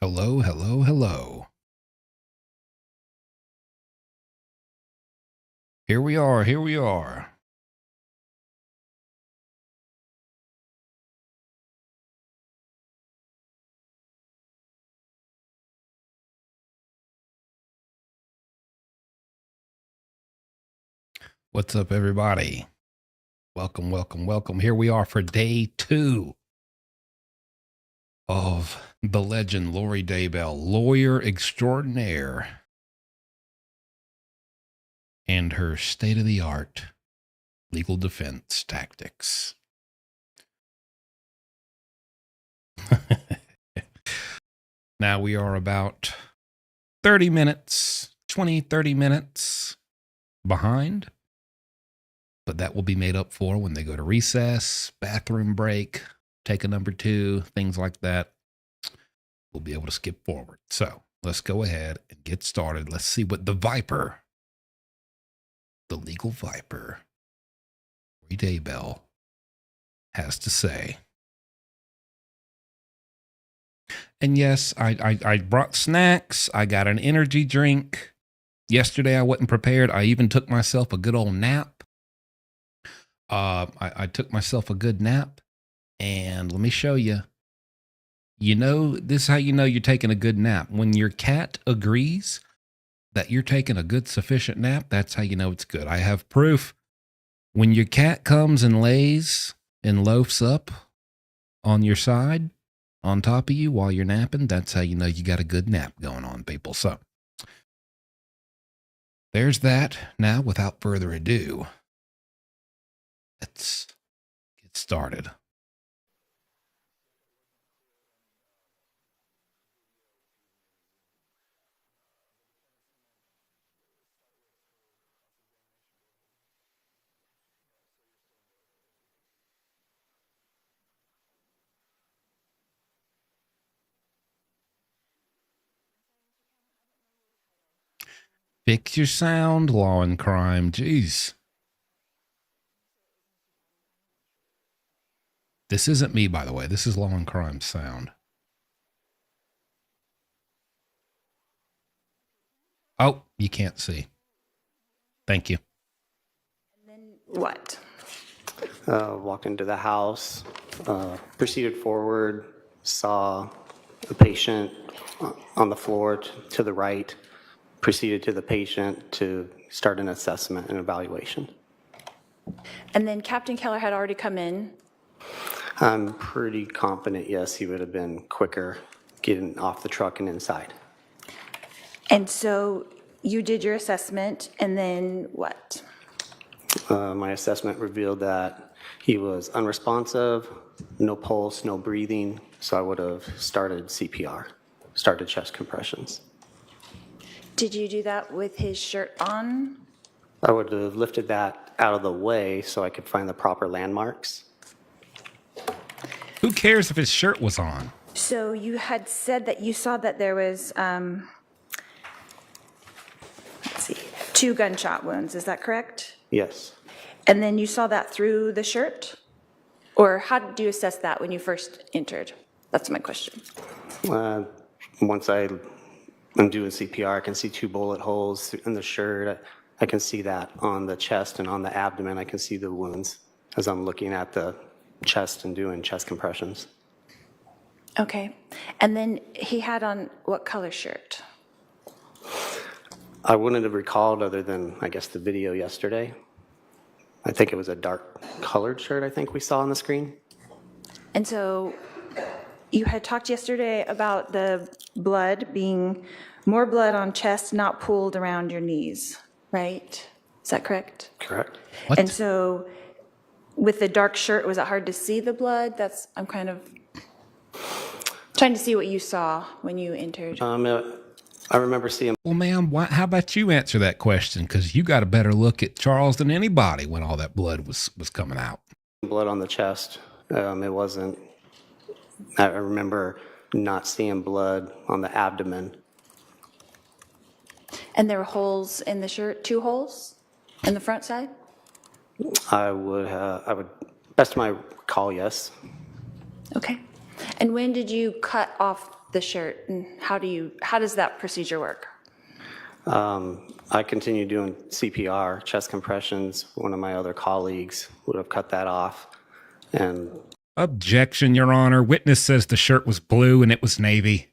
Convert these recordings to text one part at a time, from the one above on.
Hello, hello, hello. Here we are, here we are. What's up, everybody? Welcome, welcome, welcome. Here we are for day 2 of the legend Vallow Daybell, lawyer extraordinaire, and her state-of-the-art legal defense tactics. Now we are about 30 minutes behind, but that will be made up for when they go to recess, bathroom break, take a number 2, things like that. We'll be able to skip forward. So let's go ahead and get started. Let's see what the Viper, the legal Viper, Vallow Daybell, has to say. And yes, I brought snacks. I got an energy drink. Yesterday I wasn't prepared. I even took myself a good old nap. I took myself a good nap, and let me show you. You know, this is how you know you're taking a good nap. When your cat agrees that you're taking a good, sufficient nap, that's how you know it's good. I have proof. When your cat comes and lays and loafs up on your side, on top of you while you're napping, that's how you know you got a good nap going on, people. So there's that. Now, without further ado, let's get started. Fix your sound, Law and Crime. Jeez. This isn't me, by the way. This is Law and Crime's sound. Oh, you can't see. Thank you. And then what? Walked into the house, proceeded forward, saw a patient on the floor to the right, proceeded to the patient to start an assessment and evaluation. And then Captain Keller had already come in. I'm pretty confident, yes, he would have been quicker getting off the truck and inside. And so you did your assessment, and then what? My assessment revealed that he was unresponsive, no pulse, no breathing, so I would have started CPR, started chest compressions. Did you do that with his shirt on? I would have lifted that out of the way so I could find the proper landmarks. Who cares if his shirt was on? So you had said that you saw that there was, let's see, 2 gunshot wounds, is that correct? Yes. And then you saw that through the shirt? Or how did you assess that when you first entered? That's my question. Once I'm doing CPR, I can see 2 bullet holes in the shirt. I can see that on the chest and on the abdomen. I can see the wounds as I'm looking at the chest and doing chest compressions. Okay. And then he had on what color shirt? I wouldn't have recalled other than, I guess, the video yesterday. I think it was a dark colored shirt I think we saw on the screen. And so you had talked yesterday about the blood being more blood on chest, not pooled around your knees, right? Is that correct? Correct. What? And so with the dark shirt, was it hard to see the blood? I'm kind of trying to see what you saw when you entered. I remember seeing Well, ma'am, how about you answer that question? Because you got a better look at Charles than anybody when all that blood was coming out. blood on the chest. It wasn't, I remember not seeing blood on the abdomen. And there were holes in the shirt, 2 holes in the front side? I would, best of my recall, yes. Okay. And when did you cut off the shirt, and how does that procedure work? I continue doing CPR, chest compressions. One of my other colleagues would have cut that off. And Objection, Your Honor. Witness says the shirt was blue and it was navy.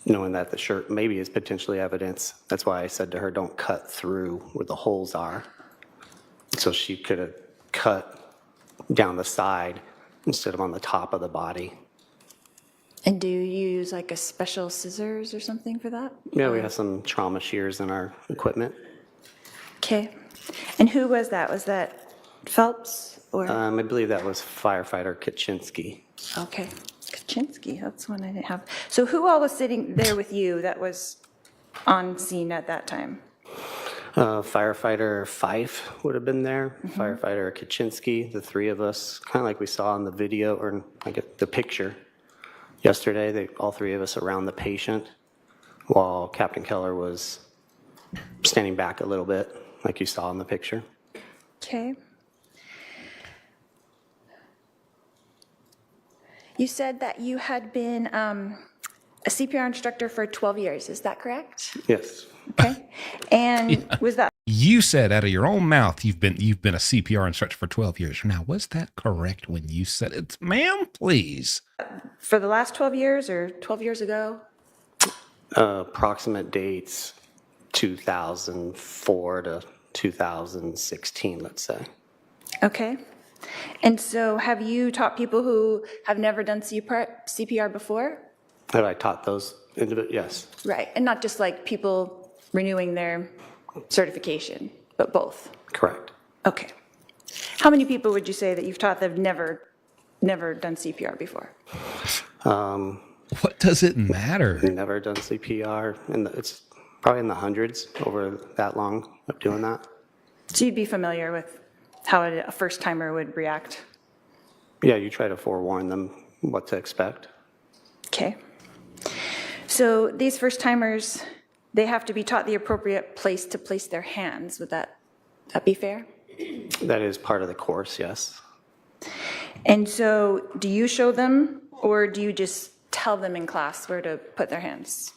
knowing that the shirt maybe is potentially evidence, that's why I said to her, don't cut through where the holes are. So she could have cut down the side instead of on the top of the body. And do you use like a special scissors or something for that? Yeah, we have some trauma shears in our equipment. Okay. And who was that? Was that Phelps or? I believe that was firefighter Kaczynski. Okay. Kaczynski, that's one I didn't have. So who all was sitting there with you that was on scene at that time? Firefighter Fife would have been there. Firefighter Kaczynski, the three of us, kind of like we saw in the video or like the picture yesterday. All three of us around the patient, while Captain Keller was standing back a little bit, like you saw in the picture. Okay. You said that you had been a CPR instructor for 12 years. Is that correct? Yes. Okay. And was that You said out of your own mouth you've been a CPR instructor for 12 years. Now, was that correct when you said it? Ma'am, please. for the last 12 years or 12 years ago? Approximate dates 2004 to 2016, let's say. Okay. And so have you taught people who have never done CPR before? Have I taught those individuals? Yes. Right. And not just like people renewing their certification, but both? Correct. Okay. How many people would you say that you've taught that have never done CPR before? What does it matter? Never done CPR, and it's probably in the hundreds over that long of doing that. So you'd be familiar with how a first-timer would react? Yeah, you try to forewarn them what to expect. Okay. So these first-timers, they have to be taught the appropriate place to place their hands. Would that be fair? That is part of the course, yes. And so do you show them, or do you just tell them in class where to put their hands?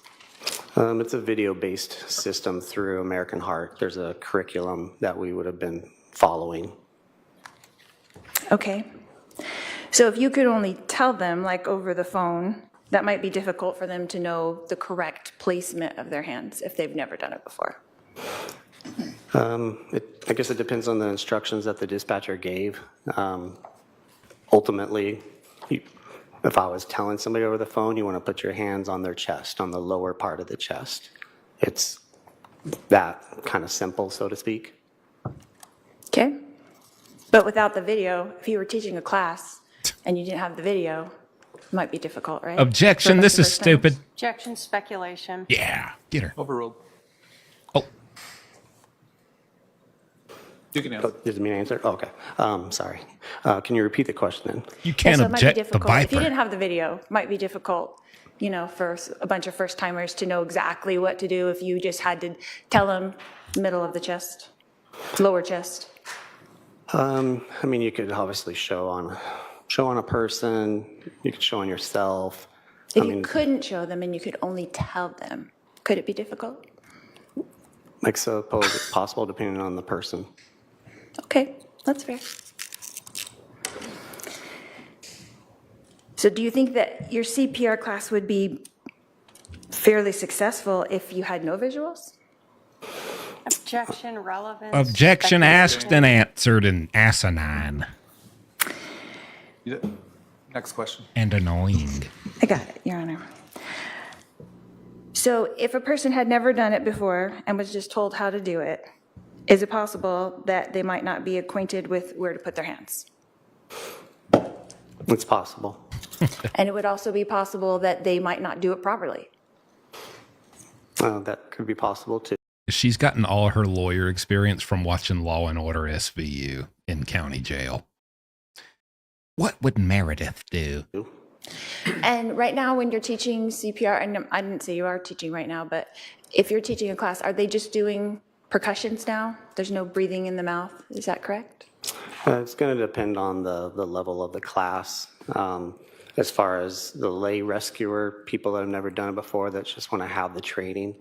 It's a video-based system through American Heart. There's a curriculum that we would have been following. Okay. So if you could only tell them, like over the phone, that might be difficult for them to know the correct placement of their hands if they've never done it before. I guess it depends on the instructions that the dispatcher gave. Ultimately, if I was telling somebody over the phone, you want to put your hands on their chest, on the lower part of the chest. It's that kind of simple, so to speak. Okay? But without the video, if you were teaching a class and you didn't have the video, it might be difficult, right? Objection, For this is first timers. stupid. Objection, speculation. Yeah, get her. Overruled. Oh, You can answer. Oh, did me answer? Oh, okay. Sorry. Can you repeat the question then? you Yeah, can't so it might be object the difficult. If you viper. didn't have the video, it might be difficult, for a bunch of first timers to know exactly what to do if you just had to tell them middle of the chest, lower chest. I mean, you could obviously show on a person, you could show on yourself. If you couldn't show them and you could only tell them, could it be difficult? I suppose it's possible depending on the person. Okay, that's fair. So do you think that your CPR class would be fairly successful if you had no visuals? Objection, relevance. Objection speculation. asked and answered and asinine Next question. and annoying. I got it, Your Honor. So if a person had never done it before and was just told how to do it, is it possible that they might not be acquainted with where to put their hands? It's possible. And it would also be possible that they might not do it properly. That could be possible too. She's gotten all her lawyer experience from watching Law and Order SVU in county jail. What would Meredith do? And right now, when you're teaching CPR, and I didn't say you are teaching right now, but if you're teaching a class, are they just doing percussions now? There's no breathing in the mouth, is that correct? It's going to depend on the level of the class. As far as the lay rescuer, people that have never done it before, that just want to have the training,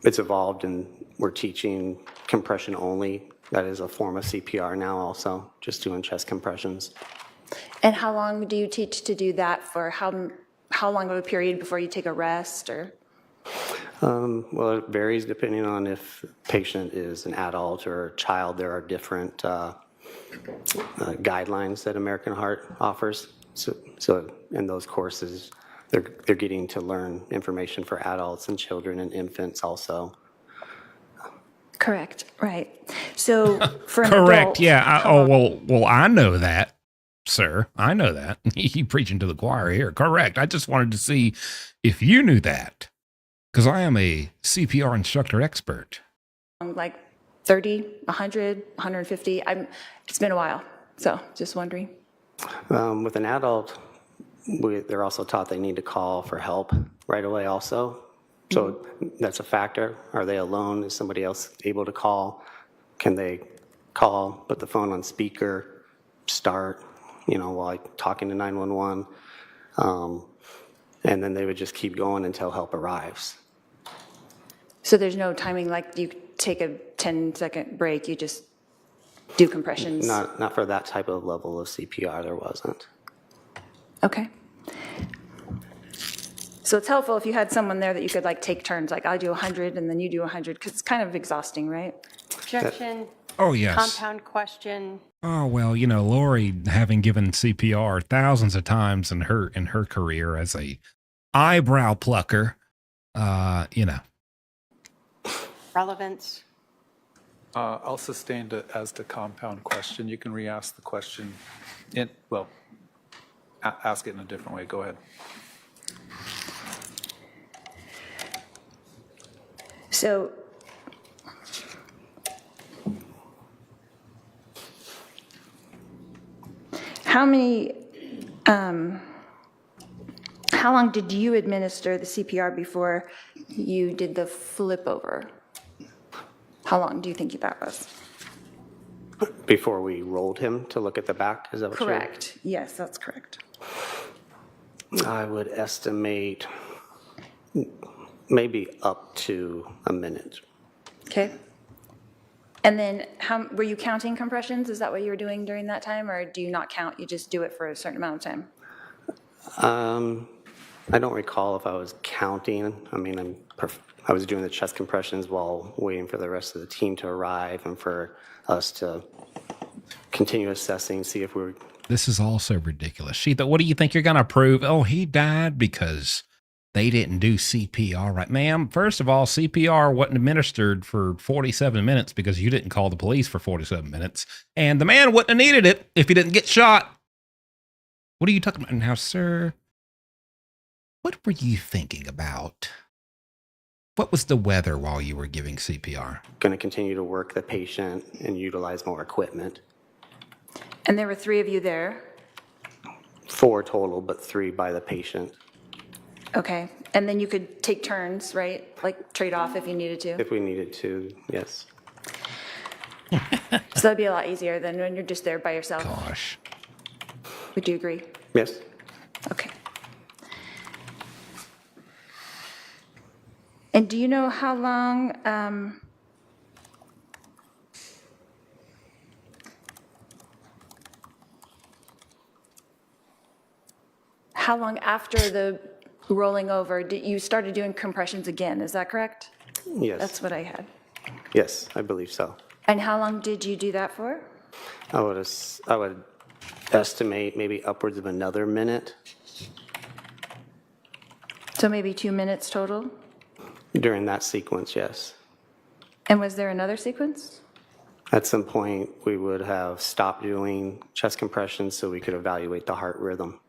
it's evolved and we're teaching compression only. That is a form of CPR now also, just doing chest compressions. And how long do you teach to do that for? How long of a period before you take a rest or? Well, it varies depending on if the patient is an adult or a child. There are different guidelines that American Heart offers. So in those courses, they're getting to learn information for adults and children and infants also. Correct, right. So for an Correct. adult, Yeah. how long- Well, I know that, sir. I know that. You preaching to the choir here. Correct. I just wanted to see if you knew that, because I am a CPR instructor expert. like 30, 100, 150? It's been a while, so just wondering. With an adult, they're also taught they need to call for help right away also. So that's a factor. Are they alone? Is somebody else able to call? Can they call, put the phone on speaker, start, while talking to 911? And then they would just keep going until help arrives. So there's no timing, like you take a 10-second break, you just do compressions? Not for that type of level of CPR, there wasn't. Okay. So it's helpful if you had someone there that you could take turns, like I do 100 and then you do 100, because it's kind of exhausting, right? Objection, Oh, yes. compound question. Oh, well, Lori, having given CPR thousands of times in her career as a eyebrow plucker, Relevance. I'll sustain it as the compound question. You can re-ask the question ask it in a different way. Go ahead. So how long did you administer the CPR before you did the flip over? How long do you think that was? Before we rolled him to look at the back, is that what you're? Correct. Yes, that's correct. I would estimate maybe up to a minute. Okay. And then were you counting compressions? Is that what you were doing during that time, or do you not count? You just do it for a certain amount of time? I don't recall if I was counting. I mean, I was doing the chest compressions while waiting for the rest of the team to arrive and for us to continue assessing, see if we're. This is all so ridiculous. Sheetha, what do you think you're going to prove? Oh, he died because they didn't do CPR right. Ma'am, first of all, CPR wasn't administered for 47 minutes because you didn't call the police for 47 minutes. And the man wouldn't have needed it if he didn't get shot. What are you talking about now, sir? What were you thinking about? What was the weather while you were giving CPR? Going to continue to work the patient and utilize more equipment. And there were 3 of you there? 4 total, but 3 by the patient. Okay. And then you could take turns, right? Like trade off if you needed to? If we needed to, yes. So that'd be a lot easier than when you're just there by yourself. Gosh. Would you agree? Yes. Okay. And do you know how long, after the rolling over, you started doing compressions again? Is that correct? Yes. That's what I had. Yes, I believe so. And how long did you do that for? I would estimate maybe upwards of another minute. So maybe 2 minutes total? During that sequence, yes. And was there another sequence? At some point, we would have stopped doing chest compressions so we could evaluate the heart rhythm.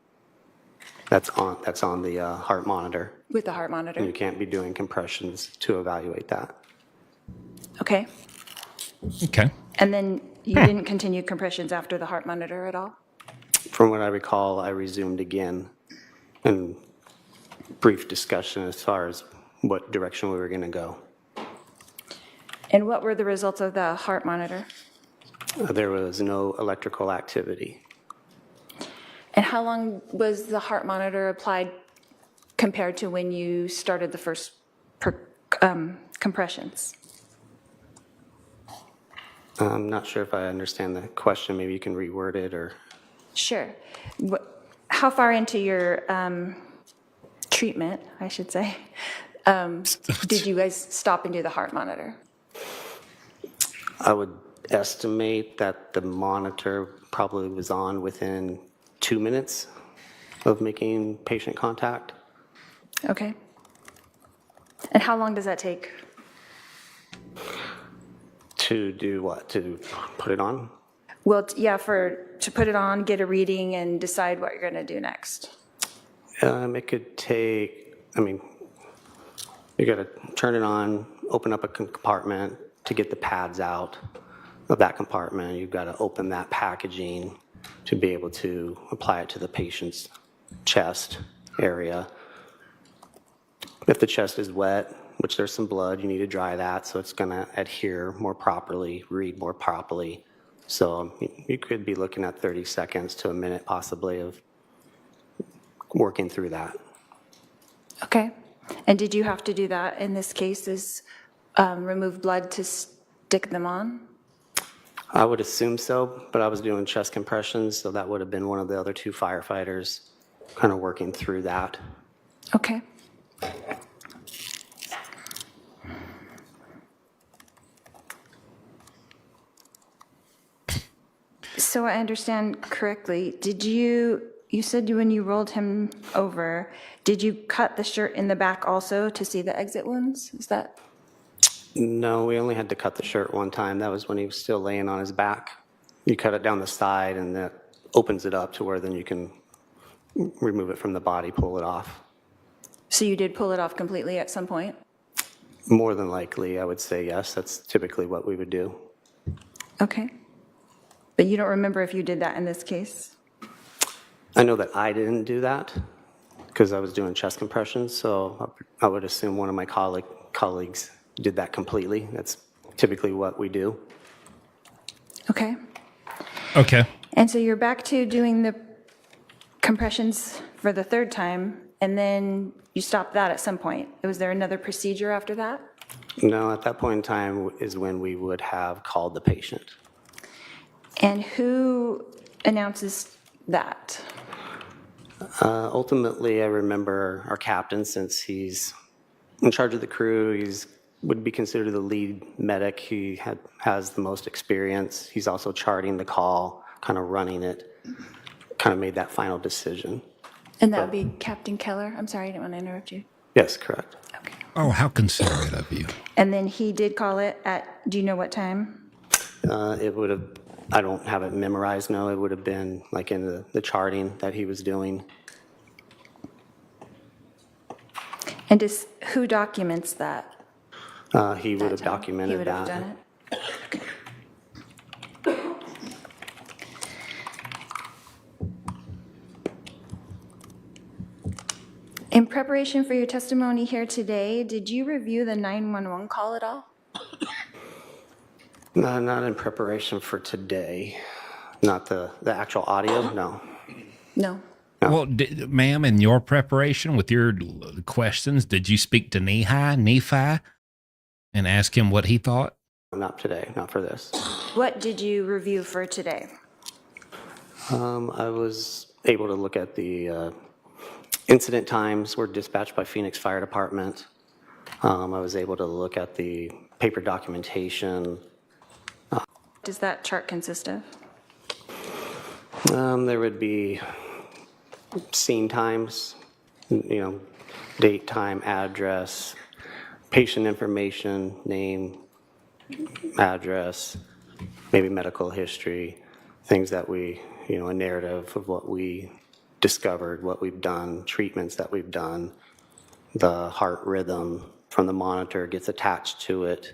That's on the heart monitor. With the heart monitor? And you can't be doing compressions to evaluate that. Okay. Okay. And then you didn't continue compressions after the heart monitor at all? From what I recall, I resumed again in brief discussion as far as what direction we were going to go. And what were the results of the heart monitor? There was no electrical activity. And how long was the heart monitor applied compared to when you started the first compressions? I'm not sure if I understand the question. Maybe you can reword it or. Sure. How far into your treatment, I should say, did you guys stop and do the heart monitor? I would estimate that the monitor probably was on within 2 minutes of making patient contact. Okay. And how long does that take? To do what? To put it on? Well, yeah, to put it on, get a reading, and decide what you're going to do next. It could take, you got to turn it on, open up a compartment to get the pads out of that compartment. You've got to open that packaging to be able to apply it to the patient's chest area. If the chest is wet, which there's some blood, you need to dry that so it's going to adhere more properly, read more properly. So you could be looking at 30 seconds to a minute possibly of working through that. Okay. And did you have to do that in this case, is remove blood to stick them on? I would assume so, but I was doing chest compressions, so that would have been one of the other two firefighters kind of working through that. Okay. So I understand correctly, you said when you rolled him over, did you cut the shirt in the back also to see the exit wounds? Is that? No, we only had to cut the shirt one time. That was when he was still laying on his back. You cut it down the side and that opens it up to where then you can remove it from the body, pull it off. So you did pull it off completely at some point? More than likely, I would say yes. That's typically what we would do. Okay. But you don't remember if you did that in this case? I know that I didn't do that because I was doing chest compressions, so I would assume one of my colleagues did that completely. That's typically what we do. Okay. Okay. And so you're back to doing the compressions for the third time, and then you stopped that at some point. Was there another procedure after that? No, at that point in time is when we would have called the patient. And who announces that? Ultimately, I remember our captain, since he's in charge of the crew, would be considered the lead medic. He has the most experience. He's also charting the call, kind of running it, kind of made that final decision. And that would be Captain Keller? I'm sorry, I didn't want to interrupt you. Yes, correct. Okay. Oh, how considerate of you. And then he did call it at, do you know what time? It would have, I don't have it memorized, no, it would have been like in the charting that he was doing. And who documents that? He would have time? documented He would have that. done it? Okay. In preparation for your testimony here today, did you review the 911 call at all? No, not in preparation for today. Not the actual audio, no. No. Well, ma'am, in your preparation with your questions, did you speak to Nephi and ask him what he thought? Not today, not for this. What did you review for today? I was able to look at the incident times were dispatched by Phoenix Fire Department. I was able to look at the paper documentation. Does that chart consist of? There would be scene times, date, time, address, patient information, name, address, maybe medical history, things that we, a narrative of what we discovered, what we've done, treatments that we've done. The heart rhythm from the monitor gets attached to it.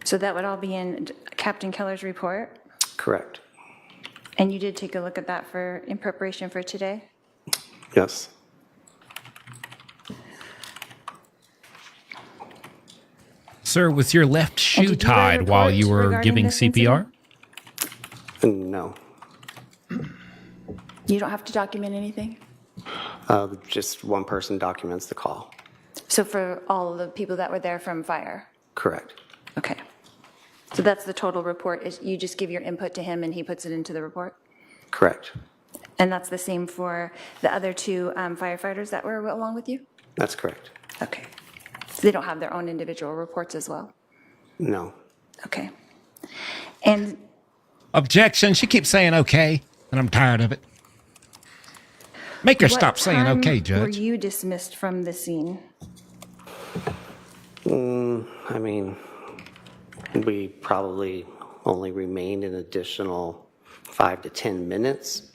So that would all be in Captain Keller's report? Correct. And you did take a look at that in preparation for today? Sir, was your left And shoe did you write a tied while report you were regarding giving this CPR? incident? No, You don't have to document anything? just one person documents the call. So for all of the people that were there from fire? Correct. Okay. So that's the total report, is you just give your input to him and he puts it into the report? Correct. And that's the same for the other two firefighters that were along with you? That's correct. Okay. So they don't have their own individual reports as well? No. Okay. And Objection. She keeps saying okay, and I'm tired of it. Make her what stop saying time okay, were Judge. you dismissed from the scene? I mean, we probably only remained an additional 5 to 10 minutes.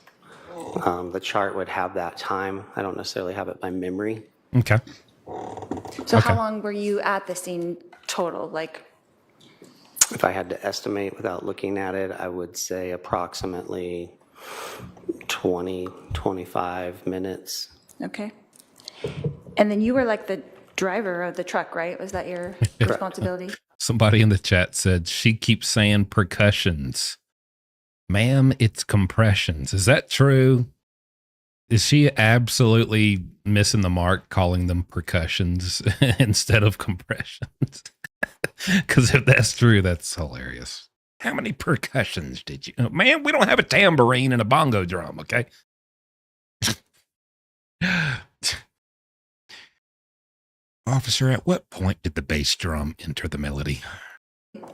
The chart would have that time. I don't necessarily have it by memory. Okay. So how Okay. long were you at the scene total? Like, If I had to estimate without looking at it, I would say approximately 20, 25 minutes. okay. And then you were like the driver of the truck, right? Was that your responsibility? Somebody in the chat said she keeps saying percussions. Ma'am, it's compressions. Is that true? Is she absolutely missing the mark calling them percussions instead of compressions? Because if that's true, that's hilarious. How many percussions did you? Man, we don't have a tambourine and a bongo drum, okay? Officer, at what point did the bass drum enter the melody?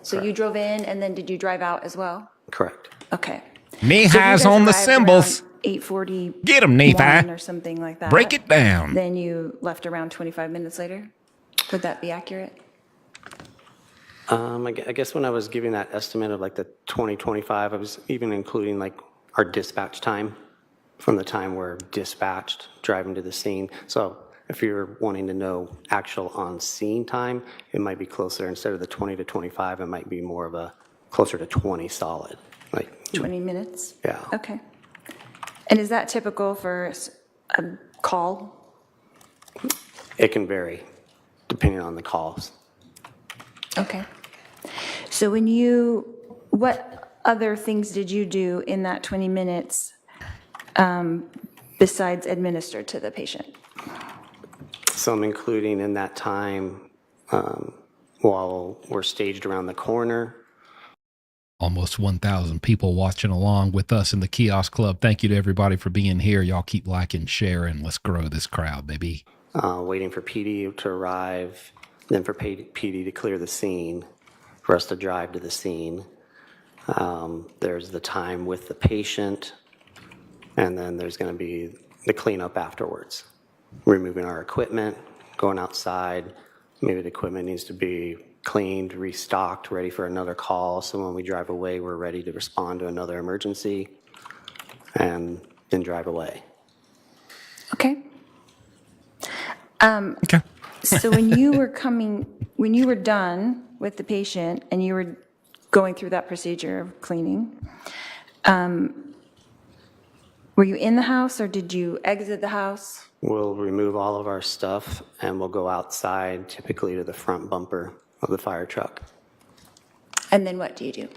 So you drove in and then did you drive out as well? Correct. Okay. Knee So if you highs guys on the arrived cymbals. around 8:40. Get 'em, Nephi. Or something like that. Break it down. Then you left around 25 minutes later? Would that be accurate? I guess when I was giving that estimate of like the 2025, I was even including like our dispatch time from the time we're dispatched driving to the scene. So if you're wanting to know actual on-scene time, it might be closer, instead of the 20 to 25, it might be more of a closer to 20 solid. Like, 20 minutes? yeah. Okay. And is that typical for a call? It can vary depending on the calls. Okay. So what other things did you do in that 20 minutes besides administer to the patient? So I'm including in that time while we're staged around the corner. Almost 1,000 people watching along with us in the Kiosk Club. Thank you to everybody for being here. Y'all keep liking, sharing. Let's grow this crowd, baby. Waiting for PD to arrive, then for PD to clear the scene, for us to drive to the scene. There's the time with the patient, and then there's going to be the cleanup afterwards. Removing our equipment, going outside. Maybe the equipment needs to be cleaned, restocked, ready for another call. So when we drive away, we're ready to respond to another emergency, and then drive away. Okay. Okay. So when you were done with the patient and you were going through that procedure of cleaning, were you in the house or did you exit the house? We'll remove all of our stuff, and we'll go outside, typically to the front bumper of the fire truck. And then what do you do?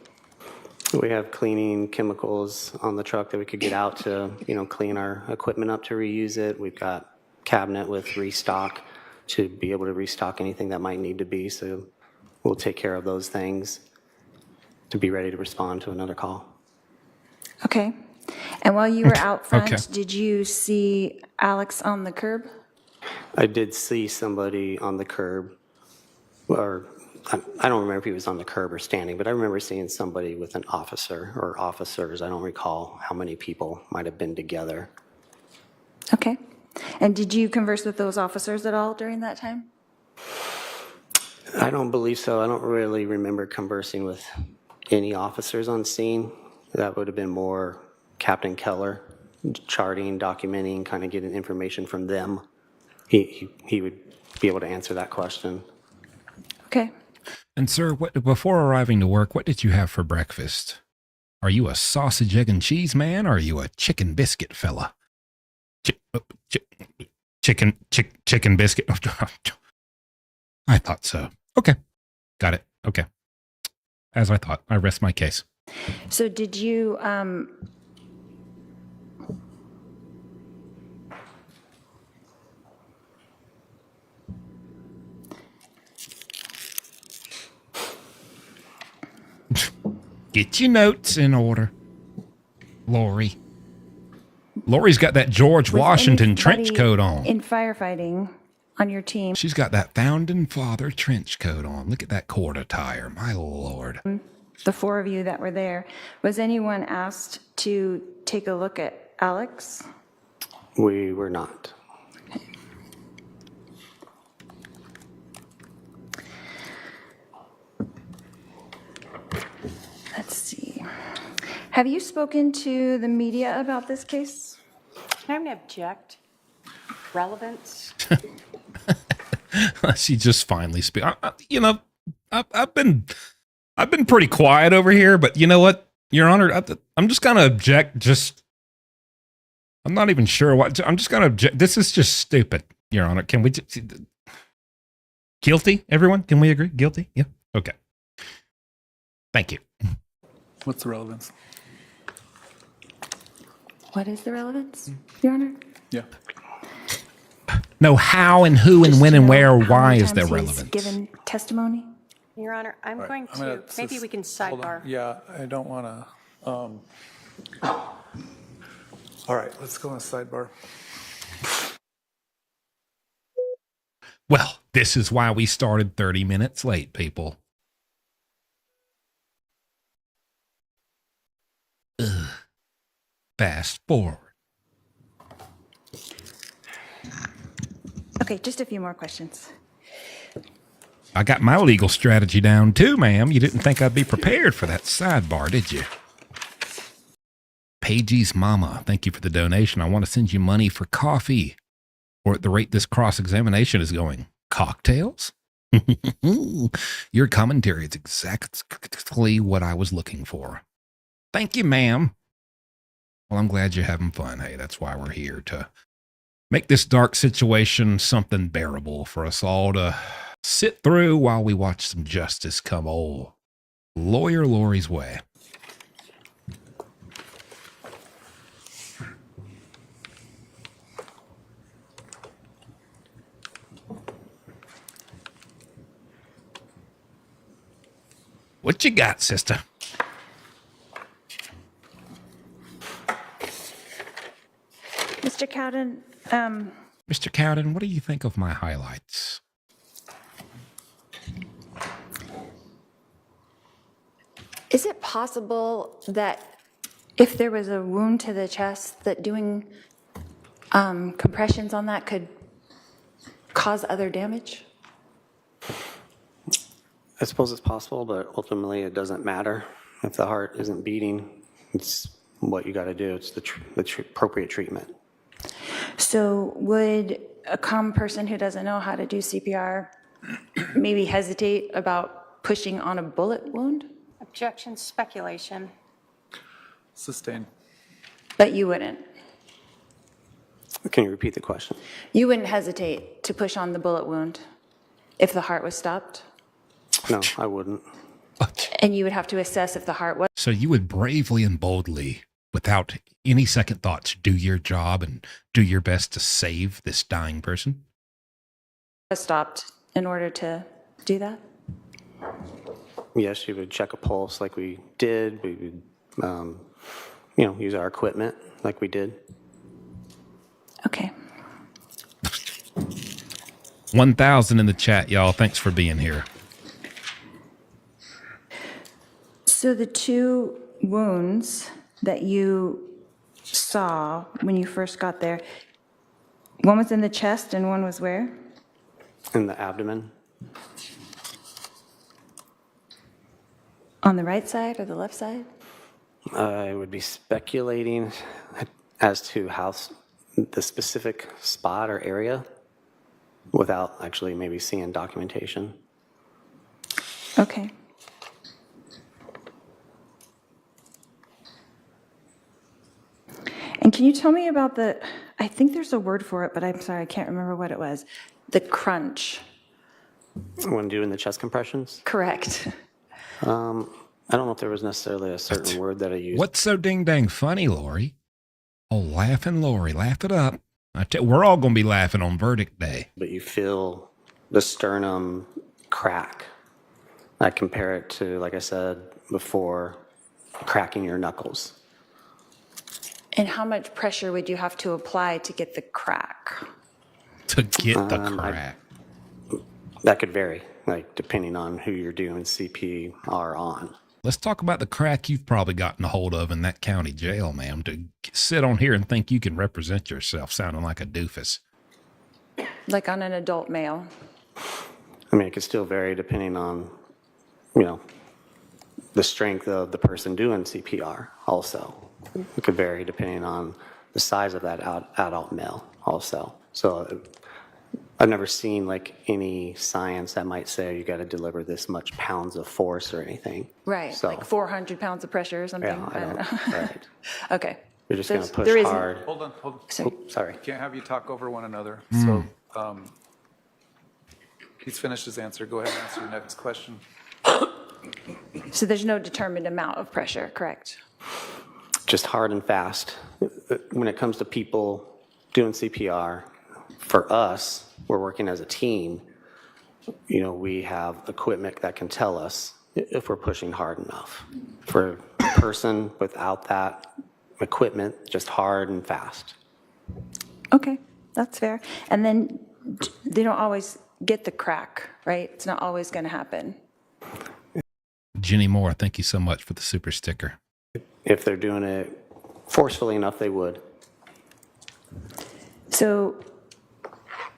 We have cleaning chemicals on the truck that we could get out to, clean our equipment up to reuse it. We've got cabinet with restock to be able to restock anything that might need to be. So we'll take care of those things to be ready to respond to another call. Okay. And while you were out front, Okay. did you see Alex on the curb? I did see somebody on the curb, or I don't remember if he was on the curb or standing, but I remember seeing somebody with an officer or officers. I don't recall how many people might have been together. Okay. And did you converse with those officers at all during that time? I don't believe so. I don't really remember conversing with any officers on scene. That would have been more Captain Keller, charting, documenting, kind of getting information from them. He would be able to answer that question. Okay. And sir, before arriving to work, what did you have for breakfast? Are you a sausage, egg, and cheese man, or are you a chicken biscuit fella? Chicken biscuit. I thought so. Okay. Got it. Okay. As I thought. I rest my case. So did you, Get your notes in order, Lori. Lori's got that George was Washington trench anybody coat on. in firefighting on your team, She's got that founding father trench coat on. Look at that cord attire. My Lord. the four of you that were there, was anyone asked to take a look at Alex? We were not. Let's see. Have you spoken to the media about this case? Can I object? Relevance? She just finally speak. You know, I've been pretty quiet over here, but you know what, Your Honor, I'm just gonna object. I'm not even sure what. I'm just gonna object. This is just stupid, Your Honor. Can we just guilty? Everyone, can we agree? Guilty? Yeah. Okay. Thank you. What's the relevance? What is the relevance, Your Honor? Yeah. No, how and who and Just when to and know where, how why many is there times he's relevance? given testimony? Your Honor, I'm going I'm gonna to, maybe we can hold on. sidebar. Yeah, I don't want to. All right, let's go on a sidebar. Well, this is why we started 30 minutes late, people. Ugh. Fast forward. Okay, just a few more questions. I got my legal strategy down too, ma'am. You didn't think I'd be prepared for that sidebar, did you? Pagey's mama, thank you for the donation. I want to send you money for coffee. Or at the rate this cross-examination is going, cocktails? Your commentary is exactly what I was looking for. Thank you, ma'am. Well, I'm glad you're having fun. Hey, that's why we're here, to make this dark situation something bearable for us all to sit through while we watch some justice come old Lawyer Lori's way. What you got, sister? Mr. Cowden, Mr. Cowden, what do you think of my highlights? is it possible that if there was a wound to the chest, that doing compressions on that could cause other damage? I suppose it's possible, but ultimately it doesn't matter. If the heart isn't beating, it's what you got to do. It's the appropriate treatment. So would a common person who doesn't know how to do CPR maybe hesitate about pushing on a bullet wound? Objection, speculation. Sustained. But you wouldn't. Can you repeat the question? You wouldn't hesitate to push on the bullet wound if the heart was stopped? No, I wouldn't. And you would have to assess if the heart was So you would bravely and boldly, without any second thoughts, do your job and do your best to save this dying person? stopped in order to do that? Yes, you would check a pulse like we did. We would, use our equipment like we did. Okay. 1,000 in the chat, y'all. Thanks for being here. So the two wounds that you saw when you first got there, one was in the chest and one was where? In the abdomen, On the right side or the left side? I would be speculating as to how the specific spot or area without actually maybe seeing documentation. Okay. And can you tell me about I think there's a word for it, but I'm sorry, I can't remember what it was. The crunch When doing the chest compressions, Correct. I don't know if there was necessarily a certain word that I used. What's so ding dang funny, Lori? Oh, laughing Lori, laugh it up. We're all going to be laughing on verdict day. But you feel the sternum crack. I compare it to, like I said before, cracking your knuckles. And how much pressure would you have to apply to get the crack? To get the crack. That could vary, like depending on who you're doing CPR on. Let's talk about the crack you've probably gotten a hold of in that county jail, ma'am. To sit on here and think you can represent yourself sounding like a doofus. Like on an adult male? I mean, it could still vary depending on, the strength of the person doing CPR also. It could vary depending on the size of that adult male also. So I've never seen like any science that might say you got to deliver this much pounds of force or anything. Right, So, like 400 pounds of pressure or something? yeah, I don't know. Right. Okay. You're just going to push There isn't- hard. Hold on. Sorry. Sorry. Can't have you talk over one another. So he's finished his answer. Go ahead and answer your next question. So there's no determined amount of pressure, correct? Just hard and fast. When it comes to people doing CPR, for us, we're working as a team. We have equipment that can tell us if we're pushing hard enough. For a person without that equipment, just hard and fast. Okay, that's fair. And then they don't always get the crack, right? It's not always going to happen. Jenny Moore, thank you so much for the super sticker. If they're doing it forcefully enough, they would. So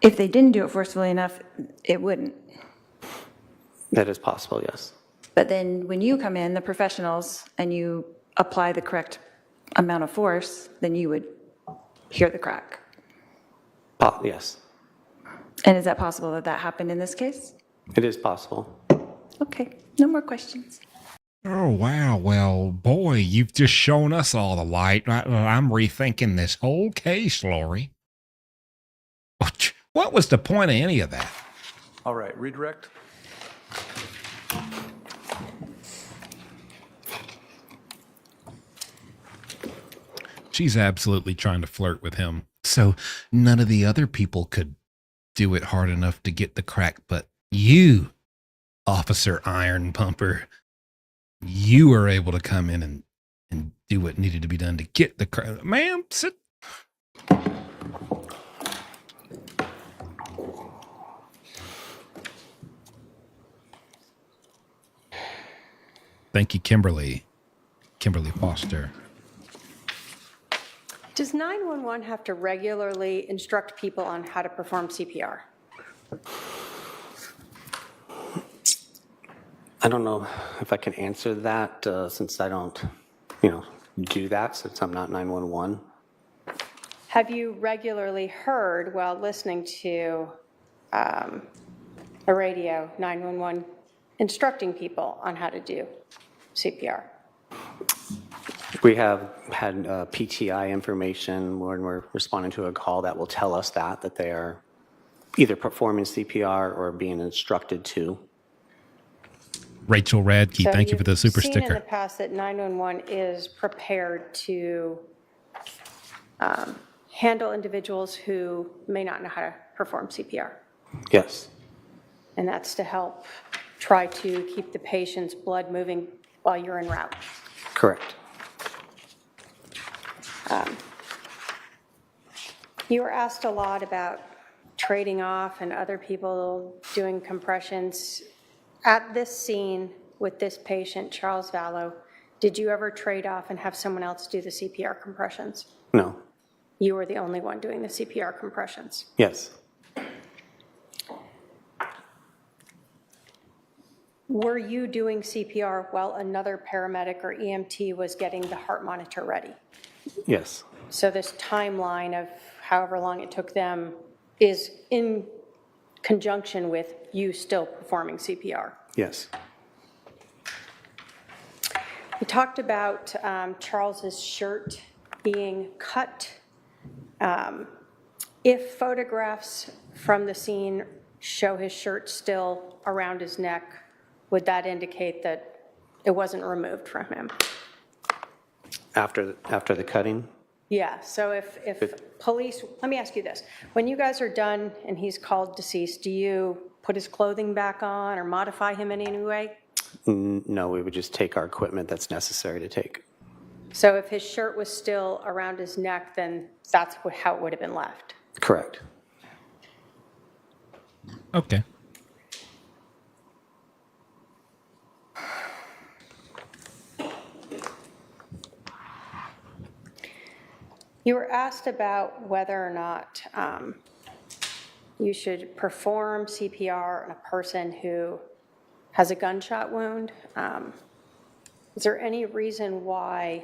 if they didn't do it forcefully enough, it wouldn't. That is possible, yes. But then when you come in, the professionals, and you apply the correct amount of force, then you would hear the crack. Yes, And is that possible that that happened in this case? it is possible. Okay, no more questions. Oh, wow. Well, boy, you've just shown us all the light. I'm rethinking this whole case, Lori. What was the point of any of that? All right, redirect. She's absolutely trying to flirt with him. So none of the other people could do it hard enough to get the crack, but you, Officer Iron Pumper, you were able to come in and do what needed to be done to get the crack. Ma'am, sit. Thank you, Kimberly. Kimberly Foster. Does 911 have to regularly instruct people on how to perform CPR? I don't know if I can answer that since I don't, do that since I'm not 911. Have you regularly heard while listening to a radio, 911, instructing people on how to do CPR? We have had PTI information when we're responding to a call that will tell us that they are either performing CPR or being instructed to. Rachel Radke, So thank you for the super you've seen in the sticker. past that 911 is prepared to handle individuals who may not know how to perform CPR. Yes, And that's to help try to keep the patient's blood moving while you're en route. correct. You were asked a lot about trading off and other people doing compressions. At this scene with this patient, Charles Vallow, did you ever trade off and have someone else do the CPR compressions? No, You were the only one doing the CPR compressions. yes, Were you doing CPR while another paramedic or EMT was getting the heart monitor ready? yes, So this timeline of however long it took them is in conjunction with you still performing CPR. yes, We talked about Charles's shirt being cut. If photographs from the scene show his shirt still around his neck, would that indicate that it wasn't removed from him? After the cutting? Yeah, so if police, let me ask you this. When you guys are done and he's called deceased, do you put his clothing back on or modify him in any way? No, we would just take our equipment that's necessary to take. So if his shirt was still around his neck, then that's how it would have been left? Correct. Okay. You were asked about whether or not you should perform CPR on a person who has a gunshot wound. Is there any reason why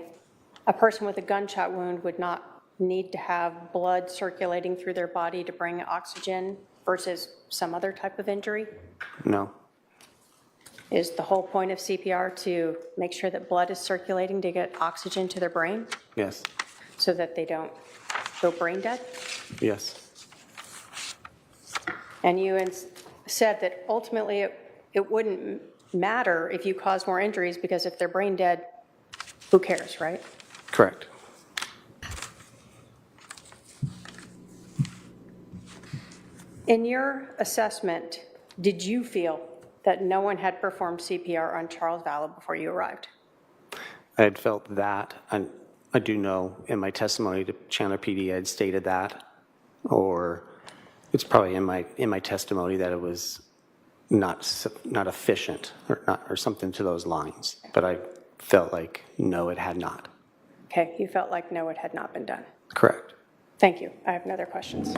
a person with a gunshot wound would not need to have blood circulating through their body to bring oxygen versus some other type of injury? No. Is the whole point of CPR to make sure that blood is circulating to get oxygen to their brain Yes. so that they don't go brain dead? Yes. And you said that ultimately it wouldn't matter if you cause more injuries because if they're brain dead, who cares, right? Correct. In your assessment, did you feel that no one had performed CPR on Charles Vallow before you arrived? I had felt that, and I do know in my testimony to Chandler PD, I had stated that, or it's probably in my testimony that it was not efficient or something to those lines. But I felt like no, it had not. Okay, you felt like no, it had not been done. Correct. Thank you. I have no other questions.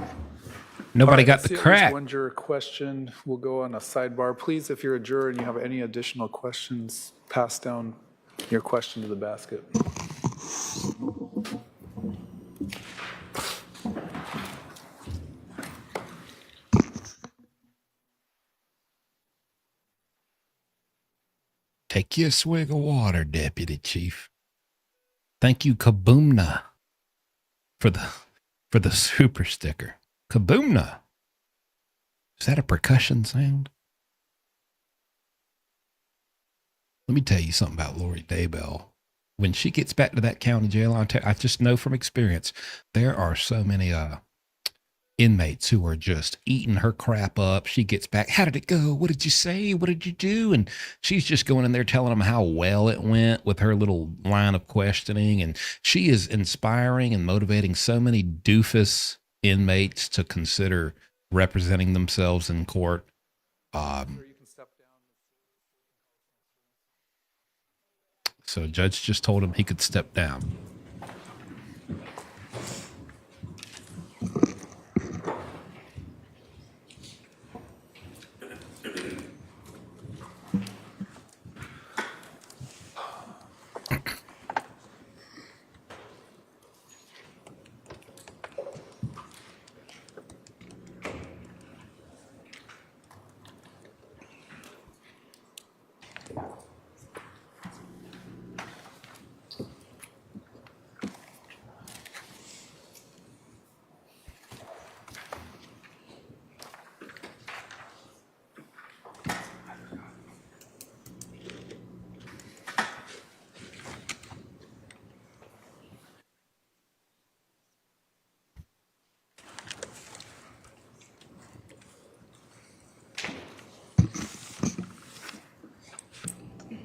Nobody got Let's the see, at least crack. one juror question. We'll go on a sidebar. Please, if you're a juror and you have any additional questions, pass down your question to the basket. Take you a swig of water, Deputy Chief. Thank you, Kaboomna, for the super sticker. Kaboomna. Is that a percussion sound? Let me tell you something about Lori Daybell. When she gets back to that county jail, I just know from experience, there are so many inmates who are just eating her crap up. She gets back. How did it go? What did you say? What did you do? And she's just going in there telling them how well it went with her little line of questioning. And she is inspiring and motivating so many doofus inmates to consider representing themselves in court. So judge just told him he could step down.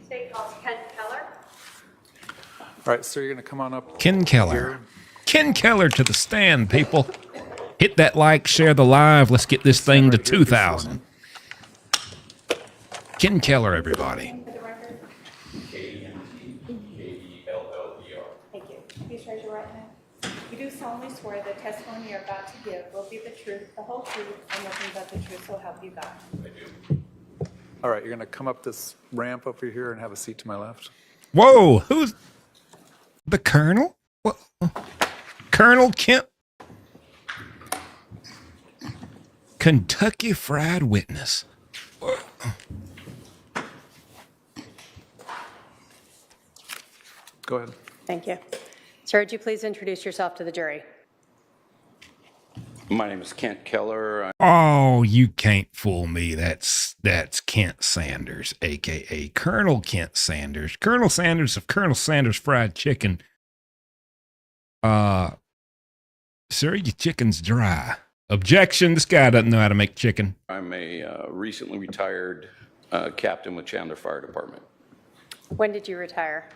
State calls Ken Keller. All right, sir, you're going to come on up. Ken Keller. Here. Ken Keller to the stand, people. Hit that like, share the live. Let's get this thing to Right here, if you're 2,000. Ken Keller, everybody. Thank you. Please raise your right hand. You do solemnly swear the testimony you're about to give will be the truth, the whole truth, and nothing but the truth, so help you God. All right, you're going to come up this ramp over here and have a seat to my left. Whoa, who's the Colonel? What? Colonel Kemp? Kentucky Fried Witness. Go ahead. Thank you. Sir, would you please introduce yourself to the jury? My name is Kent Keller. Oh, you can't fool me. That's Kent Sanders, aka Colonel Kent Sanders. Colonel Sanders of Colonel Sanders Fried Chicken. Sir, your chicken's dry. Objection, this guy doesn't know how to make chicken. I'm a recently retired captain with Chandler Fire Department. When did you retire?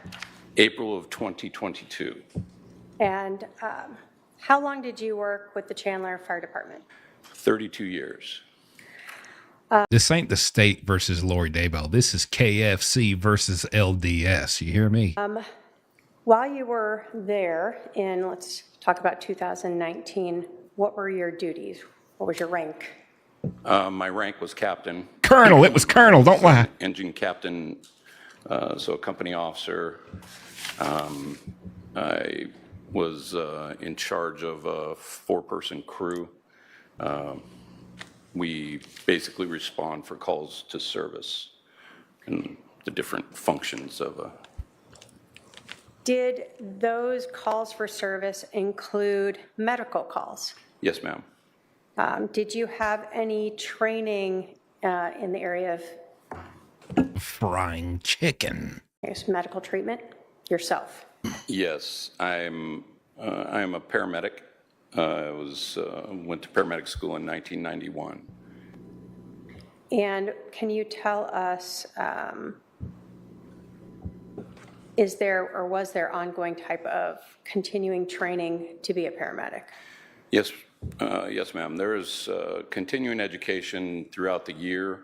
April of 2022. And how long did you work with the Chandler Fire Department? 32 years. This ain't the state versus Lori Daybell. This is KFC versus LDS. You hear me? While you were there in, let's talk about 2019, what were your duties? What was your rank? My rank was captain. Colonel, it was Colonel, don't lie. Engine captain, so a company officer. I was in charge of a 4-person crew. We basically respond for calls to service and the different functions of a. Did those calls for service include medical calls? Yes, ma'am. Did you have any training in the area of Frying chicken. medical treatment yourself? Yes, I'm a paramedic. I went to paramedic school in 1991. And can you tell us, is there or was there ongoing type of continuing training to be a paramedic? Yes, yes, ma'am. There is continuing education throughout the year.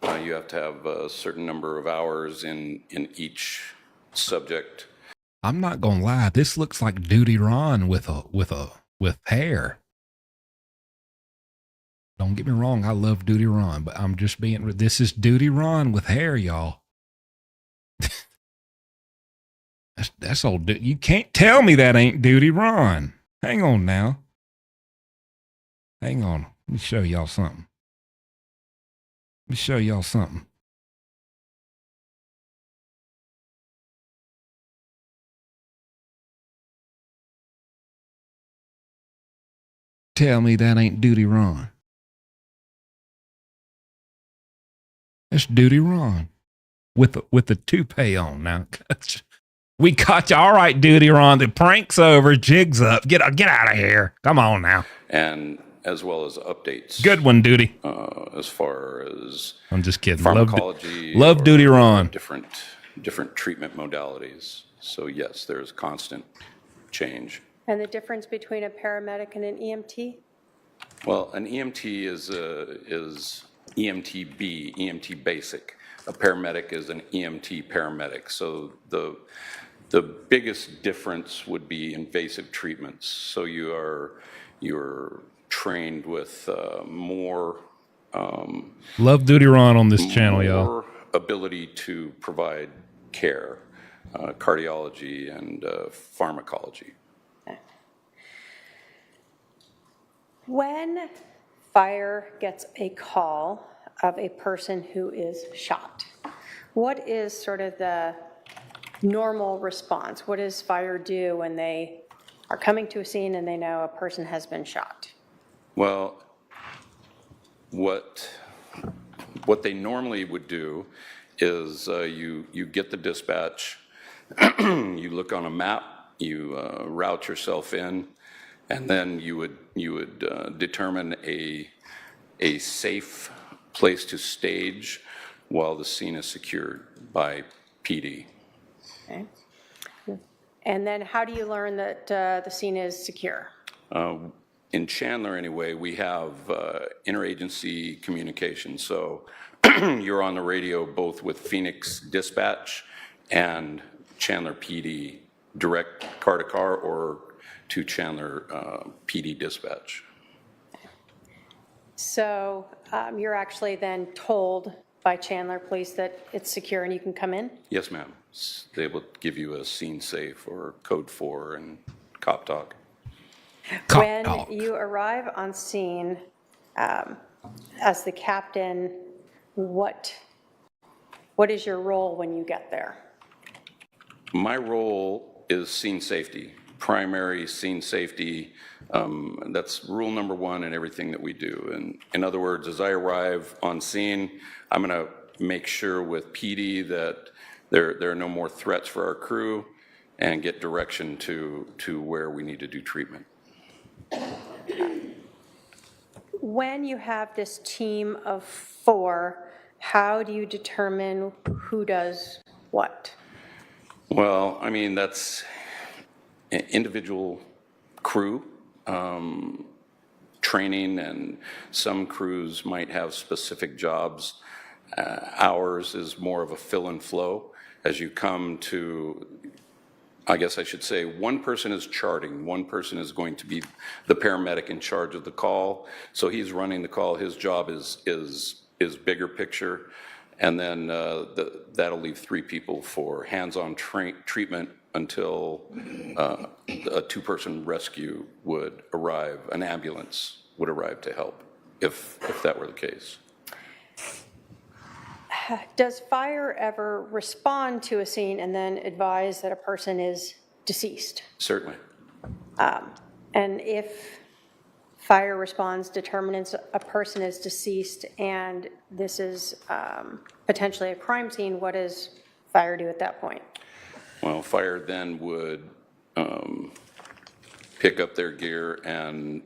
You have to have a certain number of hours in each subject. I'm not gonna lie. This looks like Duty Ron with hair. Don't get me wrong. I love Duty Ron, but I'm just being. This is Duty Ron with hair, y'all. that's old. You can't tell me that ain't Duty Ron. Hang on now. Hang on. Let me show y'all something. Let me show y'all something. Tell me that ain't Duty Ron. That's Duty Ron with the toupee on now. We caught you. All right, Duty Ron. The prank's over. Jig's up. Get out of here. Come on now. And as well as updates. Good one, Duty. As far as I'm just kidding. Pharmacology. Love Duty Ron. Different treatment modalities. So yes, there's constant change. And the difference between a paramedic and an EMT? Well, an EMT is EMT-B, EMT basic. A paramedic is an EMT paramedic. So the biggest difference would be invasive treatments. So you're trained with more. Love Duty Ron on this channel, y'all. More ability to provide care, cardiology and pharmacology. When fire gets a call of a person who is shot, what is sort of the normal response? What does fire do when they are coming to a scene and they know a person has been shot? Well, what they normally would do is you get the dispatch, you look on a map, you route yourself in, and then you would determine a safe place to stage while the scene is secured by PD. Okay. And then how do you learn that the scene is secure? In Chandler, anyway, we have interagency communication. So you're on the radio both with Phoenix Dispatch and Chandler PD, direct car to car or to Chandler PD Dispatch. So you're actually then told by Chandler Police that it's secure and you can come in? Yes, ma'am. They will give you a scene safe or code 4 and cop talk. When you arrive on scene, as the captain, what is your role when you get there? My role is scene safety, primary scene safety. That's rule number one in everything that we do. And in other words, as I arrive on scene, I'm going to make sure with PD that there are no more threats for our crew and get direction to where we need to do treatment. When you have this team of 4, how do you determine who does what? Well, I mean, that's individual crew training, and some crews might have specific jobs. Ours is more of a fill and flow. As you come to, I guess I should say, one person is charting, one person is going to be the paramedic in charge of the call. So he's running the call. His job is bigger picture. And then that'll leave 3 people for hands-on treatment until a 2-person rescue would arrive, an ambulance would arrive to help, if that were the case. Does fire ever respond to a scene and then advise that a person is deceased? Certainly. And if fire responds, determines a person is deceased, and this is potentially a crime scene, what does fire do at that point? Well, fire then would pick up their gear and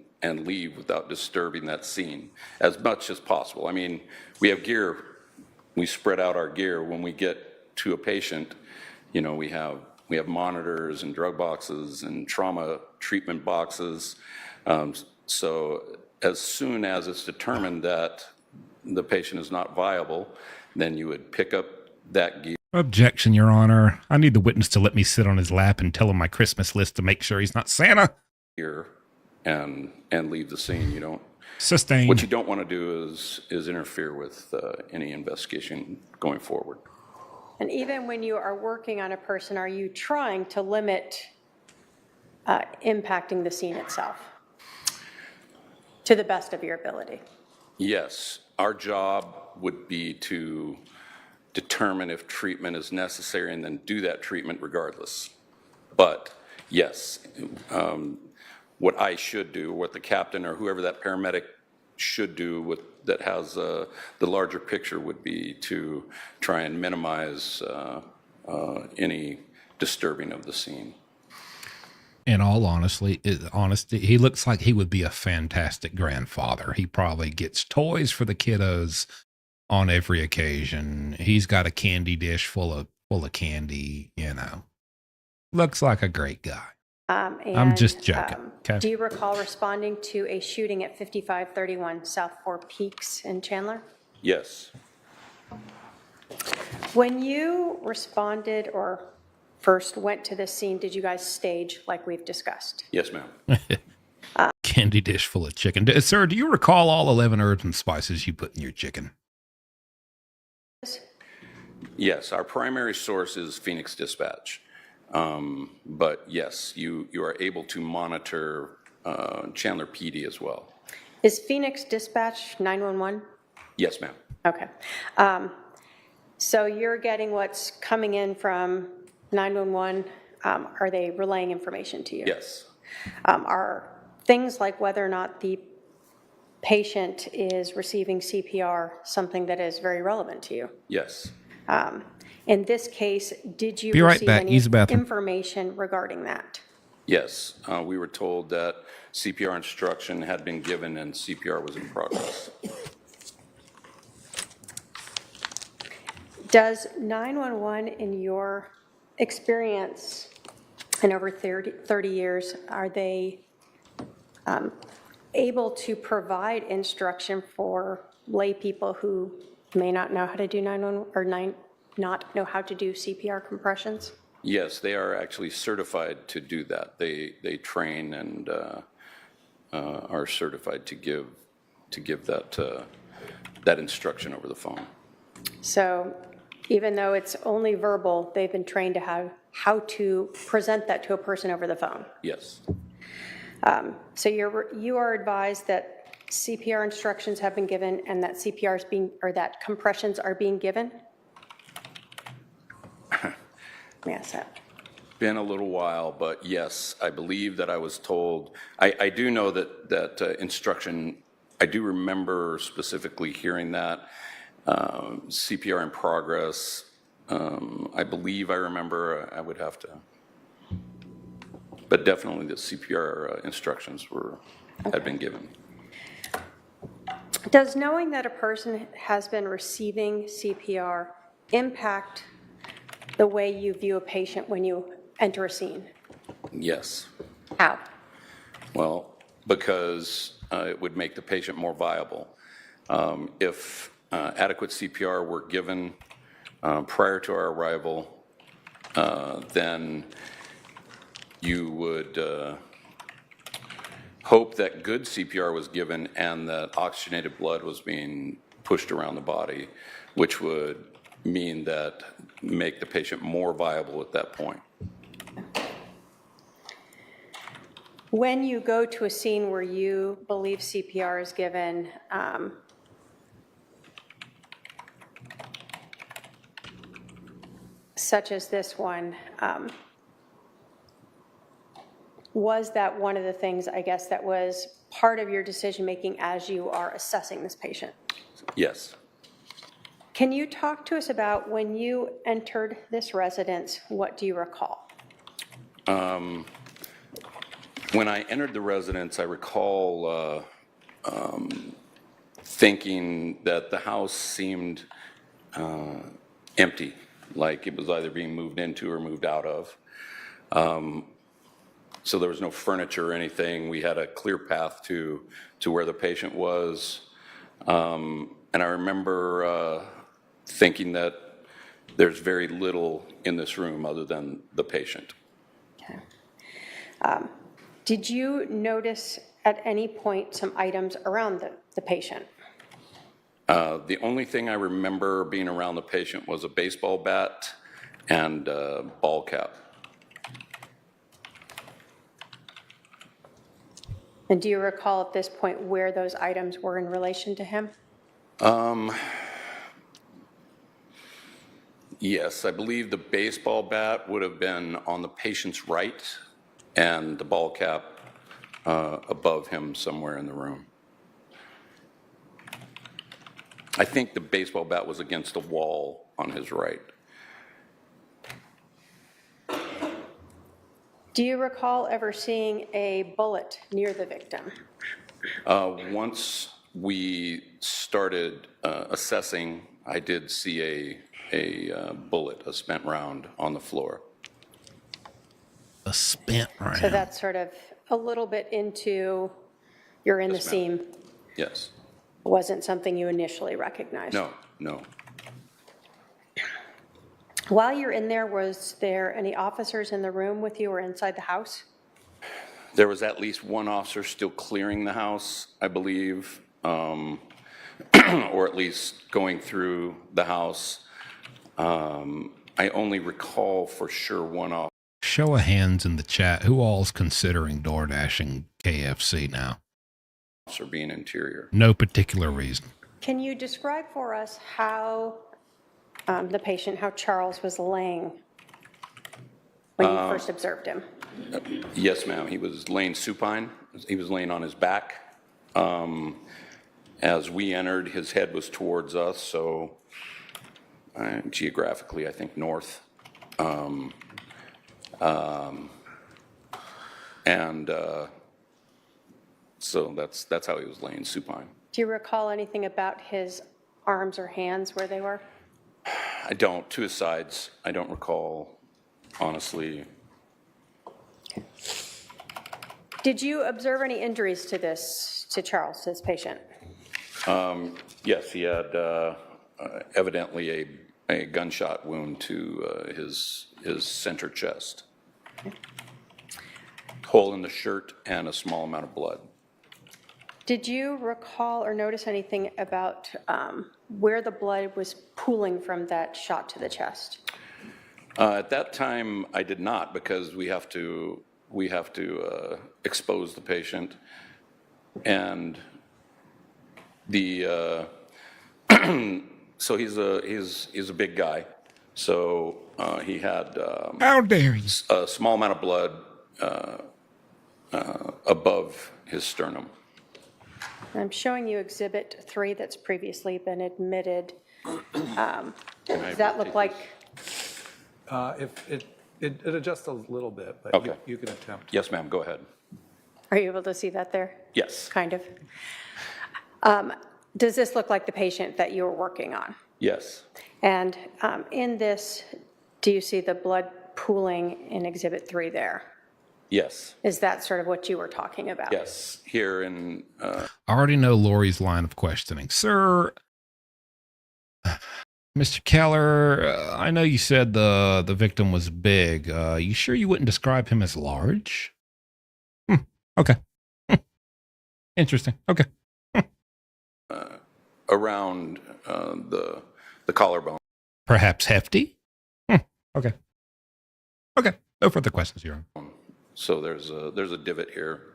leave without disturbing that scene as much as possible. I mean, we have gear, we spread out our gear. When we get to a patient, you know, we have monitors and drug boxes and trauma treatment boxes. So as soon as it's determined that the patient is not viable, then you would pick up that gear. Objection, Your Honor. I need the witness to let me sit on his lap and tell him my Christmas list to make sure he's not Santa. And leave the scene. You don't. Sustained. What you don't want to do is interfere with any investigation going forward. And even when you are working on a person, are you trying to limit impacting the scene itself to the best of your ability? Yes, our job would be to determine if treatment is necessary and then do that treatment regardless. But yes, what I should do, what the captain or whoever that paramedic should do that has the larger picture would be to try and minimize any disturbing of the scene. In all honesty, he looks like he would be a fantastic grandfather. He probably gets toys for the kiddos on every occasion. He's got a candy dish full of candy, you know. Looks like a great guy. I'm just joking. Okay. Do you recall responding to a shooting at 5531 South 4 Peaks in Chandler? Yes. When you responded or first went to this scene, did you guys stage like we've discussed? Yes, ma'am. Candy dish full of chicken. Sir, do you recall all 11 herbs and spices you put in your chicken? Yes, our primary source is Phoenix Dispatch. But yes, you are able to monitor Chandler PD as well. Is Phoenix Dispatch 911? Yes, ma'am. Okay. So you're getting what's coming in from 911. Are they relaying information to you? Yes. Are things like whether or not the patient is receiving CPR something that is very relevant to you? Yes. In this case, did you Be right receive back. any Use the bathroom. information regarding that? Yes. We were told that CPR instruction had been given and CPR was in progress. Does 911, in your experience in over 30 years, are they able to provide instruction for lay people who may not know how to do 911 or not know how to do CPR compressions? Yes, they are actually certified to do that. They train and are certified to give that instruction over the phone. So even though it's only verbal, they've been trained to how to present that to a person over the phone. Yes. So you are advised that CPR instructions have been given and that CPR is that compressions are being given? Yes, that. been a little while, but yes, I believe that I was told, I do know that instruction, I do remember specifically hearing that, CPR in progress. I believe I remember, I would have to, but definitely the CPR instructions had been given. Does knowing that a person has been receiving CPR impact the way you view a patient when you enter a scene? Yes. How? Well, because it would make the patient more viable. If adequate CPR were given prior to our arrival, then you would hope that good CPR was given and that oxygenated blood was being pushed around the body, which would mean that make the patient more viable at that point. When you go to a scene where you believe CPR is given, such as this one, was that one of the things, I guess, that was part of your decision-making as you are assessing this patient? Yes. Can you talk to us about when you entered this residence, what do you recall? When I entered the residence, I recall thinking that the house seemed empty, like it was either being moved into or moved out of. So there was no furniture or anything. We had a clear path to where the patient was. And I remember thinking that there's very little in this room other than the patient. Okay. Did you notice at any point some items around the patient? The only thing I remember being around the patient was a baseball bat and a ball cap. And do you recall at this point where those items were in relation to him? Yes, I believe the baseball bat would have been on the patient's right and the ball cap above him somewhere in the room. I think the baseball bat was against the wall on his right. Do you recall ever seeing a bullet near the victim? Once we started assessing, I did see a bullet, a spent round on the floor. A spent round. So that's sort of a little bit into you're in the Yes, ma'am. scene. Yes. Wasn't something you initially recognized? No. While you're in there, was there any officers in the room with you or inside the house? There was at least one officer still clearing the house, I believe, or at least going through the house. I only recall for sure one officer. Show of hands in the chat. Who all's considering door dashing KFC now? Being interior. No particular reason. Can you describe for us how the patient, how Charles was laying when you first observed him? Yes, ma'am. He was laying supine. He was laying on his back. As we entered, his head was towards us, so geographically, I think north. So that's how he was laying supine. Do you recall anything about his arms or hands where they were? I don't. To his sides. I don't recall, honestly. Did you observe any injuries to Charles, this patient? Yes, he had evidently a gunshot wound to his center chest. Hole in the shirt and a small amount of blood. Did you recall or notice anything about where the blood was pooling from that shot to the chest? At that time, I did not, because we have to expose the patient, and the so he's a big guy, So he had How dare you? a small amount of blood above his sternum. I'm showing you Exhibit 3 that's previously been admitted. Does that look like, If it adjusts a little bit, but Okay. you can attempt. Yes, ma'am, go ahead. are you able to see that there? Yes, Kind of. Does this look like the patient that you were working on? yes, And in this, do you see the blood pooling in Exhibit 3 there? yes, Is that sort of what you were talking about? yes. Here in, I already know Lori's line of questioning. Sir, Mr. Keller, I know you said the victim was big. You sure you wouldn't describe him as large? Okay. Interesting. Okay. around the collarbone. Perhaps hefty? Okay. Okay. No further questions, Your Honor. So there's a divot here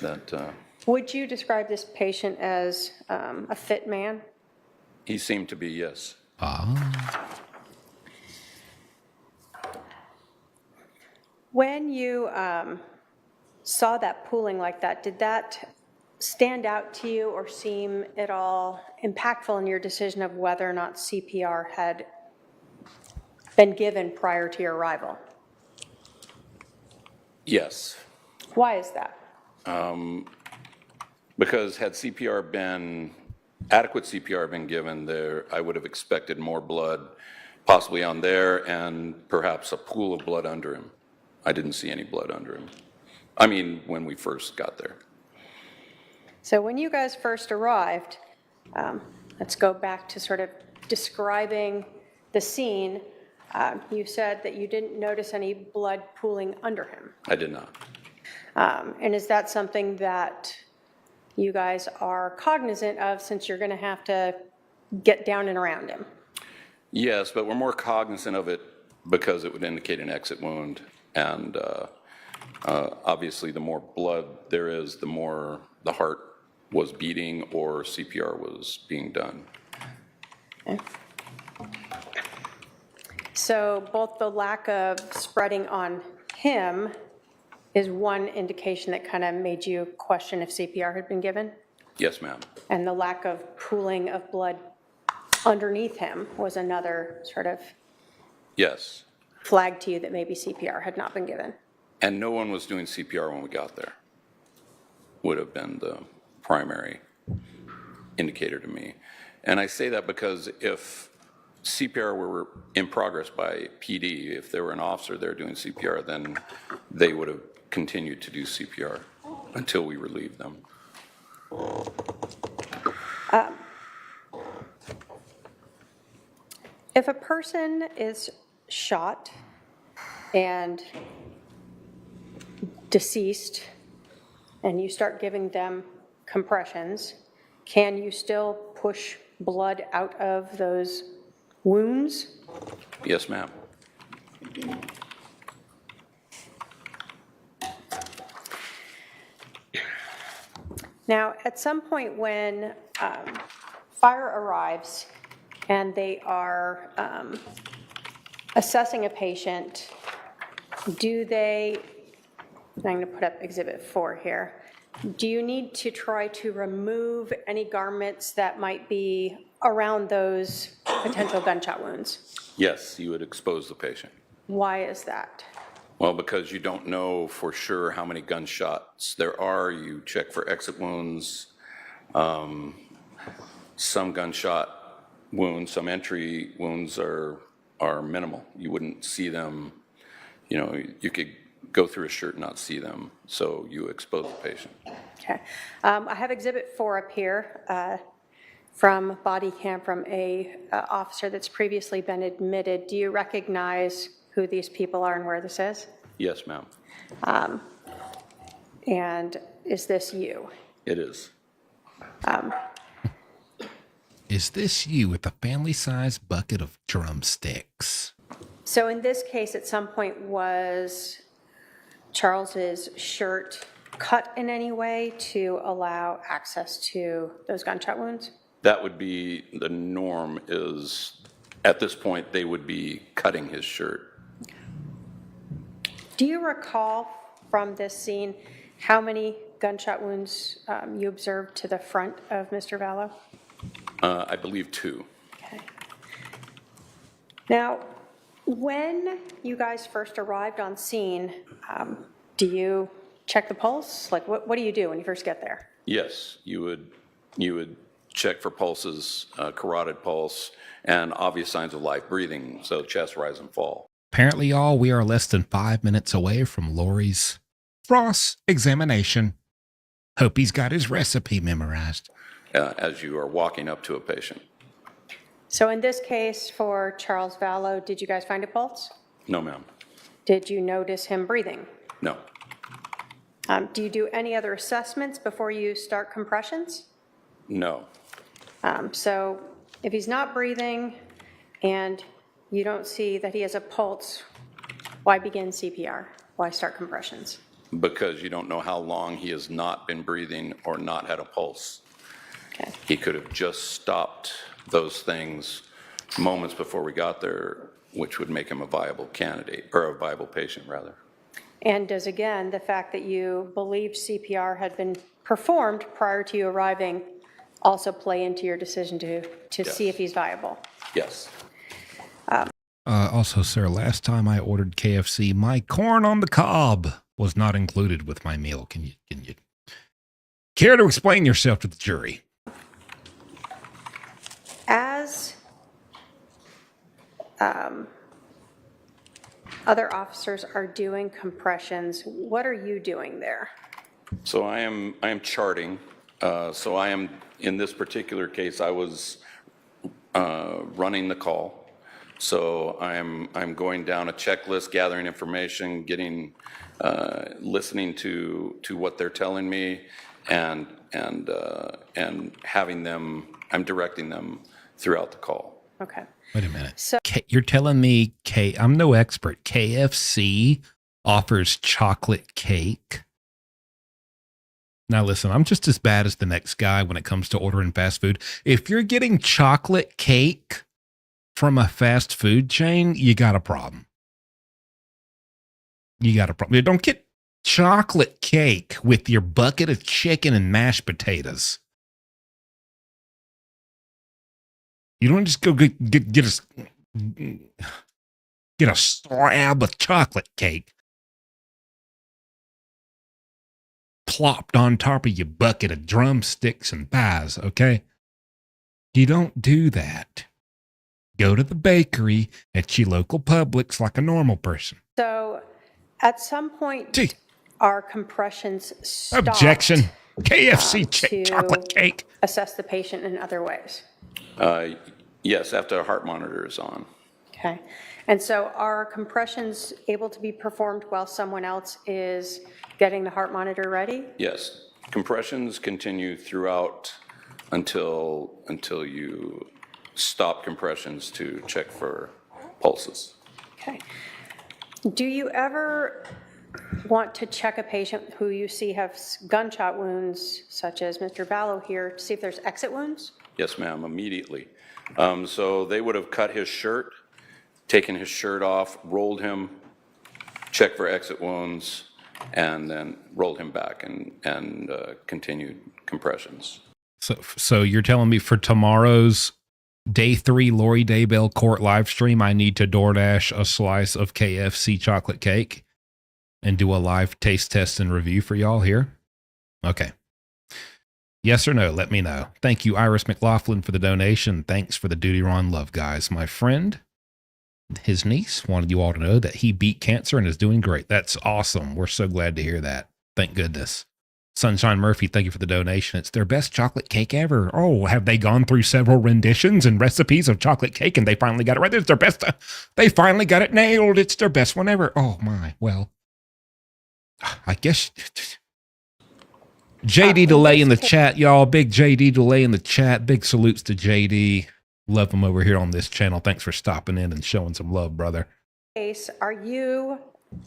that Would you describe this patient as a fit man? he seemed to be, yes. When you saw that pooling like that, did that stand out to you or seem at all impactful in your decision of whether or not CPR had been given prior to your arrival? Yes, Why is that? because had adequate CPR been given there, I would have expected more blood possibly on there and perhaps a pool of blood under him. I didn't see any blood under him. I mean, when we first got there. So when you guys first arrived, let's go back to sort of describing the scene. You said that you didn't notice any blood pooling under him. I did not. And is that something that you guys are cognizant of since you're going to have to get down and around him? Yes, but we're more cognizant of it because it would indicate an exit wound. And obviously, the more blood there is, the more the heart was beating or CPR was being done. Okay. So both the lack of spreading on him is one indication that kind of made you question if CPR had been given? Yes, ma'am. And the lack of pooling of blood underneath him was another sort of Yes. flag to you that maybe CPR had not been given? And no one was doing CPR when we got there. Would have been the primary indicator to me. And I say that because if CPR were in progress by PD, if there were an officer there doing CPR, then they would have continued to do CPR until we relieved them. If a person is shot and deceased, and you start giving them compressions, can you still push blood out of those wounds? Yes, ma'am. Now, at some point when fire arrives and they are assessing a patient, do they, I'm going to put up Exhibit 4 here, do you need to try to remove any garments that might be around those potential gunshot wounds? Yes, you would expose the patient. Why is that? Well, because you don't know for sure how many gunshots there are. You check for exit wounds. Some gunshot wounds, some entry wounds are minimal. You wouldn't see them, you could go through a shirt and not see them, so you expose the patient. Okay. I have Exhibit 4 up here from body cam from a officer that's previously been admitted. Do you recognize who these people are and where this is? Yes, ma'am. And is this you? It is. Is this you with a family-sized bucket of drumsticks? So in this case, at some point, was Charles's shirt cut in any way to allow access to those gunshot wounds? That would be the norm, is At this point, they would be cutting his shirt. Do you recall from this scene how many gunshot wounds you observed to the front of Mr. Vallow? I believe 2. Okay. Now, when you guys first arrived on scene, do you check the pulse? Like, what do you do when you first get there? Yes, you would check for pulses, carotid pulse, and obvious signs of life breathing, so chest rise and fall. Apparently, y'all, we are less than 5 minutes away from Lori's Ross examination. Hope he's got his recipe memorized. As you are walking up to a patient. So in this case, for Charles Vallow, did you guys find a pulse? No, ma'am. Did you notice him breathing? No. Do you do any other assessments before you start compressions? No. So if he's not breathing and you don't see that he has a pulse, why begin CPR? Why start compressions? Because you don't know how long he has not been breathing or not had a pulse. Okay. He could have just stopped those things moments before we got there, which would make him a viable candidate, or a viable patient, rather. And does, again, the fact that you believed CPR had been performed prior to you arriving also play into your decision to Yes. see if he's viable? Yes. Also, sir, last time I ordered KFC, my corn on the cob was not included with my meal. Can you care to explain yourself to the jury? As other officers are doing compressions, what are you doing there? So I am charting. So I am, in this particular case, I was running the call. So I'm going down a checklist, gathering information, getting, listening to what they're telling me, and having them. I'm directing them throughout the call. Okay. Wait a minute. So- You're telling me I'm no expert. KFC offers chocolate cake. Now listen, I'm just as bad as the next guy when it comes to ordering fast food. If you're getting chocolate cake from a fast food chain, you got a problem. You got a problem. You don't get chocolate cake with your bucket of chicken and mashed potatoes. You don't just go get a slab of chocolate cake plopped on top of your bucket of drumsticks and pies, okay? You don't do that. Go to the bakery at your local Publix like a normal person. So at some point, Gee. our compressions stopped. Objection. KFC to chocolate cake. Assess the patient in other ways. Yes, after a heart monitor is on. Okay. And so are compressions able to be performed while someone else is getting the heart monitor ready? Yes, compressions continue throughout until you stop compressions to check for pulses. Okay. Do you ever want to check a patient who you see has gunshot wounds, such as Mr. Vallow here, to see if there's exit wounds? Yes, ma'am, immediately. So they would have cut his shirt, taken his shirt off, rolled him, checked for exit wounds, and then rolled him back and continued compressions. So you're telling me for tomorrow's Day 3 Lori Daybell court live stream, I need to DoorDash a slice of KFC chocolate cake and do a live taste test and review for y'all here? Okay. Yes or no? Let me know. Thank you, Iris McLaughlin, for the donation. Thanks for the Duty Ron love, guys. My friend, his niece, wanted you all to know that he beat cancer and is doing great. That's awesome. We're so glad to hear that. Thank goodness. Sunshine Murphy, thank you for the donation. It's their best chocolate cake ever. Oh, have they gone through several renditions and recipes of chocolate cake and they finally got it right? It's their best. They finally got it nailed. It's their best one ever. Oh my. Well, I guess JD Delay in the chat, y'all. Big JD Delay in the chat. Big salutes to JD. Love him over here on this channel. Thanks for stopping in and showing some love, brother. Are you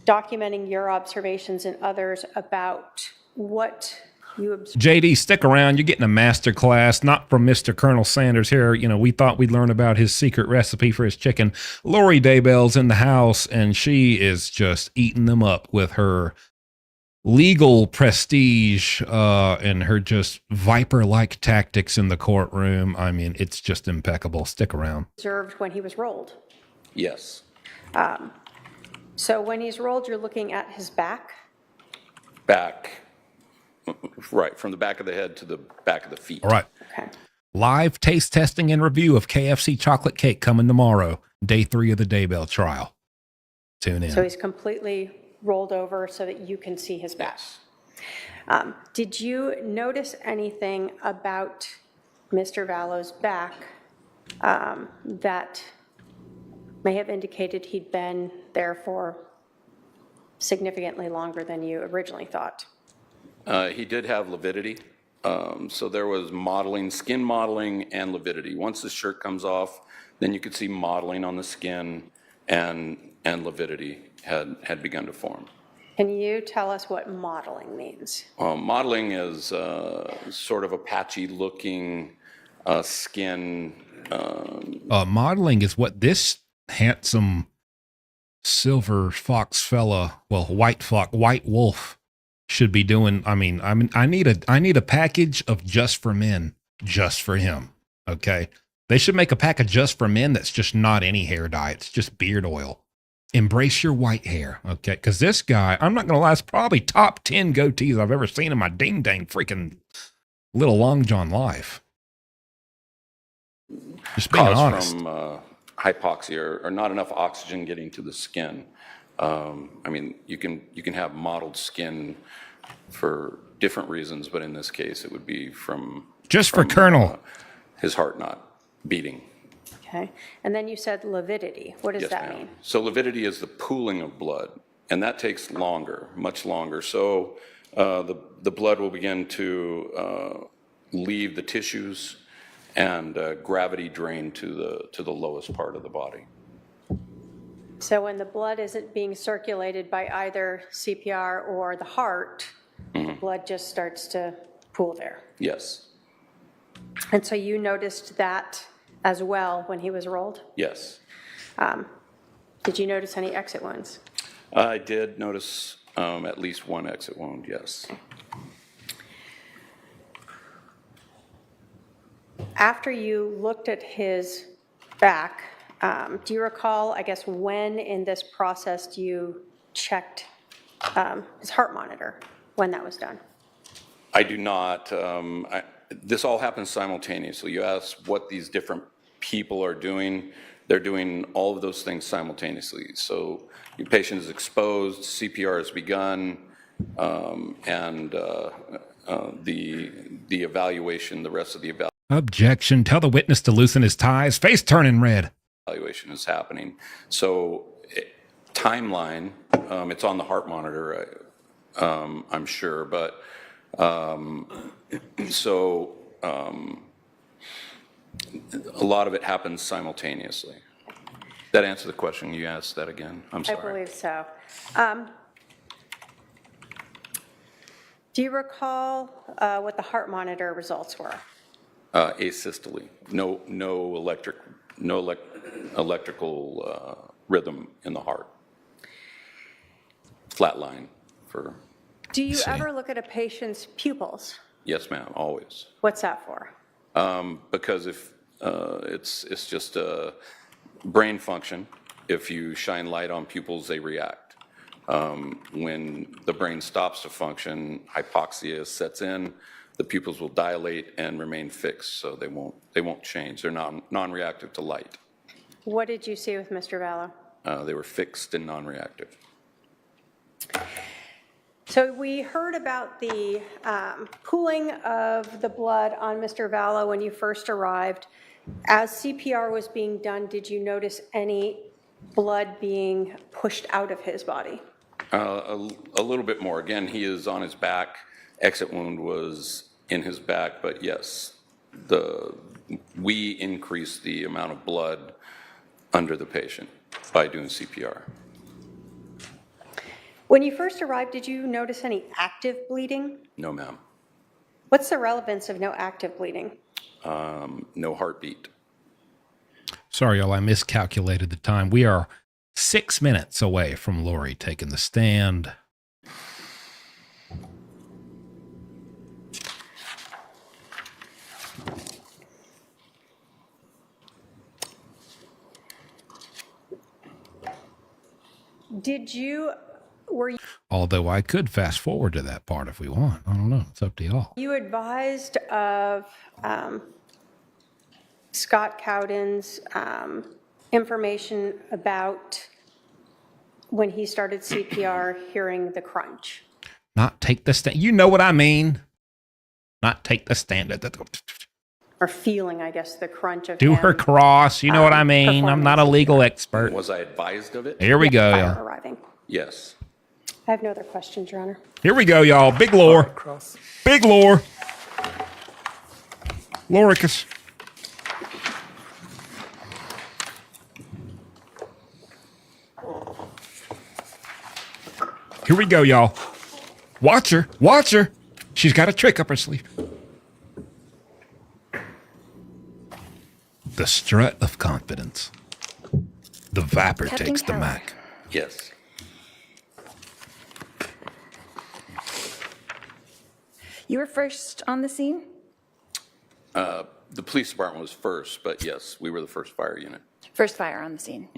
documenting your observations and others about what You observed. JD, stick around. You're getting a master class, not from Mr. Colonel Sanders here. You know, we thought we'd learn about his secret recipe for his chicken. Lori Daybell's in the house, and she is just eating them up with her legal prestige and her just viper-like tactics in the courtroom. I mean, it's just impeccable. Stick around. Observed when he was rolled. Yes. So when he's rolled, you're looking at his back. Back, right, from the back of the head to the back of the feet. All right. Okay. Live taste testing and review of KFC chocolate cake coming tomorrow, day 3 of the Daybell trial. Tune in. So he's completely rolled over so that you can see his back. Yes. Did you notice anything about Mr. Vallow's back that may have indicated he'd been there for significantly longer than you originally thought? He did have lividity. So there was modeling, skin modeling and lividity. Once the shirt comes off, then you could see modeling on the skin and lividity had begun to form. Can you tell us what modeling means? Modeling is sort of a patchy looking skin. Modeling is what this handsome silver fox fella, well, white wolf should be doing. I mean, I need a package of just for men, just for him. Okay. They should make a package just for men that's just not any hair dye. It's just beard oil. Embrace your white hair. Okay. Cause this guy, I'm not going to lie, it's probably top 10 goatees I've ever seen in my ding dang freaking little long john life. Just being honest. From hypoxia or not enough oxygen getting to the skin. I mean, you can have mottled skin for different reasons, but in this case, it would be from Colonel. His heart not beating. Okay. And then you said lividity. What does Yes, that ma'am. mean? So lividity is the pooling of blood, and that takes longer, much longer. So the blood will begin to leave the tissues and gravity drain to the lowest part of the body. So when the blood isn't being circulated by either CPR or the heart, the blood just starts to pool there. Yes. And so you noticed that as well when he was rolled? Yes. Did you notice any exit wounds? I did notice at least one exit wound, yes. After you looked at his back, do you recall, I guess, when in this process you checked his heart monitor, when that was done? I do not. This all happens simultaneously. You asked what these different people are doing. They're doing all of those things simultaneously. So your patient is exposed, CPR has begun, and the evaluation, the rest of the Objection. Tell the witness to loosen his ties. Face turning red. evaluation is happening. So timeline, it's on the heart monitor, I'm sure, but so a lot of it happens simultaneously. That answer the question? You asked that again? I'm I sorry. believe so. Do you recall what the heart monitor results were? Asystole, no electrical rhythm in the heart. Flat line for. Do you ever look at a patient's pupils? Yes, ma'am, always. What's that for? Because if it's just a brain function, if you shine light on pupils, they react. When the brain stops to function, hypoxia sets in. The pupils will dilate and remain fixed, so they won't change. They're non-reactive to light. What did you see with Mr. Vallow? They were fixed and non-reactive. So we heard about the pooling of the blood on Mr. Vallow when you first arrived. As CPR was being done, did you notice any blood being pushed out of his body? A little bit more. Again, he is on his back. Exit wound was in his back, but yes, we increased the amount of blood under the patient by doing CPR. When you first arrived, did you notice any active bleeding? No, ma'am. What's the relevance of no active bleeding? No heartbeat. Sorry, y'all, I miscalculated the time. We are 6 minutes away from Lori taking the stand. Were Although I could fast forward to that part if we want. I don't know. It's up to y'all. you advised of Scott Cowden's information about when he started CPR hearing the crunch? Not take the stand. You know what I mean. Not take the stand. Or feeling, I guess, the crunch of Do him, her cross. You know what I mean. I'm not a legal expert. Was I advised of it? Here we go, fire y'all. arriving. Yes. I have no other questions, Your Honor. Here we go, y'all. Big lore. Cross. Big lore. Loricus. Here we go, y'all. Watch her. Watch her. She's got a trick up her sleeve. The strut of confidence. The Viper Captain takes the Keller. Mac. Yes. You were first on the scene? The police department was first, but yes, we were the first fire unit. First fire on the scene.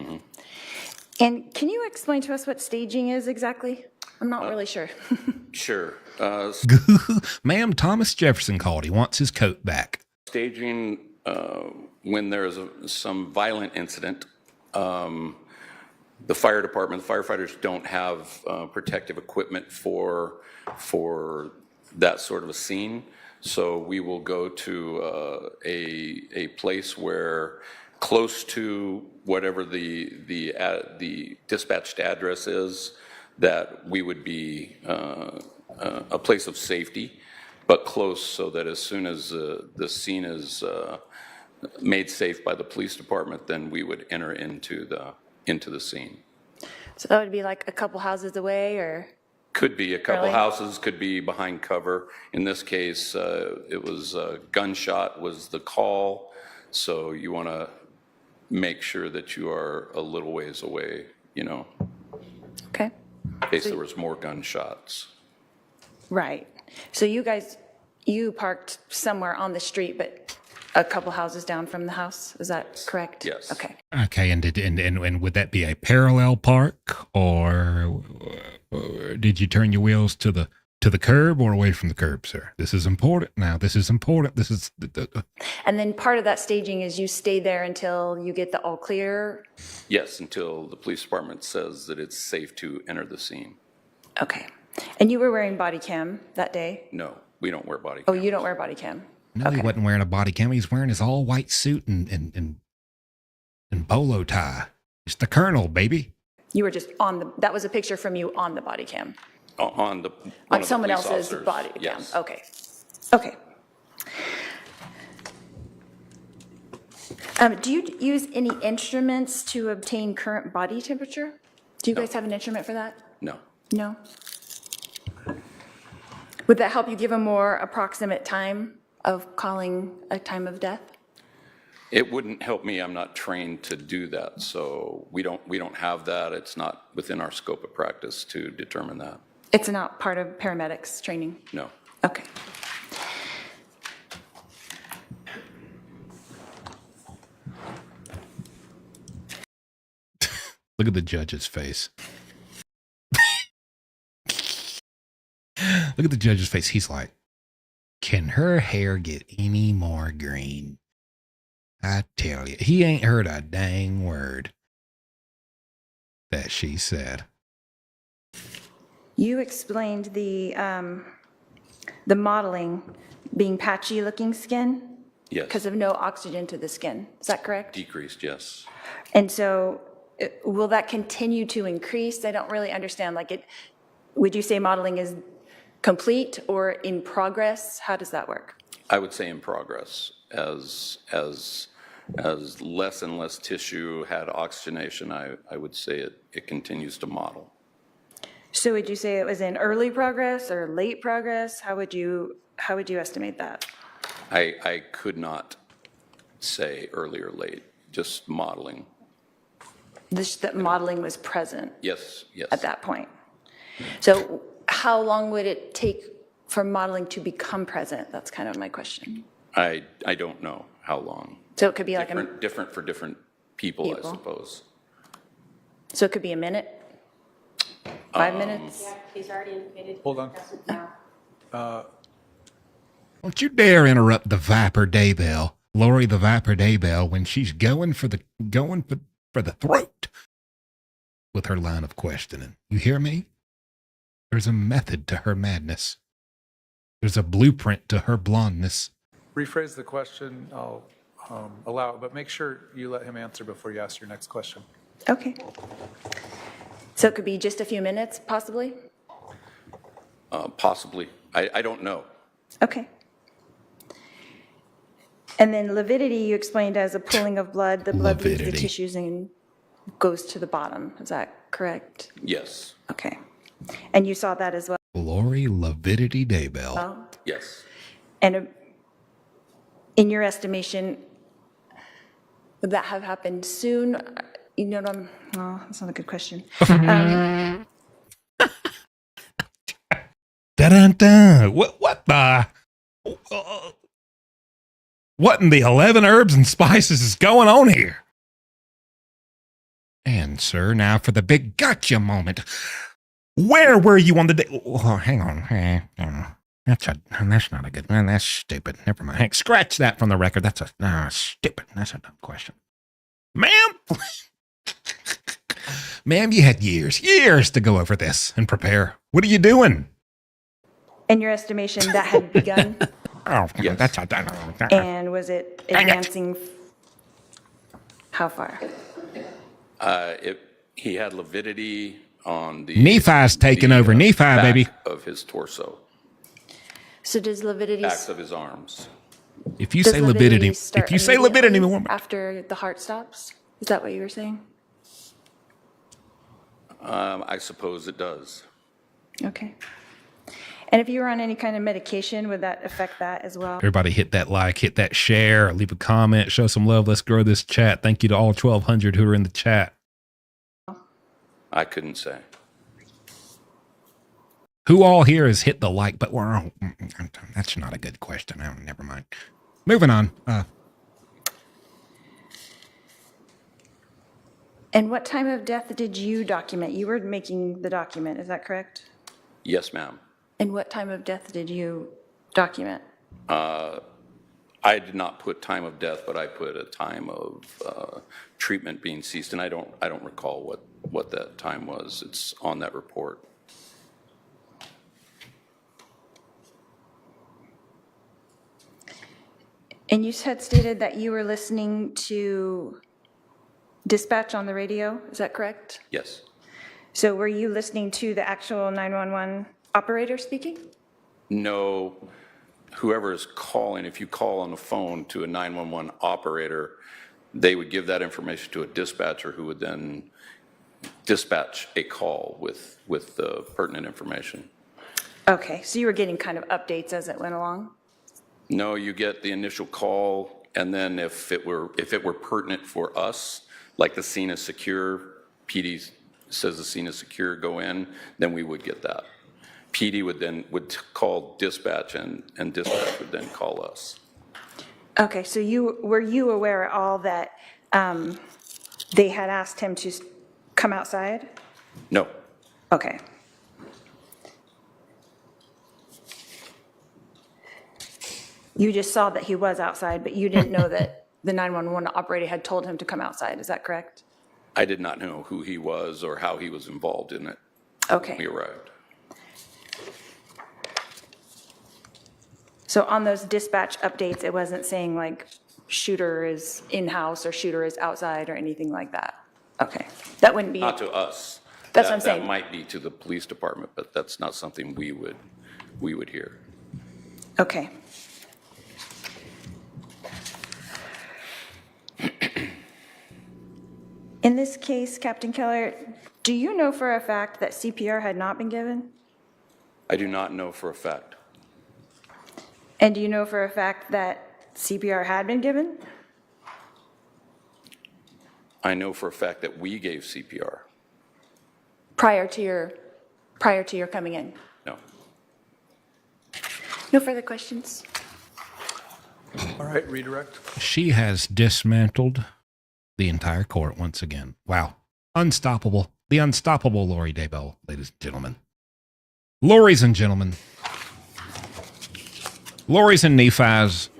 And can you explain to us what staging is exactly? I'm not really sure. Sure. Ma'am, Thomas Jefferson called. He wants his coat back. Staging, when there's some violent incident, the fire department, the firefighters don't have protective equipment for that sort of a scene. So we will go to a place where close to whatever the dispatched address is, that we would be a place of safety, but close so that as soon as the scene is made safe by the police department, then we would enter into the scene. So that would be like a couple houses away, or? Could be a couple Really? houses, could be behind cover. In this case, it was gunshot was the call, so you want to make sure that you are a little ways away, you know, Okay. in case there was more gunshots. Right. So you parked somewhere on the street, but a couple houses down from the house. Is that correct? Yes. Okay. Okay, and would that be a parallel park, or did you turn your wheels to the curb or away from the curb, sir? This is important. Now, this is important. This is. And then part of that staging is you stay there until you get the all clear? Yes, until the police department says that it's safe to enter the scene. Okay. And you were wearing body cam that day? No, we don't wear body Oh, cameras. you don't wear body cam? No, he wasn't wearing a body cam. He was wearing his all white suit and polo tie. It's the Colonel, baby. You were just that was a picture from you on the body cam? On the one On of the someone police else's officers, body cam? yes. Okay. Okay. Do you use any instruments to obtain current body temperature? Do you guys have an instrument for that? No. No? Would that help you give a more approximate time of calling a time of death? It wouldn't help me. I'm not trained to do that, so we don't have that. It's not within our scope of practice to determine that. It's not part of paramedics training? No. Okay. Look at the judge's face. Look at the judge's face. He's like, can her hair get any more green? I tell you, he ain't heard a dang word that she said. You explained the modeling being patchy looking skin Yes. because of no oxygen to the skin. Is that correct? Decreased, yes. And so will that continue to increase? I don't really understand. Would you say modeling is complete or in progress? How does that work? I would say in progress. As less and less tissue had oxygenation, I would say it continues to model. So would you say it was in early progress or late progress? How would you how would you estimate that? I could not say early or late, just modeling. That modeling was present Yes, yes. at that point. So how long would it take for modeling to become present? That's kind of my question. I don't know how long. So it could be like Different for different people, I People. suppose. so it could be a minute, 5 minutes? Yeah, he's already indicated. Hold on. Doesn't know. Don't you dare interrupt the Viper Daybell, Lori the Viper Daybell, when she's going for the throat with her line of questioning. You hear me? There's a method to her madness. There's a blueprint to her blondness. Rephrase the question, I'll allow it, but make sure you let him answer before you ask your next question. Okay. So it could be just a few minutes, possibly? Possibly. I don't know. Okay. And then lividity, you explained as a pooling of blood. The blood leaves the Lividity. tissues and goes to the bottom. Is that correct? Yes, Okay. And you saw that as well? Lori Lavidity Daybell. yes. And in your estimation, would that have happened soon? You know what that's not a good question. Dun-dun-dun. What the? What in the 11 herbs and spices is going on here? And, sir, now for the big gotcha moment. Where were you on the day? Oh, hang on. That's not a good one. That's stupid. Never mind. Hank, scratch that from the record. That's stupid. That's a dumb question. Ma'am? Ma'am, you had years to go over this and prepare. What are you doing? In your estimation, that had begun? Oh, Yes. that's And was it advancing? How far? He had lividity on the Nephi's taking the, over. Nephi, back baby. of his torso, So does lividity? backs of his arms. If you Does say lividity, start if you say lividity, immediately woman, after the heart stops? Is that what you were saying? I suppose it does. Okay. And if you were on any kind of medication, would that affect that as well? everybody hit that like, hit that share, leave a comment, show some love. Let's grow this chat. Thank you to all 1,200 who are in the chat. I couldn't say. Who all here has hit the like, but that's not a good question. Never mind. Moving on. And what time of death did you document? You were making the document, is that correct? Yes, ma'am. And what time of death did you document? I did not put time of death, but I put a time of treatment being ceased, and I don't recall what that time was. It's on that report. And you had stated that you were listening to dispatch on the radio, is that correct? Yes. So were you listening to the actual 911 operator speaking? No, whoever is calling, if you call on the phone to a 911 operator, they would give that information to a dispatcher who would then dispatch a call with the pertinent information. Okay, so you were getting kind of updates as it went along? No, you get the initial call, and then if it were pertinent for us, like the scene is secure, PD says the scene is secure, go in, then we would get that. PD would call dispatch, and dispatch would then call us. Okay, so were you aware at all that they had asked him to come outside? No, Okay. You just saw that he was outside, but you didn't know that the 911 operator had told him to come outside, is that correct? I did not know who he was or how he was involved in it Okay. when we arrived. So on those dispatch updates, it wasn't saying like shooter is in-house or shooter is outside or anything like that? Okay, that wouldn't be, Not to us. That's what I'm That saying. might be to the police department, but that's not something we would hear. okay. In this case, Captain Keller, do you know for a fact that CPR had not been given? I do not know for a fact. And do you know for a fact that CPR had been given? I know for a fact that we gave CPR. Prior to your coming in? No. No further questions? All right, redirect. She has dismantled the entire court once again. Wow. Unstoppable. The unstoppable Lori Daybell, ladies and gentlemen. Lori's and gentlemen. Lori's and Nephi's.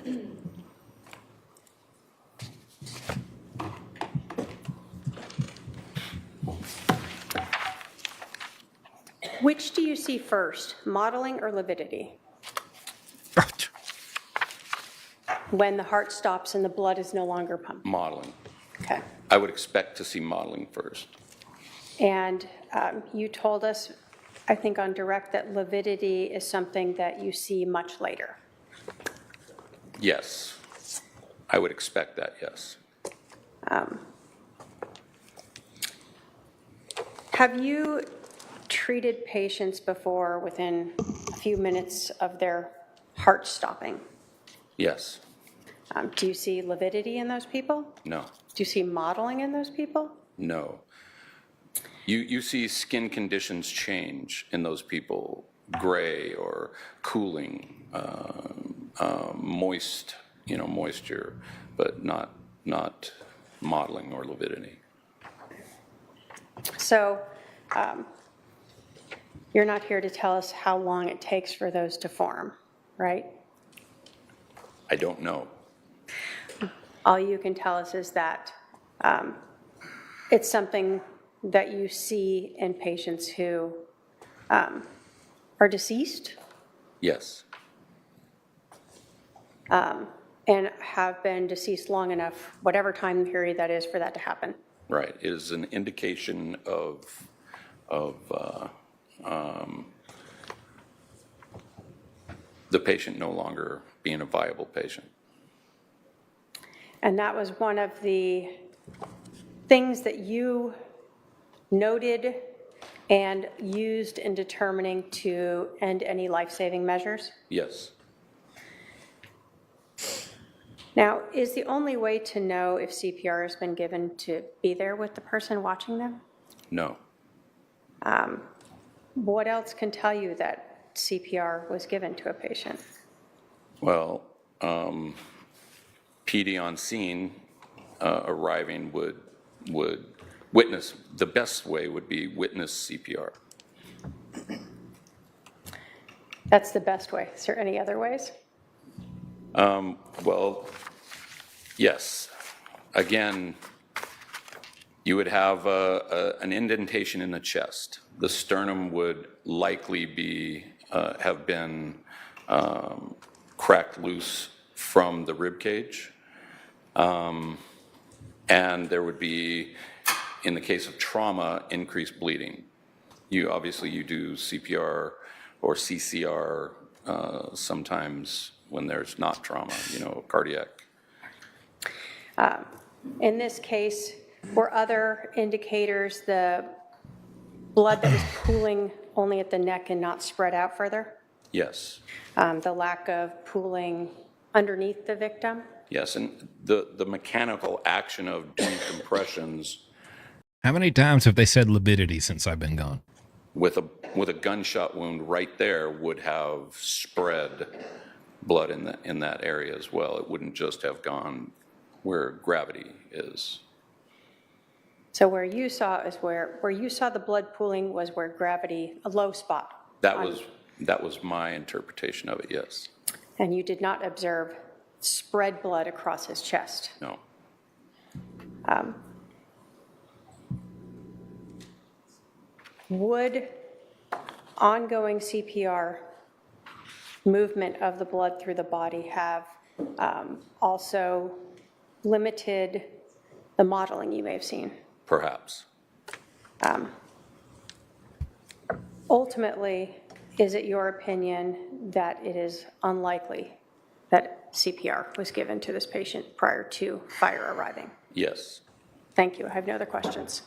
Which do you see first, modeling or lividity? When the heart stops and the blood is no longer pumping? Modeling. Okay. I would expect to see modeling first. And you told us, I think on direct, that lividity is something that you see much later. Yes. I would expect that, yes. Have you treated patients before within a few minutes of their heart stopping? Yes. Do you see lividity in those people? No. Do you see modeling in those people? No. You see skin conditions change in those people, gray or cooling, moist, moisture, but not modeling or lividity. So you're not here to tell us how long it takes for those to form, right? I don't know. All you can tell us is that it's something that you see in patients who are deceased Yes. and have been deceased long enough, whatever time period that is, for that to happen. Right. It is an indication of the patient no longer being a viable patient. And that was one of the things that you noted and used in determining to end any life-saving measures? Yes. Now, is the only way to know if CPR has been given to be there with the person watching them? No. What else can tell you that CPR was given to a patient? Well, PD on scene arriving would witness, the best way would be witness CPR. That's the best way. Is there any other ways? Well, yes. Again, you would have an indentation in the chest. The sternum would likely be have been cracked loose from the rib cage, and there would be, in the case of trauma, increased bleeding. You do CPR or CCR sometimes when there's not trauma, cardiac. In this case, were other indicators the blood that was pooling only at the neck and not spread out further? Yes. The lack of pooling underneath the victim? Yes, and the mechanical action of doing compressions How many times have they said lividity since I've been gone? with a gunshot wound right there would have spread blood in that area as well. It wouldn't just have gone where gravity is. So where you saw the blood pooling was where gravity, a low spot. That was my interpretation of it, yes. And you did not observe spread blood across his chest. No. Would ongoing CPR movement of the blood through the body have also limited the modeling you may have seen? Perhaps. Ultimately, is it your opinion that it is unlikely that CPR was given to this patient prior to fire arriving? Yes. Thank you. I have no other questions.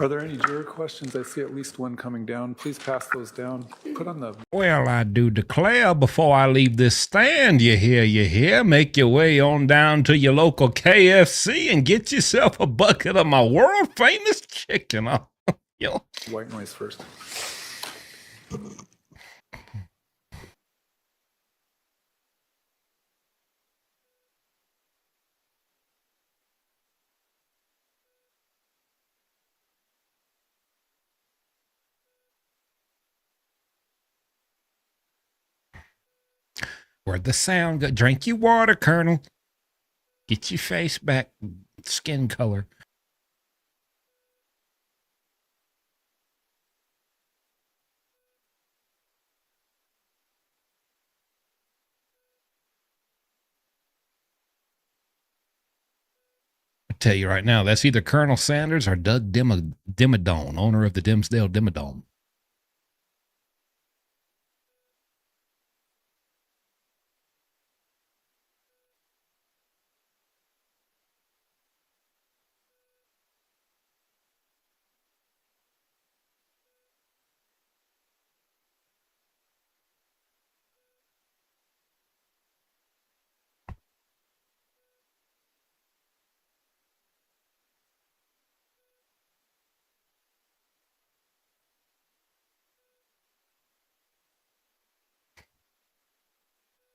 Are there any juror questions? I see at least one coming down. Please pass those down. Put on the... Well, I do declare before I leave this stand, you hear, make your way on down to your local KFC and get yourself a bucket of my world famous chicken. White noise first. Where'd the sound go? Drink your water, Colonel. Get your face back, skin color. I tell you right now, that's either Colonel Sanders or Doug Dimmadome, owner of the Dimsdale Dimmadome.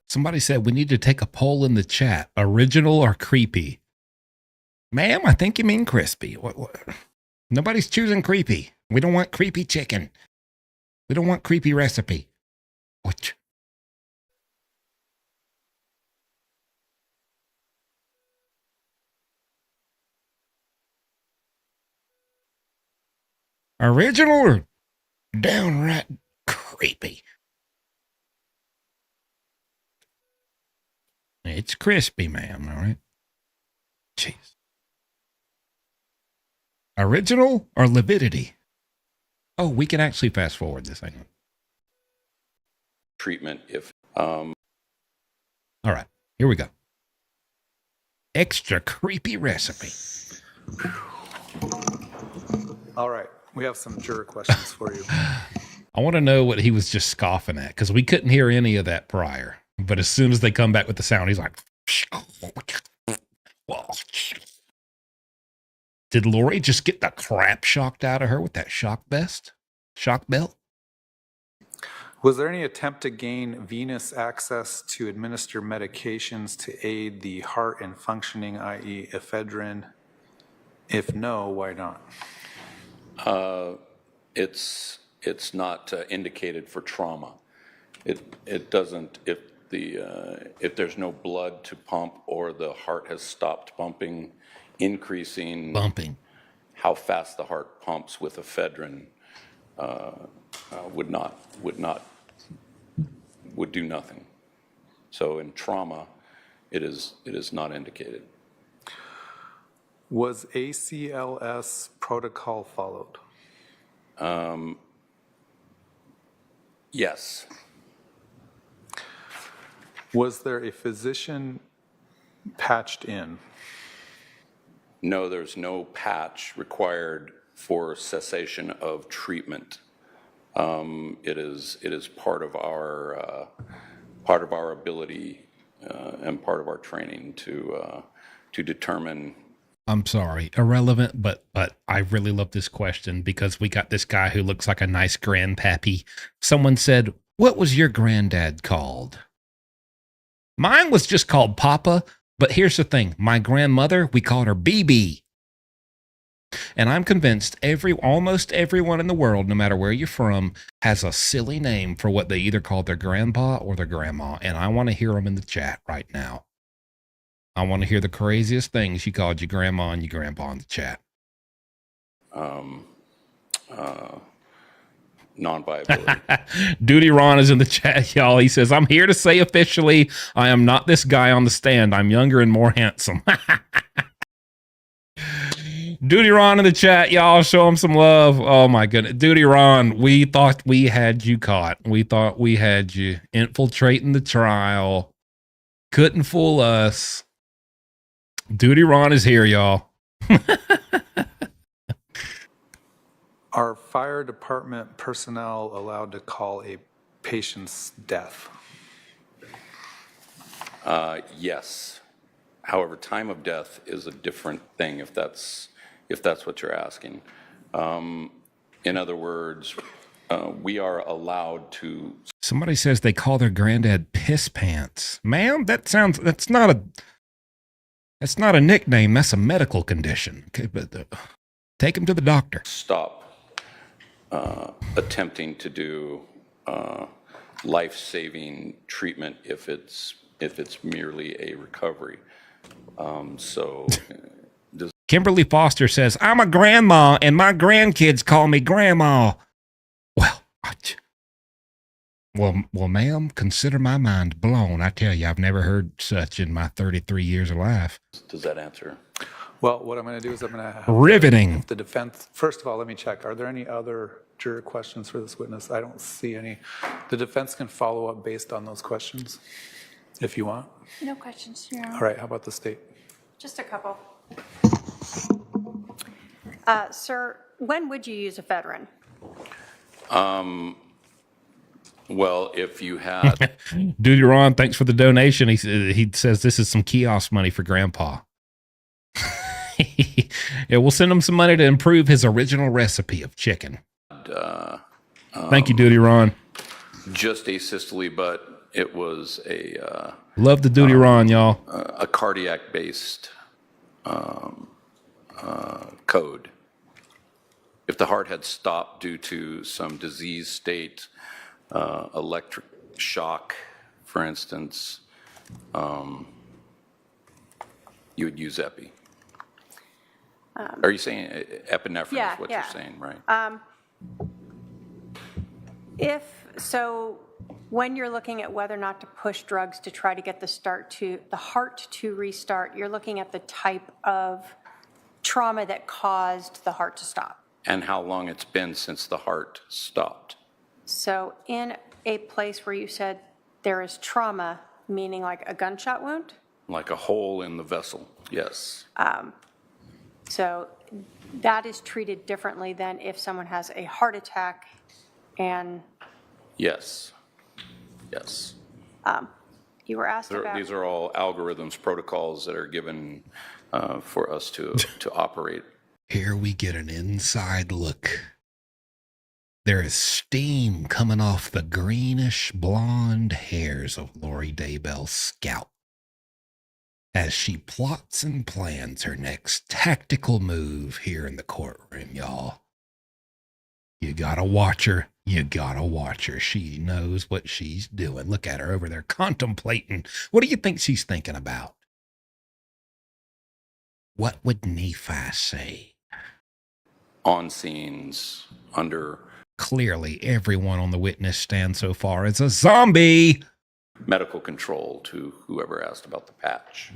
Somebody said we need to take a poll in the chat. Original or creepy? Ma'am, I think you mean crispy. What? Nobody's choosing creepy. We don't want creepy chicken. We don't want creepy recipe. What? Original or downright creepy? It's crispy, ma'am, all right? Jeez. Original or lividity? Oh, we can actually fast forward this thing. Treatment if All right, here we go. Extra creepy recipe. All right. We have some juror questions for you. I want to know what he was just scoffing at, because we couldn't hear any of that prior. But as soon as they come back with the sound, he's like, did Lori just get the crap shocked out of her with that shock belt? Was there any attempt to gain venous access to administer medications to aid the heart and functioning, i.e. ephedrine? If no, why not? it's not indicated for trauma. It doesn't, if there's no blood to pump or the heart has stopped pumping, increasing how fast the heart pumps with ephedrine would do nothing. So in trauma, it is not indicated. Was ACLS protocol followed? Yes. Was there a physician patched in? No, there's no patch required for cessation of treatment. It is part of our ability and part of our training to determine. I'm sorry, irrelevant, but I really love this question because we got this guy who looks like a nice grandpappy. Someone said, "What was your granddad called?" Mine was just called Papa, but here's the thing. My grandmother, we called her BB. And I'm convinced almost everyone in the world, no matter where you're from, has a silly name for what they either called their grandpa or their grandma. And I want to hear them in the chat right now. I want to hear the craziest things you called your grandma and your grandpa in the chat. Non-viability. Duty Ron is in the chat, y'all. He says, "I'm here to say officially, I am not this guy on the stand. I'm younger and more handsome." Duty Ron in the chat, y'all. Show him some love. Oh my goodness. Duty Ron, we thought we had you caught. We thought we had you infiltrating the trial. Couldn't fool us. Duty Ron is here, y'all. Are fire department personnel allowed to call a patient's death? Yes. However, time of death is a different thing if that's what you're asking. In other words, we are allowed to. Somebody says they call their granddad piss pants. Ma'am, that's not a nickname. That's a medical condition. Okay, but take him to the doctor. Stop attempting to do life-saving treatment if it's merely a recovery. Kimberly Foster says, I'm a grandma and my grandkids call me grandma. Well, ma'am, consider my mind blown. I tell you, I've never heard such in my 33 years of life. Does that answer? Well, what I'm going to do is I'm going to have Riveting. the defense. First of all, let me check. Are there any other juror questions for this witness? I don't see any. The defense can follow up based on those questions if you want. No questions, Your Honor. All right, how about the state? Just a couple. Sir, when would you use ephedrine? Well, if you had. Dude, you're on. Thanks for the donation. He says this is some kiosk money for Grandpa. Yeah, we'll send him some money to improve his original recipe of chicken. Thank you, Duty Ron. Just asystole, but it was a Love the Duty Ron, y'all. a cardiac-based code. If the heart had stopped due to some disease state, electric shock, for instance, you would use epi. Are you saying epinephrine Yeah, is what yeah. you're saying, right? So when you're looking at whether or not to push drugs to try to get the heart to restart, you're looking at the type of trauma that caused the heart to stop. And how long it's been since the heart stopped. So in a place where you said there is trauma, meaning like a gunshot wound, Like a hole in the vessel, yes. so that is treated differently than if someone has a heart attack and Yes, yes. you were asked about. These are all algorithms, protocols that are given for us to operate. Here we get an inside look. There is steam coming off the greenish blonde hairs of Lori Daybell's scalp as she plots and plans her next tactical move here in the courtroom, y'all. You gotta watch her. You gotta watch her. She knows what she's doing. Look at her over there contemplating. What do you think she's thinking about? What would Nephi say? On scenes, under Clearly, everyone on the witness stand so far is a zombie. medical control to whoever asked about the patch.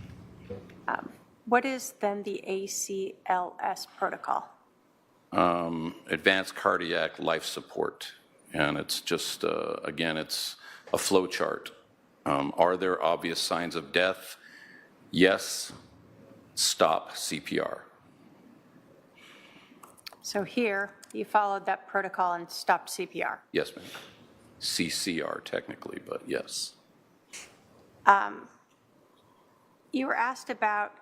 What is then the ACLS protocol? Advanced cardiac life support. And it's just, again, it's a flow chart. Are there obvious signs of death? Yes. Stop CPR. So here, you followed that protocol and stopped CPR. Yes, ma'am. CCR technically, but yes. You were asked about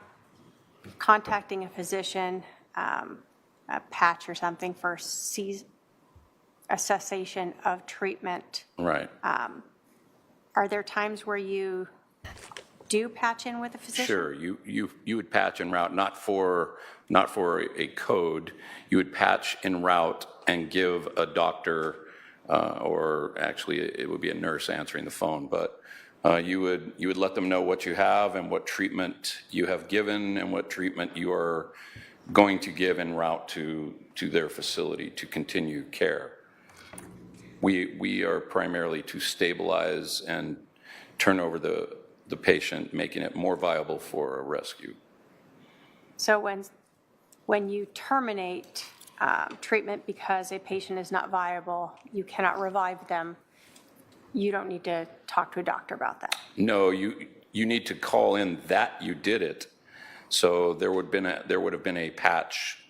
contacting a physician, a patch or something for a cessation of treatment. Right. Are there times where you do patch in with a physician? Sure, you would patch en route, not for a code. You would patch en route and give a doctor, or actually it would be a nurse answering the phone, but you would let them know what you have and what treatment you have given and what treatment you are going to give en route to their facility to continue care. We are primarily to stabilize and turn over the patient, making it more viable for a rescue. So when you terminate treatment because a patient is not viable, you cannot revive them, you don't need to talk to a doctor about that. No, you need to call in that you did it. So there would have been a patch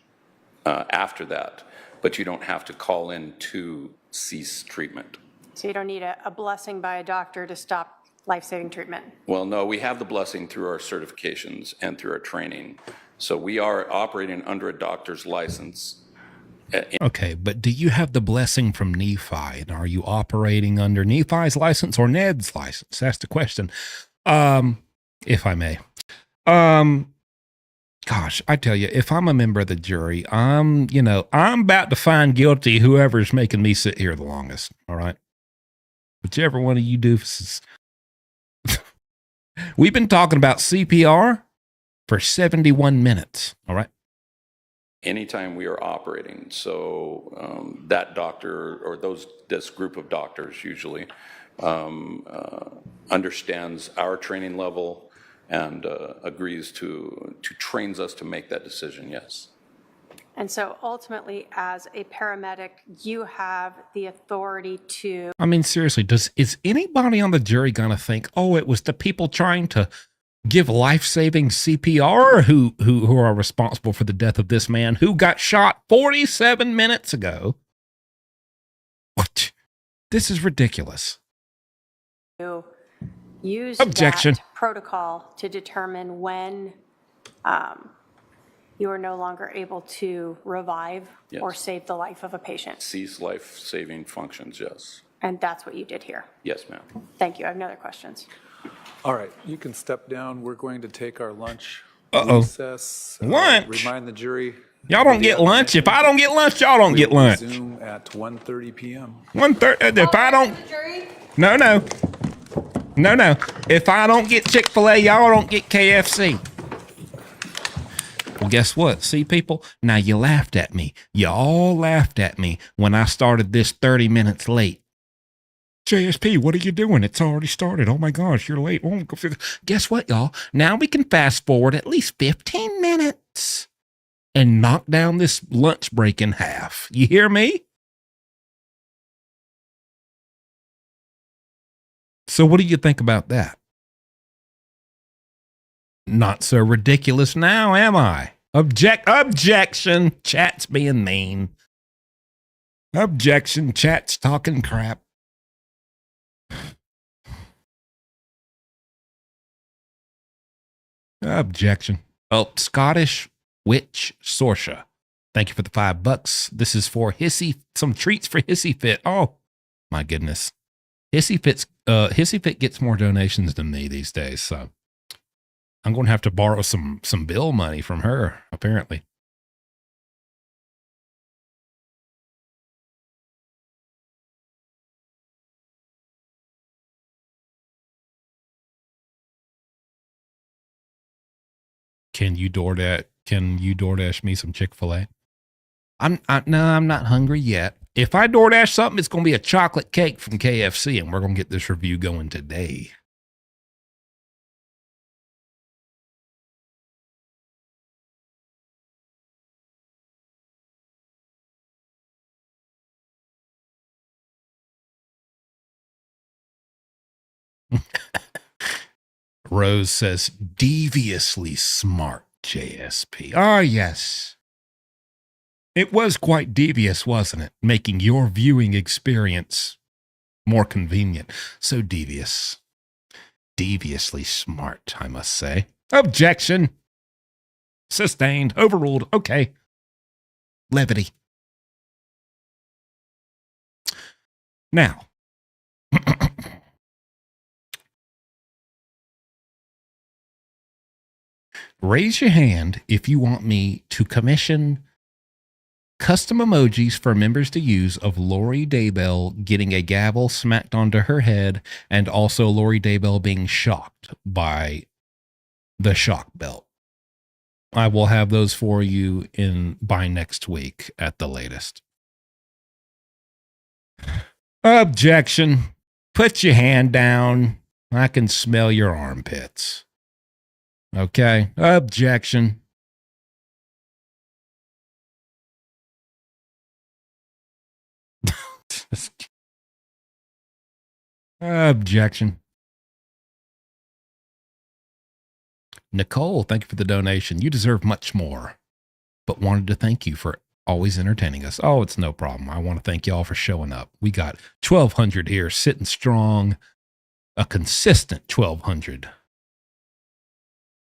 after that. but you don't have to call in to cease treatment. So you don't need a blessing by a doctor to stop life-saving treatment? Well, no, we have the blessing through our certifications and through our training. So we are operating under a doctor's license. Okay, but do you have the blessing from Nephi? And are you operating under Nephi's license or Ned's license? That's the question. If I may. Gosh, I tell you, if I'm a member of the jury, I'm about to find guilty whoever's making me sit here the longest. All right. Whichever one of you doofus. We've been talking about CPR for 71 minutes. All right. Anytime we are operating. So that doctor or this group of doctors usually understands our training level and agrees to trains us to make that decision, yes. And so ultimately, as a paramedic, you have the authority to... I mean, seriously, is anybody on the jury going to think, oh, it was the people trying to give life-saving CPR who are responsible for the death of this man who got shot 47 minutes ago? What? This is ridiculous. Use Objection. that protocol to determine when you are no longer able to revive or save the life of a patient. Cease life-saving functions, yes. And that's what you did here. Yes, ma'am. Thank you. I have no other questions. All right, you can step down. We're going to take our lunch recess. Lunch? Remind the jury. Y'all don't get lunch. If I don't get lunch, y'all don't get lunch. Resume at 1:30 p.m. 1:30. If I don't, no. If I don't get Chick-fil-A, y'all don't get KFC. Well, guess what? See, people, now you laughed at me. You all laughed at me when I started this 30 minutes late. JSP, what are you doing? It's already started. Oh my gosh, you're late. Oh, guess what, y'all? Now we can fast forward at least 15 minutes and knock down this lunch break in half. You hear me? So what do you think about that? Not so ridiculous now, am I? Objection. Chat's being mean. Objection. Chat's talking crap. Objection. Oh, Scottish Witch Sorsha. Thank you for the $5. This is for some treats for Hissy Fit. Oh, my goodness. Hissy Fit gets more donations than me these days, so I'm going to have to borrow some bill money from her, apparently. Can you DoorDash me some Chick-fil-A? No, I'm not hungry yet. If I DoorDash something, it's going to be a chocolate cake from KFC, and we're going to get this review going today. Rose says, deviously smart, JSP. Ah, yes. It was quite devious, wasn't it? Making your viewing experience more convenient. So devious. Deviously smart, I must say. Objection. Sustained. Overruled. Okay. Levity. Now. Raise your hand if you want me to commission custom emojis for members to use of Lori Daybell getting a gavel smacked onto her head and also Lori Daybell being shocked by the shock belt. I will have those for you by next week at the latest. Objection. Put your hand down. I can smell your armpits. Okay. Objection. Objection. Nicole, thank you for the donation. You deserve much more, but wanted to thank you for always entertaining us. Oh, it's no problem. I want to thank y'all for showing up. We got 1,200 here sitting strong, a consistent 1,200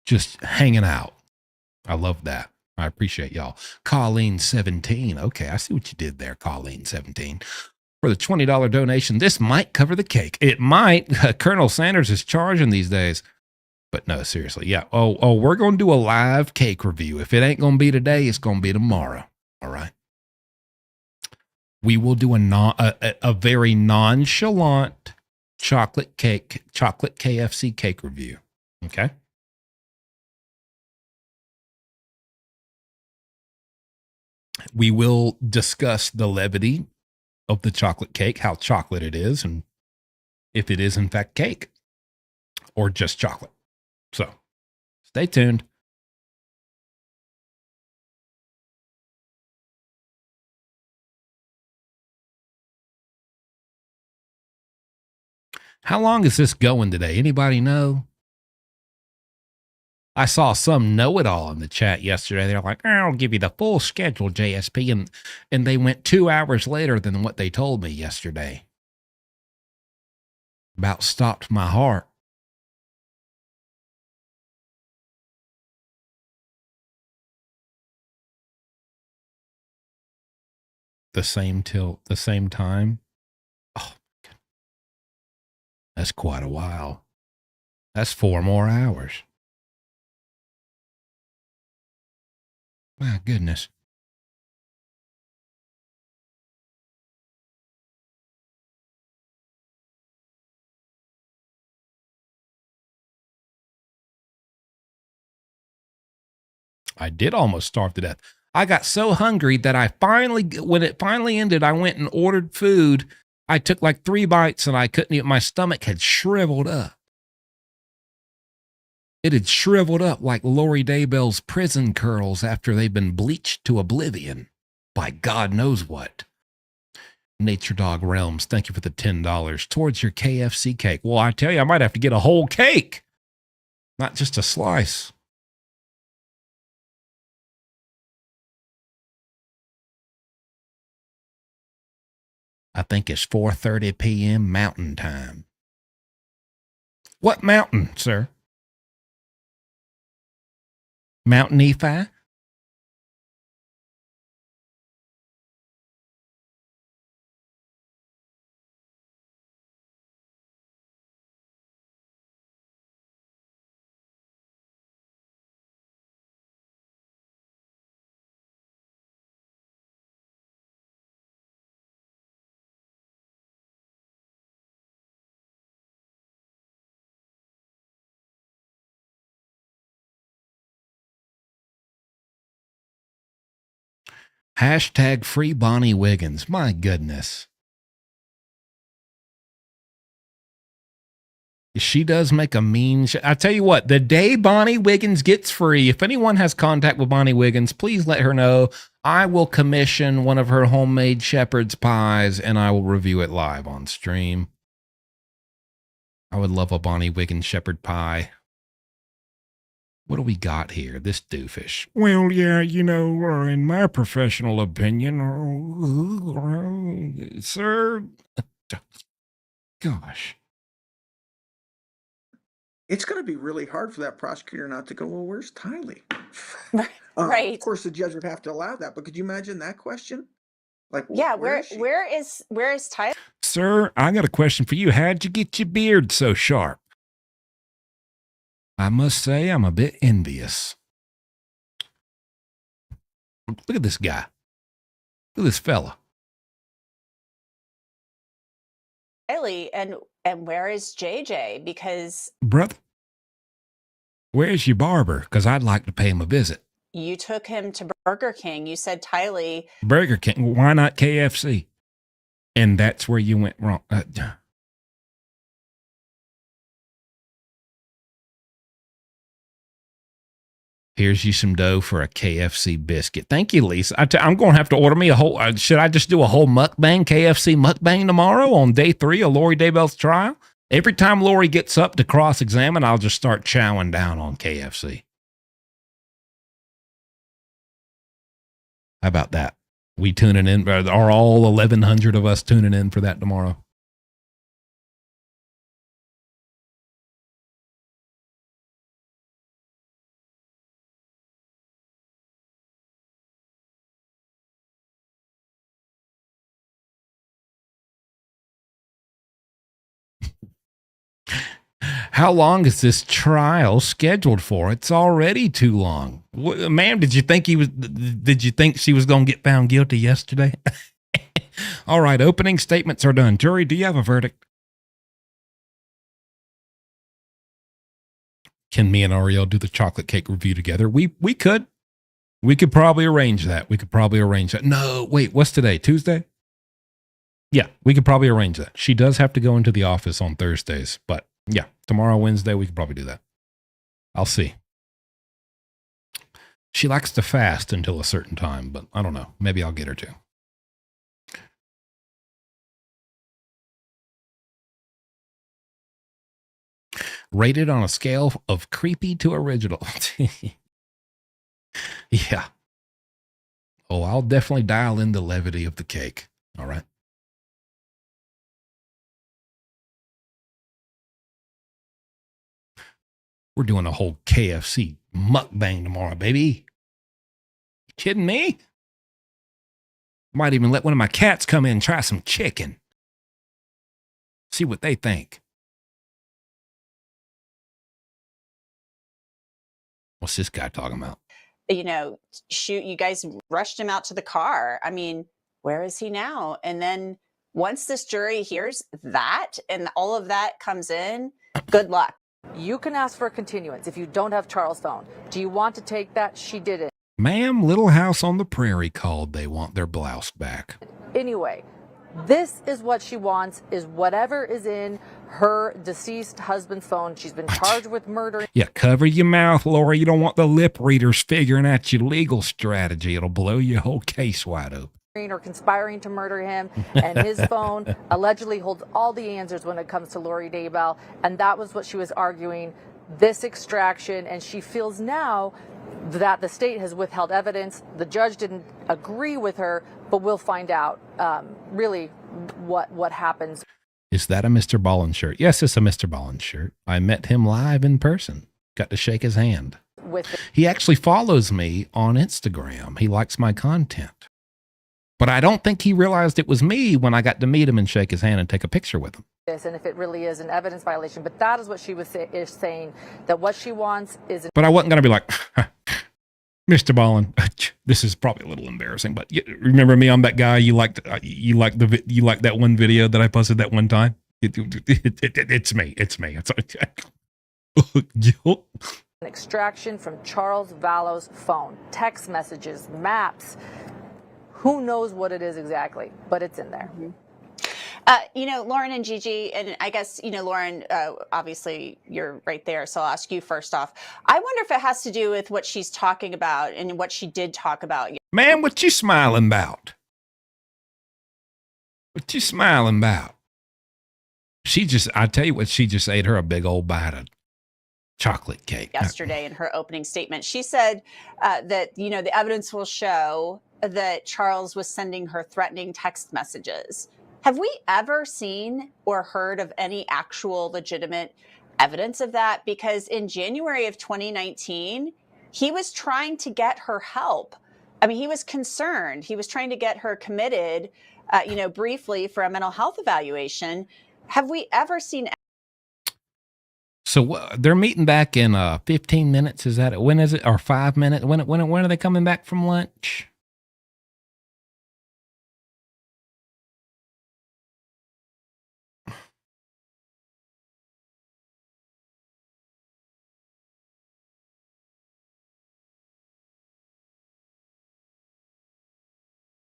just hanging out. I love that. I appreciate y'all. Colleen 17. Okay, I see what you did there, Colleen 17. For the $20 donation, this might cover the cake. It might. Colonel Sanders is charging these days. But no, seriously. Yeah. Oh, we're going to do a live cake review. If it ain't going to be today, it's going to be tomorrow. All right. We will do a very nonchalant chocolate KFC cake review. Okay. We will discuss the levity of the chocolate cake, how chocolate it is, and if it is in fact cake or just chocolate. So stay tuned. How long is this going today? Anybody know? I saw some know-it-all in the chat yesterday. They're like, I'll give you the full schedule, JSP. And they went 2 hours later than what they told me yesterday. About stopped my heart. The same time. Oh, that's quite a while. That's 4 more hours. My goodness. I did almost starve to death. I got so hungry that when it finally ended, I went and ordered food. I took like 3 bites and I couldn't even, my stomach had shriveled up. It had shriveled up like Lori Daybell's prison curls after they've been bleached to oblivion by God knows what. Nature Dog Realms, thank you for the $10 towards your KFC cake. Well, I tell you, I might have to get a whole cake, not just a slice. I think it's 4:30 p.m. Mountain Time. What mountain, sir? Mount Nephi? Hashtag free Bonnie Wiggins. My goodness. She does make a mean. I tell you what, the day Bonnie Wiggins gets free, if anyone has contact with Bonnie Wiggins, please let her know. I will commission one of her homemade shepherd's pies and I will review it live on stream. I would love a Bonnie Wiggins shepherd pie. What do we got here? This doofus. Well, yeah, in my professional opinion, sir, gosh. It's going to be really hard for that prosecutor not to go, well, where's Tylee? Right. Of course, the judge would have to allow that, but could you imagine that question? Like, Yeah, where is she? where is Tylee? Sir, I got a question for you. How'd you get your beard so sharp? I must say I'm a bit envious. Look at this guy. Look at this fella. And where is JJ? Because Brother, where's your barber? Because I'd like to pay him a visit. you took him to Burger King. You said Tylee. Burger King. Why not KFC? And that's where you went wrong. Here's you some dough for a KFC biscuit. Thank you, Lisa. I'm going to have to order me a whole. Should I just do a whole mukbang, KFC mukbang tomorrow on day 3 of Lori Daybell's trial? Every time Lori gets up to cross-examine, I'll just start chowing down on KFC. How about that? We tuning in, are all 1,100 of us tuning in for that tomorrow? How long is this trial scheduled for? It's already too long. Ma'am, did you think she was going to get found guilty yesterday? All right, opening statements are done. Jury, do you have a verdict? Can me and Ariel do the chocolate cake review together? We could. We could probably arrange that. No, wait, what's today? Tuesday? Yeah, we could probably arrange that. She does have to go into the office on Thursdays, but yeah, tomorrow, Wednesday, we could probably do that. I'll see. She likes to fast until a certain time, but I don't know. Maybe I'll get her to. Rated on a scale of creepy to original. Yeah. Oh, I'll definitely dial in the levity of the cake. All right. We're doing a whole KFC mukbang tomorrow, baby. You kidding me? Might even let one of my cats come in and try some chicken. See what they think. What's this guy talking about? You know, shoot, you guys rushed him out to the car. I mean, where is he now? And then once this jury hears that and all of that comes in, good luck. You can ask for a continuance if you don't have Charles' phone. Do you want to take that? She didn't. Ma'am, Little House on the Prairie called. They want their blouse back. Anyway, this is what she wants, is whatever is in her deceased husband's phone. She's been charged with murder. Yeah, cover your mouth, Laura. You don't want the lip readers figuring out your legal strategy. It'll blow your whole case wide open. Or conspiring to murder him, and his phone allegedly holds all the answers when it comes to Vallow Daybell, and that was what she was arguing, this extraction, and she feels now that the state has withheld evidence. The judge didn't agree with her, but we'll find out really what happens. Is that a Mr. Ballin shirt? Yes, it's a Mr. Ballin shirt. I met him live in person. Got to shake his hand. He actually follows me on Instagram. He likes my content. But I don't think he realized it was me when I got to meet him and shake his hand and take a picture with him. And if it really is an evidence violation, but that is what she was is saying, that what she wants is. But I wasn't going to be like, Mr. Ballin, this is probably a little embarrassing, but you remember me? I'm that guy you liked that one video that I posted that one time. It's me. It's an extraction from Charles Vallow's phone, text messages, maps. Who knows what it is exactly, but it's in there. Lauren and Gigi, and I guess, Lauren, obviously you're right there, so I'll ask you first off. I wonder if it has to do with what she's talking about and what she did talk about. Man, what you smiling about? What you smiling about? I tell you what, she just ate her a big old bite of chocolate cake. Yesterday in her opening statement, she said that, the evidence will show that Charles was sending her threatening text messages. Have we ever seen or heard of any actual legitimate evidence of that? Because in January of 2019, he was trying to get her help. I mean, he was concerned. He was trying to get her committed, briefly for a mental health evaluation. Have we ever seen? So they're meeting back in 15 minutes. Is that it? When is it? Or 5 minutes? When are they coming back from lunch?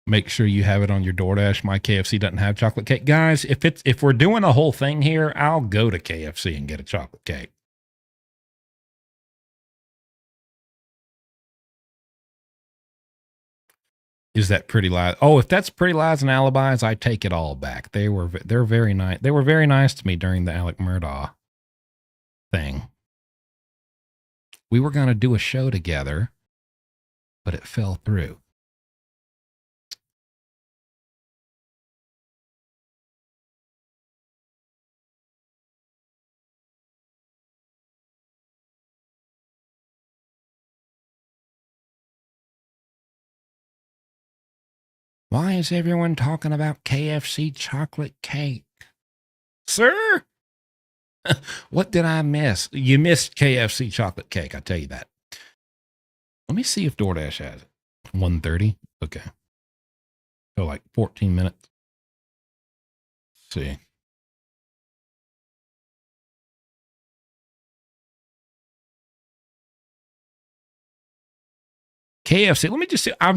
Make sure you have it on your DoorDash. My KFC doesn't have chocolate cake. Guys, if we're doing a whole thing here, I'll go to KFC and get a chocolate cake. Is that Pretty Lies? Oh, if that's Pretty Lies and Alibis, I take it all back. They're very nice. They were very nice to me during the Alec Murdaugh thing. We were going to do a show together, but it fell through. Why is everyone talking about KFC chocolate cake? Sir? What did I miss? You missed KFC chocolate cake, I tell you that. Let me see if DoorDash has it. 1:30? Okay. So like 14 minutes. Let's see. KFC. Let me just say, I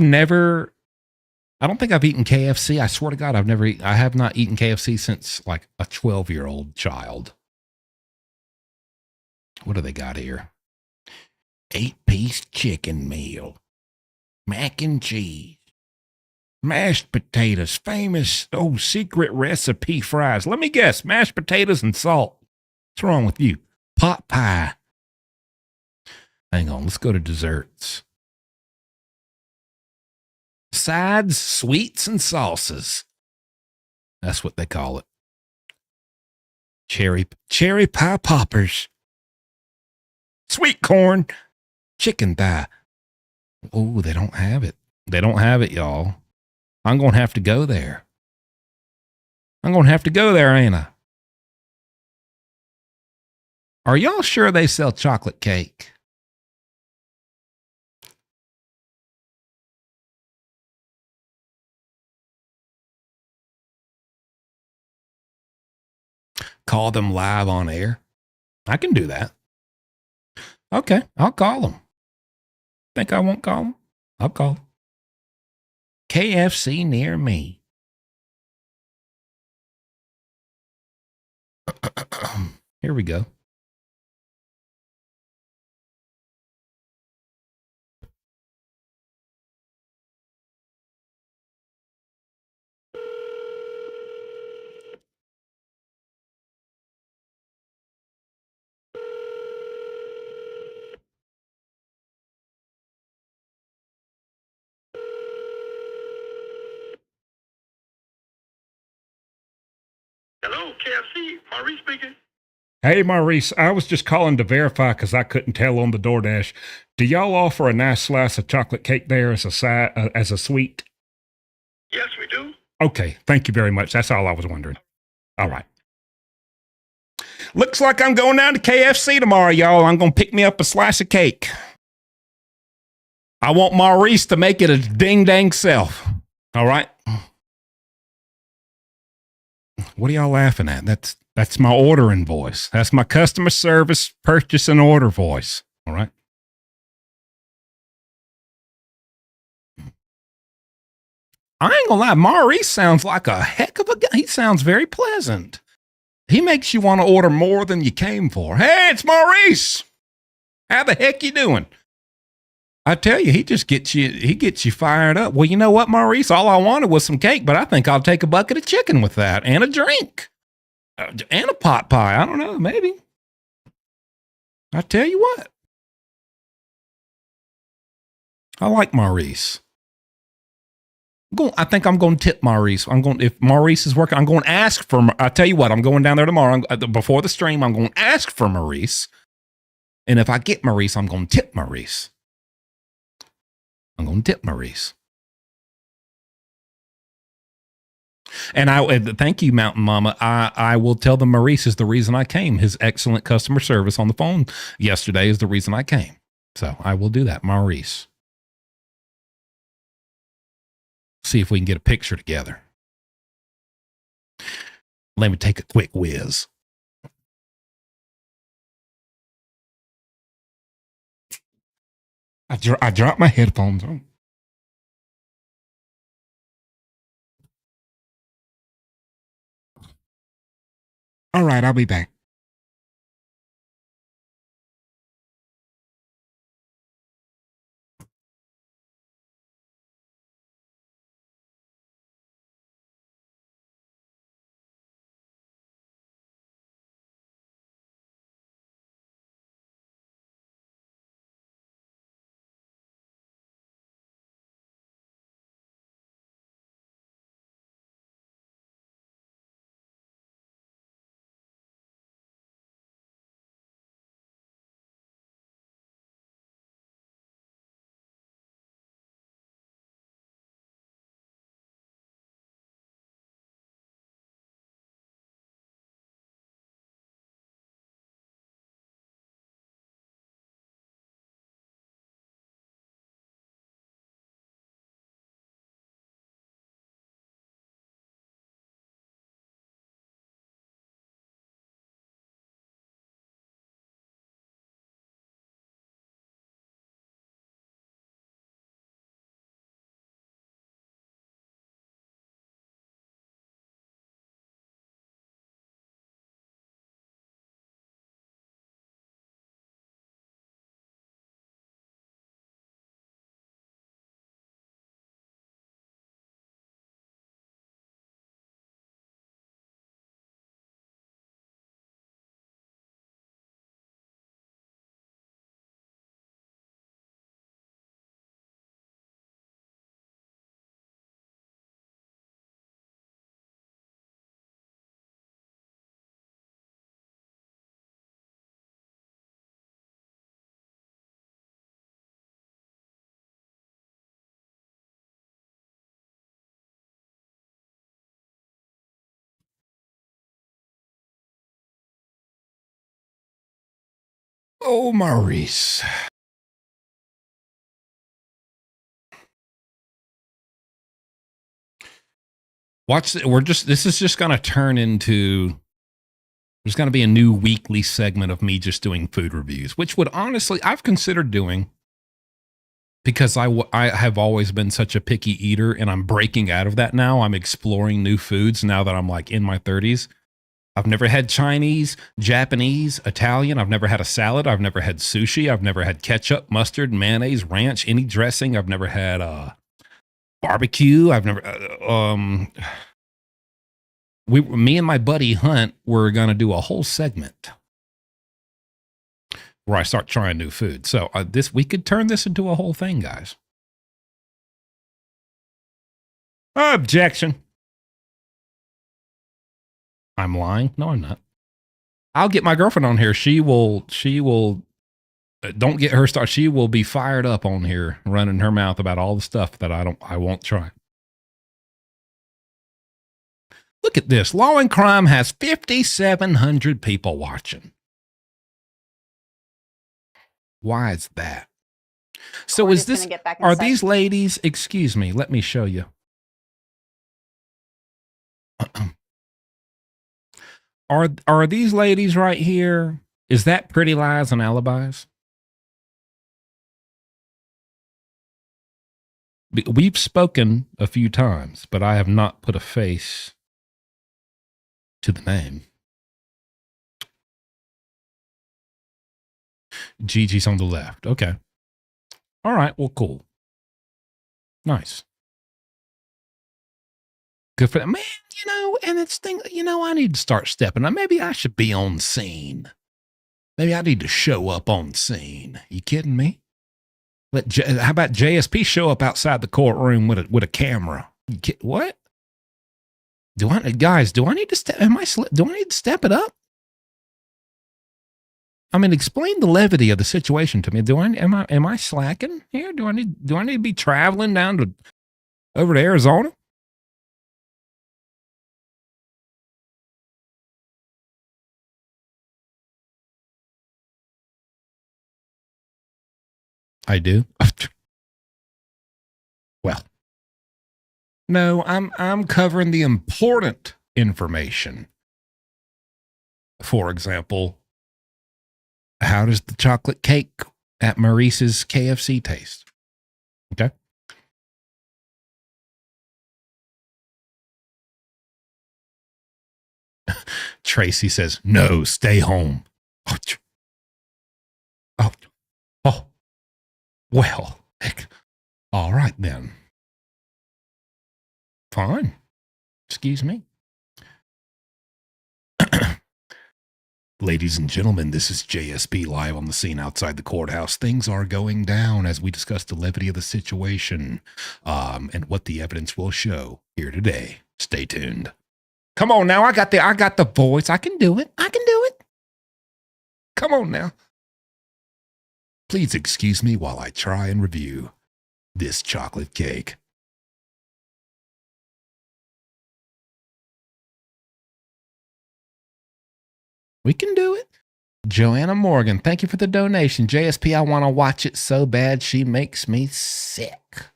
don't think I've eaten KFC. I swear to God, I have not eaten KFC since like a 12-year-old child. What do they got here? 8-piece chicken meal, mac and cheese, mashed potatoes, famous, secret recipe fries. Let me guess, mashed potatoes and salt. What's wrong with you? Pot pie. Hang on, let's go to desserts. Sides, sweets, and sauces. That's what they call it. Cherry pie poppers. Sweet corn. Chicken thigh. Oh, they don't have it. They don't have it, y'all. I'm going to have to go there. Ain't I? Are y'all sure they sell chocolate cake? Call them live on air? I can do that. Okay, I'll call them. Think I won't call them? I'll call them. KFC near me. Here we go. Hello, KFC. Maurice speaking. Hey, Maurice, I was just calling to verify because I couldn't tell on the DoorDash. Do y'all offer a nice slice of chocolate cake there as a side, as a sweet? Yes, we do. Okay, thank you very much. That's all I was wondering. All right. Looks like I'm going down to KFC tomorrow, y'all. I'm going to pick me up a slice of cake. I want Maurice to make it a ding-dang self. All right? What are y'all laughing at? That's my ordering voice. That's my customer service purchase and order voice. All right? I ain't gonna lie, Maurice sounds like a heck of a guy. He sounds very pleasant. He makes you want to order more than you came for. Hey, it's Maurice. How the heck you doing? I tell you, he gets you fired up. Well, you know what, Maurice? All I wanted was some cake, but I think I'll take a bucket of chicken with that and a drink and a pot pie. I don't know, maybe. I tell you what. I like Maurice. I think I'm going to tip Maurice. If Maurice is working, I'm going to ask for, I tell you what, I'm going down there tomorrow. Before the stream, I'm going to ask for Maurice. And if I get Maurice, I'm going to tip Maurice. I'm going to tip Maurice. And thank you, Mountain Mama. I will tell them Maurice is the reason I came. His excellent customer service on the phone yesterday is the reason I came. So I will do that, Maurice. See if we can get a picture together. Let me take a quick whiz. I dropped my headphones on. All right, I'll be back. Oh, Maurice. Watch, this is just going to turn into, there's going to be a new weekly segment of me just doing food reviews, which would honestly, I've considered doing because I have always been such a picky eater and I'm breaking out of that now. I'm exploring new foods now that I'm like in my 30s. I've never had Chinese, Japanese, Italian. I've never had a salad. I've never had sushi. I've never had ketchup, mustard, mayonnaise, ranch, any dressing. I've never had barbecue. I've never me and my buddy Hunt were going to do a whole segment where I start trying new food. So we could turn this into a whole thing, guys. Objection. I'm lying. No, I'm not. I'll get my girlfriend on here. She will, don't get her started. She will be fired up on here, running her mouth about all the stuff that I won't try. Look at this. Law and Crime has 5,700 people watching. Why is that? So is this, are these ladies, excuse me, let me show you. Are these ladies right here? Is that Pretty Lies and Alibis? We've spoken a few times, but I have not put a face to the name. Gigi's on the left. Okay. All right. Well, cool. Nice. Good for that. Man, and it's thing, I need to start stepping up. Maybe I should be on scene. Maybe I need to show up on scene. You kidding me? How about JSP show up outside the courtroom with a camera? What? Do I need to step? Do I need to step it up? I mean, explain the levity of the situation to me. Am I slacking here? Do I need to be traveling over to Arizona? I do. Well, no, I'm covering the important information. For example, how does the chocolate cake at Maurice's KFC taste? Okay. Tracy says, no, stay home. Oh. Well, heck. All right then. Fine. Excuse me. Ladies and gentlemen, this is JSP live on the scene outside the courthouse. Things are going down as we discuss the levity of the situation and what the evidence will show here today. Stay tuned. Come on now, I got the voice. I can do it. Come on now. Please excuse me while I try and review this chocolate cake. We can do it. Joanna Morgan, thank you for the donation. JSP, I want to watch it so bad she makes me sick.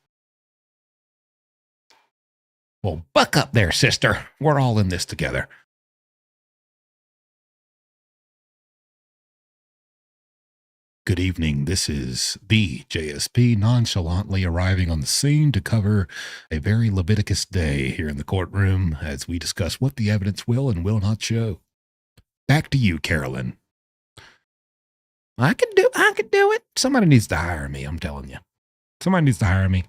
Well, buck up there, sister. We're all in this together. Good evening. This is the JSP nonchalantly arriving on the scene to cover a very Leviticus day here in the courtroom as we discuss what the evidence will and will not show. Back to you, Carolyn. I could do it. Somebody needs to hire me, I'm telling you. Somebody needs to hire me.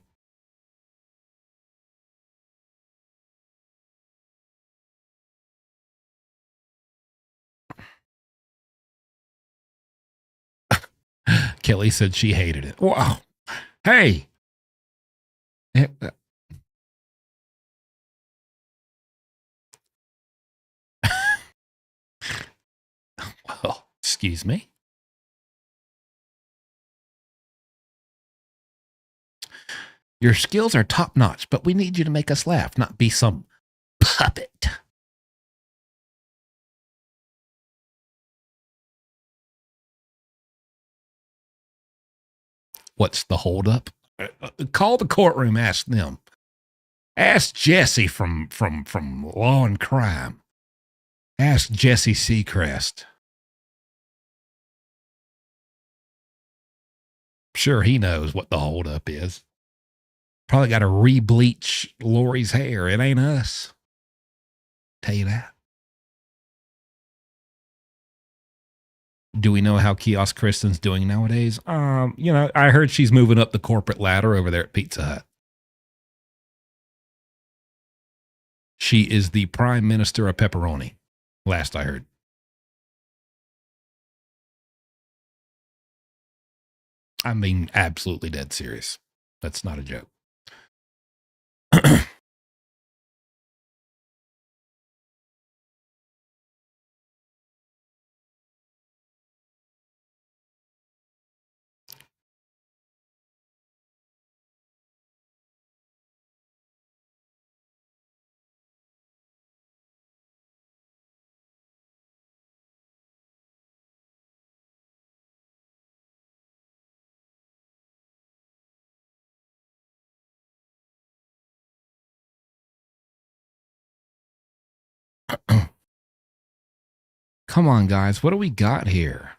Kelly said she hated it. Wow. Hey. Well, excuse me. Your skills are top notch, but we need you to make us laugh, not be some puppet. What's the holdup? Call the courtroom. Ask them. Ask Jesse from Law and Crime. Ask Jesse Seacrest. Sure, he knows what the holdup is. Probably got to re-bleach Lori's hair. It ain't us. Tell you that. Do we know how Kiosk Kristen's doing nowadays? I heard she's moving up the corporate ladder over there at Pizza Hut. She is the Prime Minister of Pepperoni, last I heard. I mean, absolutely dead serious. That's not a joke. Come on, guys. What do we got here?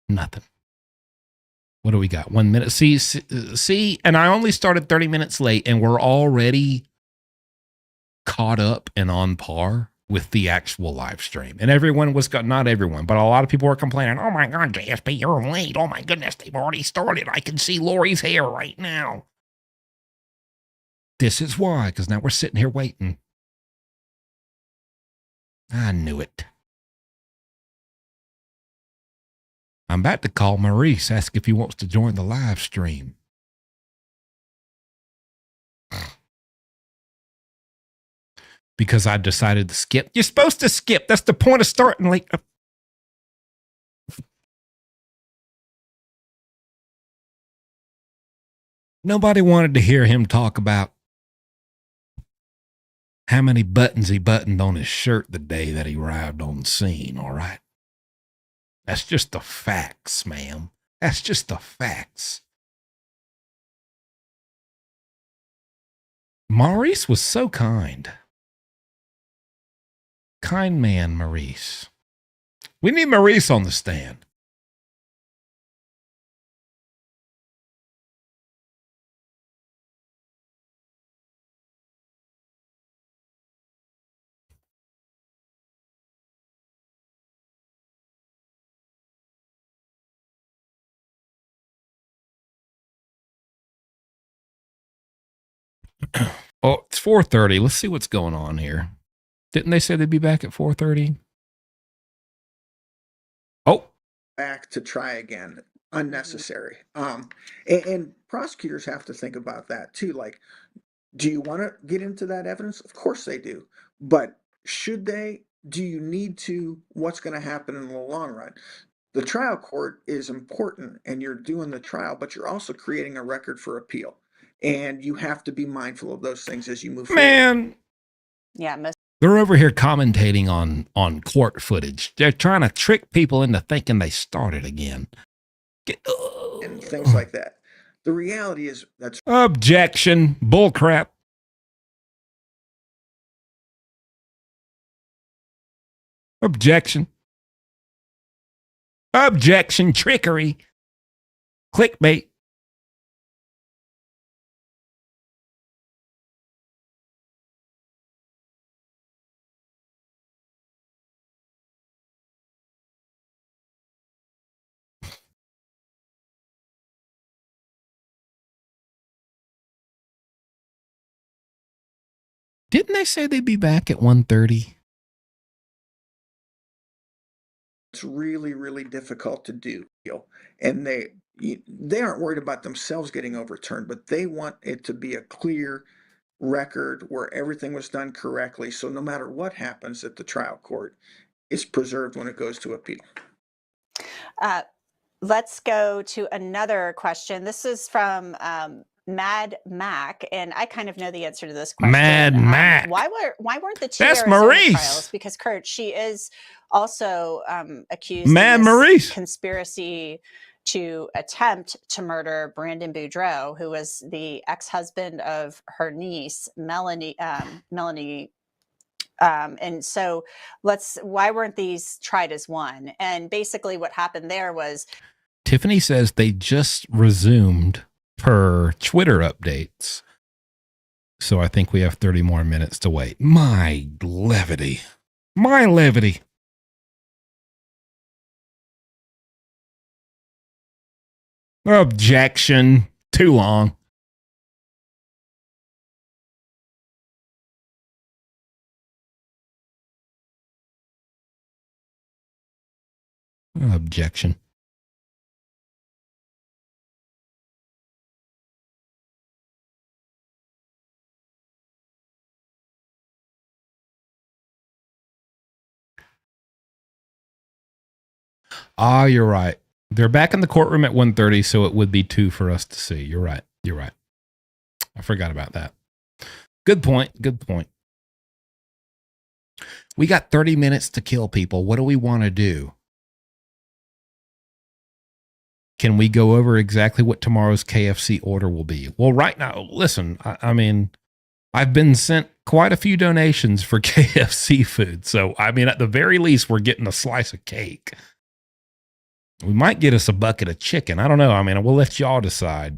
Nothing. What do we got? 1 minute. See, and I only started 30 minutes late, and we're already caught up and on par with the actual live stream. And everyone was, not everyone, but a lot of people were complaining, oh my God, JSP, you're late. Oh my goodness, they've already started. I can see Lori's hair right now. This is why, because now we're sitting here waiting. I knew it. I'm about to call Maurice, ask if he wants to join the live stream. Because I decided to skip. You're supposed to skip. That's the point of starting late. Nobody wanted to hear him talk about how many buttons he buttoned on his shirt the day that he arrived on scene, all right? That's just the facts, ma'am. That's just the facts. Maurice was so kind. Kind man, Maurice. We need Maurice on the stand. Oh, it's 4:30. Let's see what's going on here. Didn't they say they'd be back at 4:30? Oh. Back to try again. Unnecessary. And prosecutors have to think about that too. Like, do you want to get into that evidence? Of course they do. But should they? Do you need to? What's going to happen in the long run? The trial court is important and you're doing the trial, but you're also creating a record for appeal. And you have to be mindful of those things as you move forward. Man. Yeah, they're over here commentating on court footage. They're trying to trick people into thinking they started again. And things like that. The reality is that's objection, bullcrap. Objection. Objection, trickery. Clickbait. Didn't they say they'd be back at 1:30? It's really, really difficult to do. And they aren't worried about themselves getting overturned, but they want it to be a clear record where everything was done correctly. So no matter what happens at the trial court, it's preserved when it goes to appeal. Let's go to another question. This is from Mad Mac, and I kind of know the answer to this question. Mad Mac. Why weren't the two That's Arizona Maurice. trials? Because Kurt, she is also accused Mad in this Maurice conspiracy to attempt to murder Brandon Boudreaux, who was the ex-husband of her niece, Melanie. And so why weren't these tried as one? And basically what happened there was Tiffany says they just resumed per Twitter updates. So I think we have 30 more minutes to wait. My levity. My levity. Objection. Too long. Objection. Ah, you're right. They're back in the courtroom at 1:30, so it would be 2 for us to see. You're right. You're right. I forgot about that. Good point. Good point. We got 30 minutes to kill people. What do we want to do? Can we go over exactly what tomorrow's KFC order will be? Well, right now, listen, I mean, I've been sent quite a few donations for KFC food. So, I mean, at the very least, we're getting a slice of cake. We might get us a bucket of chicken. I don't know. I mean, we'll let y'all decide.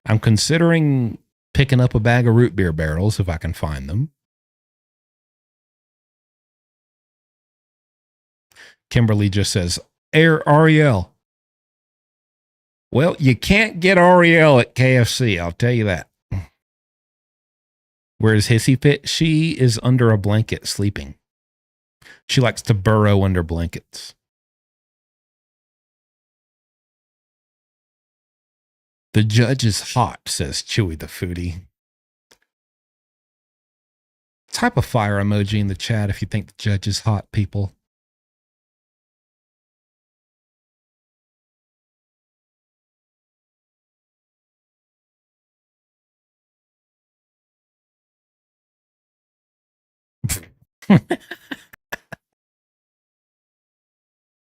I'm considering picking up a bag of root beer barrels if I can find them. Kimberly just says, Ariel. Well, you can't get Ariel at KFC. I'll tell you that. Where's Hissy Fit? She is under a blanket sleeping. She likes to burrow under blankets. The judge is hot, says Chewy the foodie. Type a fire emoji in the chat if you think the judge is hot, people.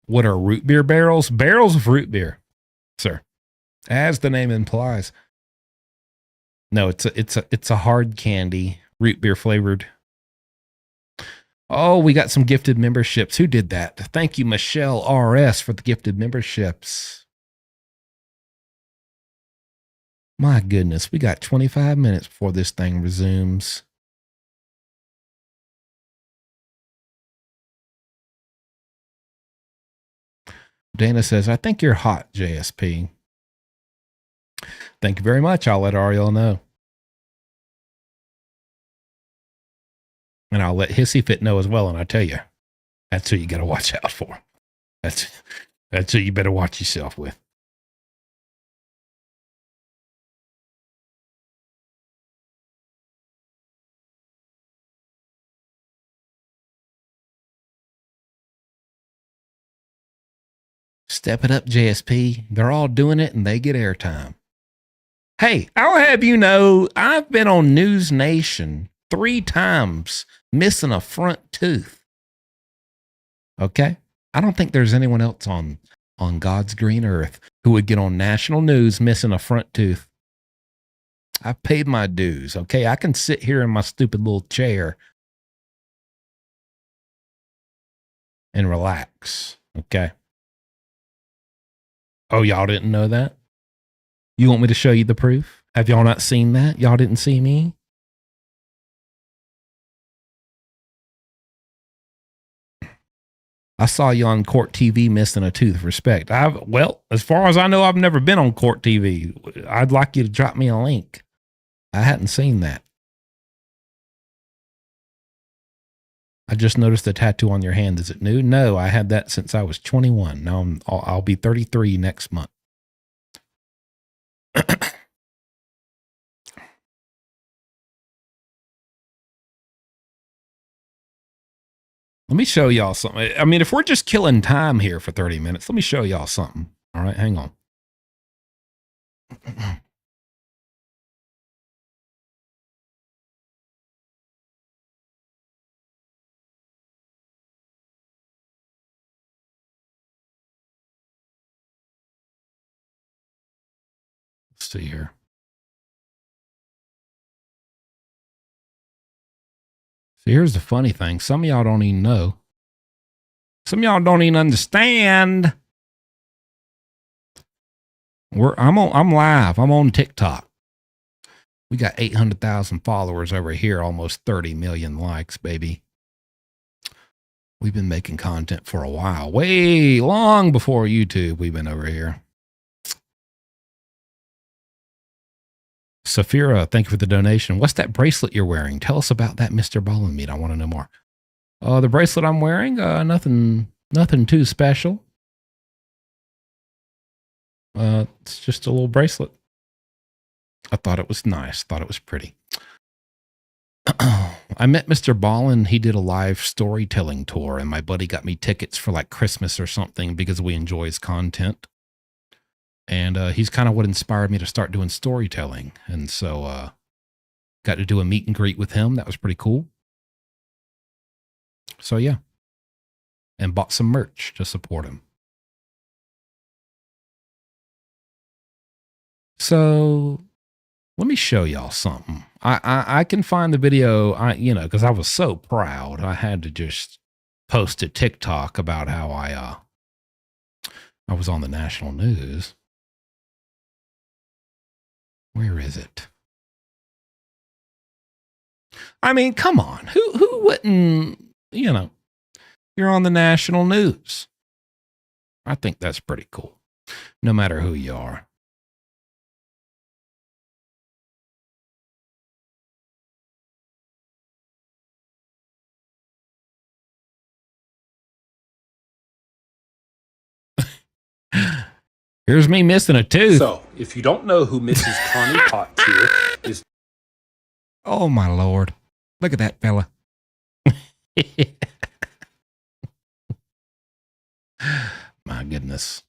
What are root beer barrels? Barrels of root beer, sir. As the name implies. No, it's a hard candy, root beer flavored. Oh, we got some gifted memberships. Who did that? Thank you, Michelle RS, for the gifted memberships. My goodness, we got 25 minutes before this thing resumes. Dana says, I think you're hot, JSP. Thank you very much. I'll let Ariel know. And I'll let Hissy Fit know as well. And I tell you, that's who you got to watch out for. That's who you better watch yourself with. Step it up, JSP. They're all doing it and they get airtime. Hey, I'll have you know, I've been on News Nation 3 times missing a front tooth. Okay? I don't think there's anyone else on God's green earth who would get on national news missing a front tooth. I've paid my dues, okay? I can sit here in my stupid little chair and relax, okay? Oh, y'all didn't know that? You want me to show you the proof? Have y'all not seen that? Y'all didn't see me? I saw you on Court TV missing a tooth. Respect. Well, as far as I know, I've never been on Court TV. I'd like you to drop me a link. I hadn't seen that. I just noticed the tattoo on your hand. Is it new? No, I had that since I was 21. Now I'll be 33 next month. Let me show y'all something. I mean, if we're just killing time here for 30 minutes, let me show y'all something. All right, hang on. see here. So here's the funny thing. Some of y'all don't even know. Some of y'all don't even understand. I'm live. I'm on TikTok. We got 800,000 followers over here, almost 30 million likes, baby. We've been making content for a while, way long before YouTube. We've been over here. Safira, thank you for the donation. What's that bracelet you're wearing? Tell us about that, Mr. Ballin' I want to know more. The bracelet I'm wearing, nothing too special. It's just a little bracelet. I thought it was nice. Thought it was pretty. I met Mr. Ballin. He did a live storytelling tour, and my buddy got me tickets for like Christmas or something because we enjoy his content. And he's kind of what inspired me to start doing storytelling. And so got to do a meet and greet with him. That was pretty cool. So yeah. And bought some merch to support him. So let me show y'all something. I can find the video, because I was so proud. I had to just post to TikTok about how I was on the national news. Where is it? I mean, come on. Who wouldn't, you're on the national news. I think that's pretty cool. No matter who you are. Here's me missing a tooth. So, if you don't know who Mrs. Connie Pottier is... Oh, my Lord. Look at that fella. My goodness.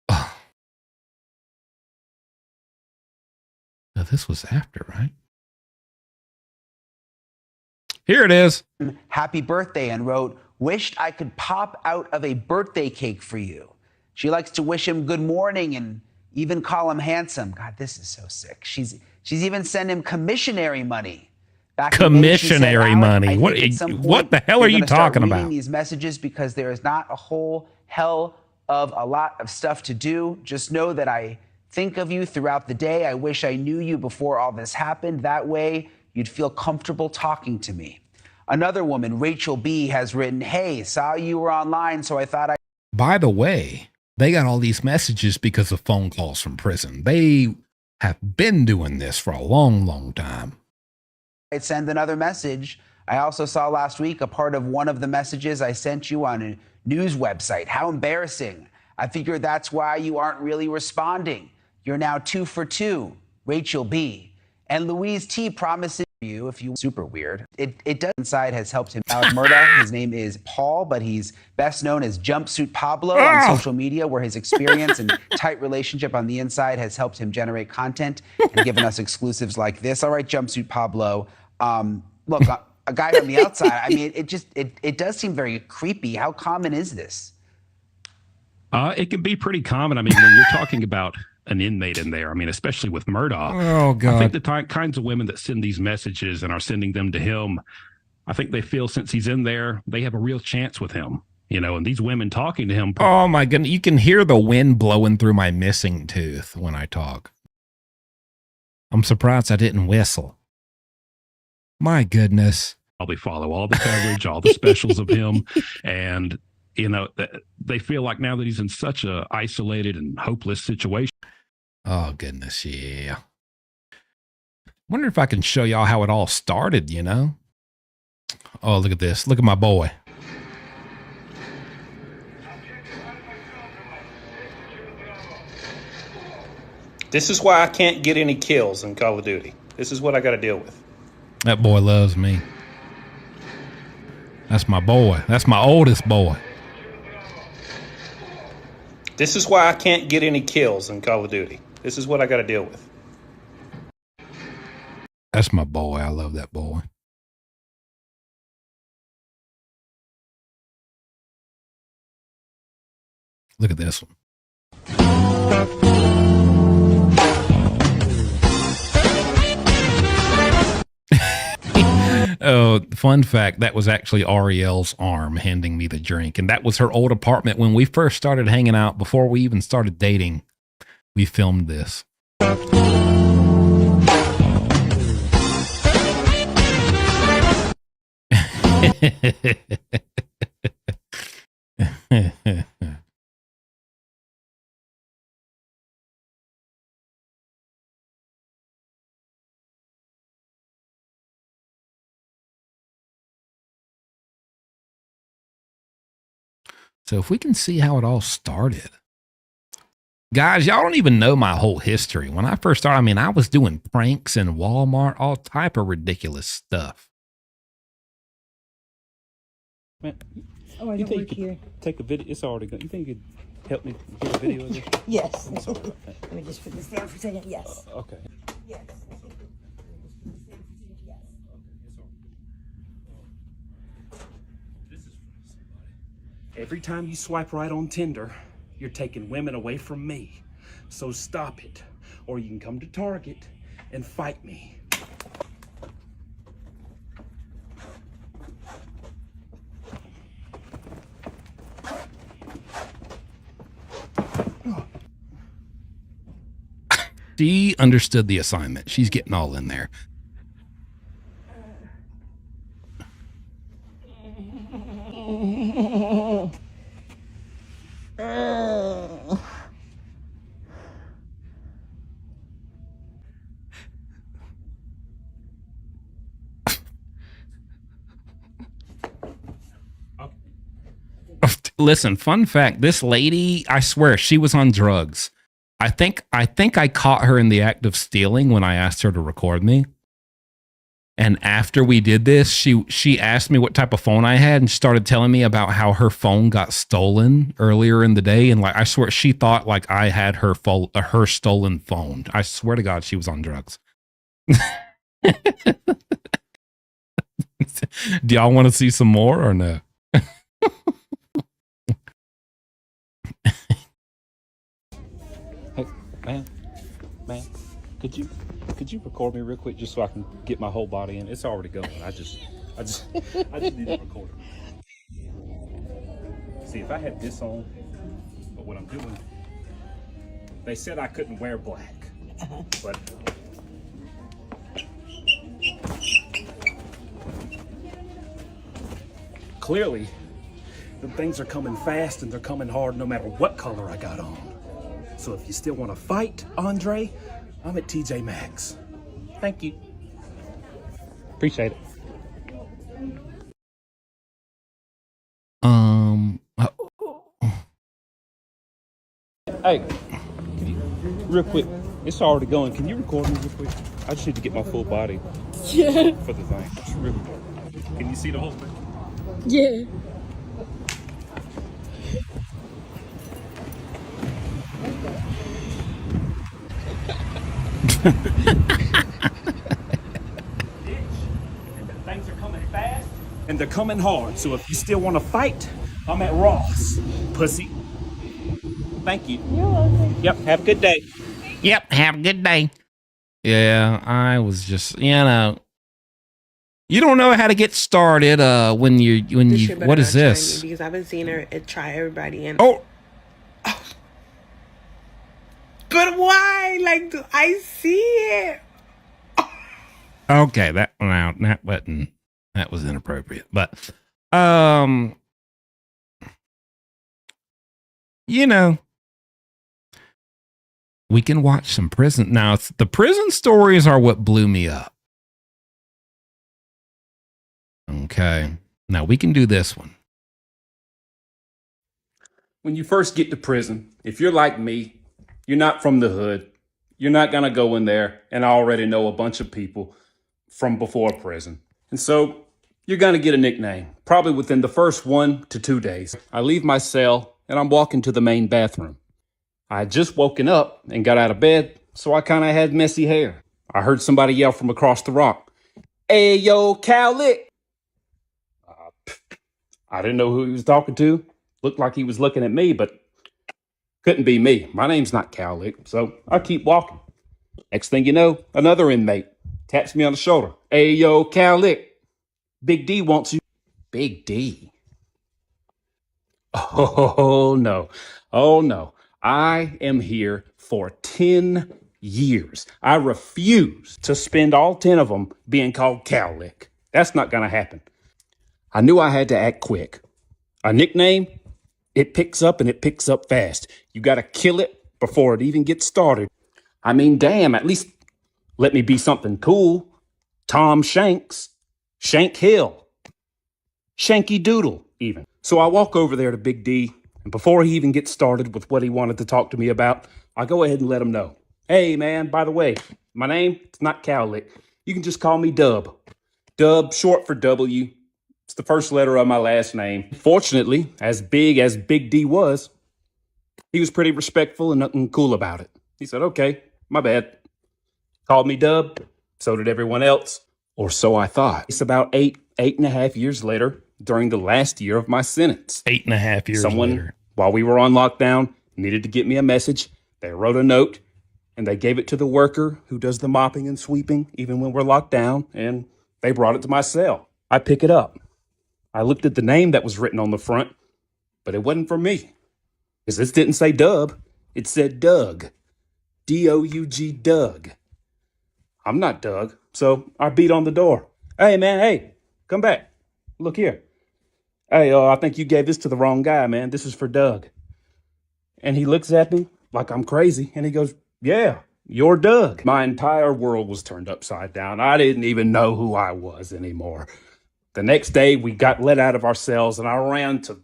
Oh. Now, this was after, right? Here it is. Happy birthday, and wrote, wished I could pop out of a birthday cake for you. She likes to wish him good morning and even call him handsome. God, this is so sick. She's even sent him commissionary money. Commissionary money. What the hell are you talking about? These messages because there is not a whole hell of a lot of stuff to do. Just know that I think of you throughout the day. I wish I knew you before all this happened. That way you'd feel comfortable talking to me. Another woman, Rachel B, has written, hey, saw you were online, so I thought I... By the way, they got all these messages because of phone calls from prison. They have been doing this for a long, long time. I'd send another message. I also saw last week a part of one of the messages I sent you on a news website. How embarrassing. I figured that's why you aren't really responding. You're now 2 for 2, Rachel B. And Louise T promises you if you super weird. It does inside has helped him out. Murda, his name is Paul, but he's best known as Jumpsuit Pablo on social media, where his experience and tight relationship on the inside has helped him generate content and given us exclusives like this. All right, Jumpsuit Pablo. Look, a guy on the outside, I mean, it does seem very creepy. How common is this? It can be pretty common. I mean, when you're talking about an inmate in there, I mean, especially with Murdoch. Oh, God. I think the kinds of women that send these messages and are sending them to him, I think they feel since he's in there, they have a real chance with him, and these women talking to him. Oh, my goodness. You can hear the wind blowing through my missing tooth when I talk. I'm surprised I didn't whistle. My goodness. Probably follow all the coverage, all the specials of him. And, they feel like now that he's in such a isolated and hopeless situation. Oh, goodness, yeah. Wonder if I can show y'all how it all started, Oh, look at this. Look at my boy. This is why I can't get any kills in Call of Duty. This is what I got to deal with. That boy loves me. That's my boy. That's my oldest boy. This is why I can't get any kills in Call of Duty. This is what I got to deal with. That's my boy. I love that boy. Look at this one. So, fun fact, that was actually Ariel's arm handing me the drink. And that was her old apartment when we first started hanging out. Before we even started dating, we filmed this. So if we can see how it all started. Guys, y'all don't even know my whole history. When I first started, I mean, I was doing pranks in Walmart, all type of ridiculous stuff. Man, Oh, I you don't think work you here. could take a video? It's already good. You think you could help me get a video of this? Yes. I'm sorry. Let me just put this down for a second. Yes. Okay. Yes. Every time you swipe right on Tinder, you're taking women away from me. So stop it, or you can come to Target and fight me. She understood the assignment. She's getting all in there. Listen, fun fact, this lady, I swear, she was on drugs. I think I caught her in the act of stealing when I asked her to record me. And after we did this, she asked me what type of phone I had and started telling me about how her phone got stolen earlier in the day. And like, I swear she thought like I had her stolen phone. I swear to God, she was on drugs. Do y'all want to see some more or no? Hey, man, could you record me real quick just so I can get my whole body in? It's already going. I just need to record it. See, if I had this on, but what I'm doing, they said I couldn't wear black, but clearly, the things are coming fast and they're coming hard no matter what color I got on. So if you still want to fight, Andre, I'm at TJ Maxx. Thank you. Appreciate it. Hey, can you, real quick, it's already going. Can you record me real quick? I just need to get my full body for the thing. Just real quick. Can you see the whole thing? Yeah. Things are coming fast and they're coming hard. So if you still want to fight, I'm at Ross, pussy. Thank you. You're welcome. Yep. Have a good day. Yep. Have a good day. Yeah, I was just, you know, you don't know how to get started when you what is this? Because I've been seeing her try everybody and Oh. But why? Like, do I see it? Okay, that was inappropriate. But you know, we can watch some prison. Now, the prison stories are what blew me up. Okay. Now we can do this one. When you first get to prison, if you're like me, you're not from the hood. You're not going to go in there and already know a bunch of people from before prison. And so you're going to get a nickname, probably within the first 1 to 2 days. I leave my cell and I'm walking to the main bathroom. I had just woken up and got out of bed, so I kind of had messy hair. I heard somebody yell from across the rock, "Hey, yo, Cowlick." I didn't know who he was talking to. Looked like he was looking at me, but couldn't be me. My name's not Cowlick, so I keep walking. Next thing you know, another inmate taps me on the shoulder. "Hey, yo, Cowlick." Big D wants you. Big D? Oh, no. Oh, no. I am here for 10 years. I refuse to spend all 10 of them being called Cowlick. That's not going to happen. I knew I had to act quick. A nickname, it picks up and it picks up fast. You got to kill it before it even gets started. I mean, damn, at least let me be something cool. Tom Shanks, Shank Hill, Shanky Doodle, even. So I walk over there to Big D, and before he even gets started with what he wanted to talk to me about, I go ahead and let him know. Hey, man, by the way, my name, it's not Cowlick. You can just call me Dub. Dub, short for W. It's the first letter of my last name. Fortunately, as big as Big D was, he was pretty respectful and nothing cool about it. He said, okay, my bad. Called me Dub. So did everyone else. Or so I thought. It's about eight and a half years later, during the last year of my sentence. 8.5 years Someone, later. while we were on lockdown, needed to get me a message. They wrote a note, and they gave it to the worker who does the mopping and sweeping, even when we're locked down, and they brought it to my cell. I pick it up. I looked at the name that was written on the front, but it wasn't for me. Because this didn't say Dub. It said Doug. D-O-U-G, Doug. I'm not Doug, so I beat on the door. Hey, man, hey, come back. Look here. Hey, I think you gave this to the wrong guy, man. This is for Doug. And he looks at me like I'm crazy, and he goes, yeah, you're Doug. My entire world was turned upside down. I didn't even know who I was anymore. The next day, we got let out of our cells, and I ran to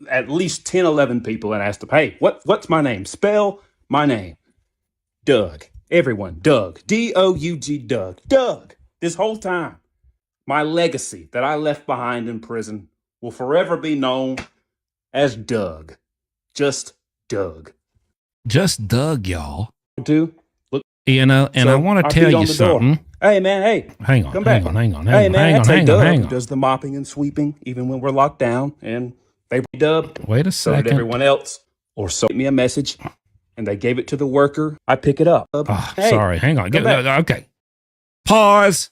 at least 10, 11 people and asked them, hey, what's my name? Spell my name. Doug. Everyone, Doug. D-O-U-G, Doug. Doug. This whole time, my legacy that I left behind in prison will forever be known as Doug. Just Doug. Just Doug, y'all. Look, you know, and so I want I to tell beat on you the door. something. Hey, man, hey. Hang on, come hang back. on, hang on, Hey, hang on, man, hang on, that's a hang Dub on, hang who on. does the mopping and sweeping, even when we're locked down. And they Dub. Wait a So did second. everyone else. Or so me a message, and they gave it to the worker. I pick it up. Oh, Hey, sorry. Hang on. come back. Okay. Pause.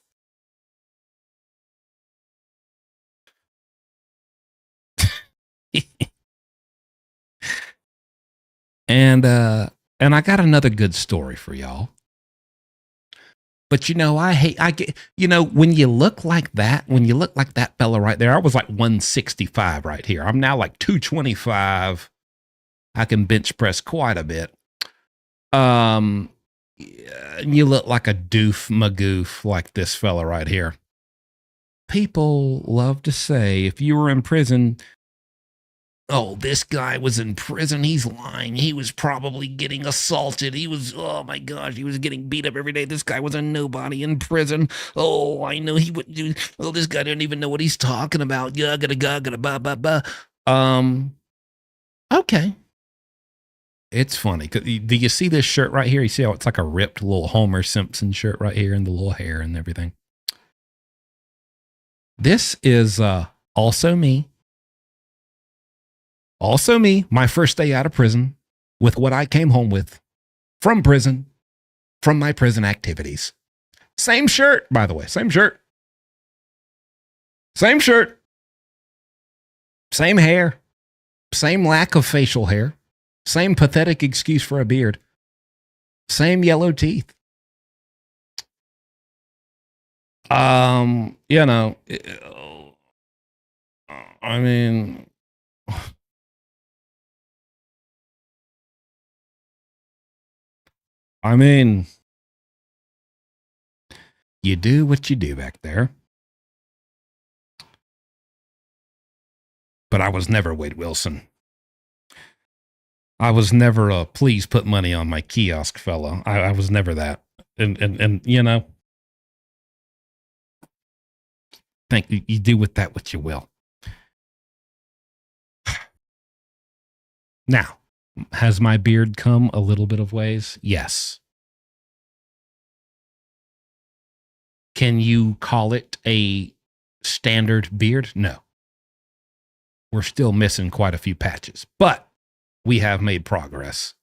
and I got another good story for y'all. But I get, when you look like that fella right there, I was like 165 right here. I'm now like 225. I can bench press quite a bit. You look like a doof magoof like this fella right here. People love to say, if you were in prison, oh, this guy was in prison. He's lying. He was probably getting assaulted. He was, oh my gosh, he was getting beat up every day. This guy was a nobody in prison. Oh, I know he wouldn't do, oh, this guy didn't even know what he's talking about. Ba. Okay. It's funny. Do you see this shirt right here? You see how it's like a ripped little Homer Simpson shirt right here and the little hair and everything. This is also me. Also me, my first day out of prison, with what I came home with from prison, from my prison activities. Same shirt, by the way. Same shirt. Same shirt. Same hair. Same lack of facial hair. Same pathetic excuse for a beard. Same yellow teeth. I mean, you do what you do back there. But I was never Wade Wilson. I was never a please put money on my kiosk fellow. I was never that. And think you do with that what you will. Now, has my beard come a little bit of ways? Yes. Can you call it a standard beard? No. We're still missing quite a few patches, but we have made progress.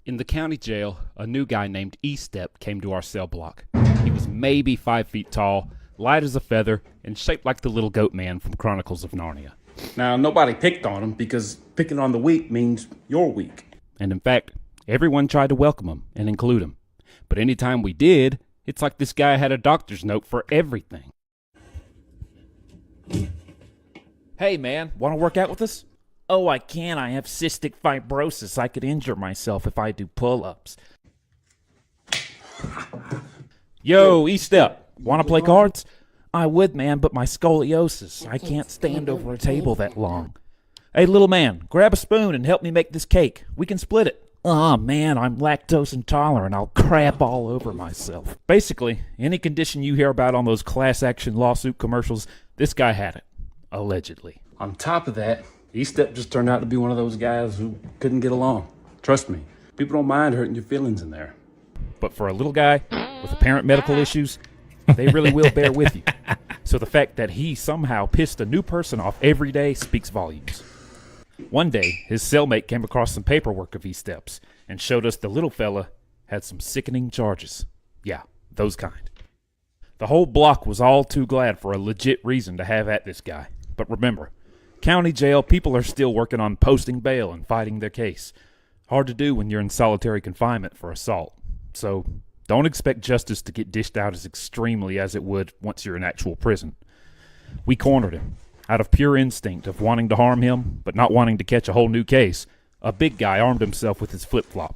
In the county jail, a new guy named E-Step came to our cell block. He was maybe 5 feet tall, light as a feather, and shaped like the little goat man from Chronicles of Narnia. Now, nobody picked on him because picking on the weak means you're weak. And in fact, everyone tried to welcome him and include him. But anytime we did, it's like this guy had a doctor's note for everything. Hey man, want to work out with us? Oh, I can't. I have cystic fibrosis. I could injure myself if I do pull-ups. Yo, E-Step, want to play cards? I would, man, but my scoliosis. I can't stand over a table that long. Hey, little man, grab a spoon and help me make this cake. We can split it. Oh, man, I'm lactose intolerant. I'll crap all over myself. Basically, any condition you hear about on those class action lawsuit commercials, this guy had it. Allegedly. On top of that, E-Step just turned out to be one of those guys who couldn't get along. Trust me, people don't mind hurting your feelings in there. But for a little guy with apparent medical issues, they really will bear with you. So the fact that he somehow pissed a new person off every day speaks volumes. One day, his cellmate came across some paperwork of E-Step's and showed us the little fella had some sickening charges. Yeah, those kind. The whole block was all too glad for a legit reason to have at this guy. But remember, county jail, people are still working on posting bail and fighting their case. Hard to do when you're in solitary confinement for assault. So don't expect justice to get dished out as extremely as it would once you're in actual prison. We cornered him. Out of pure instinct of wanting to harm him, but not wanting to catch a whole new case, a big guy armed himself with his flip-flop.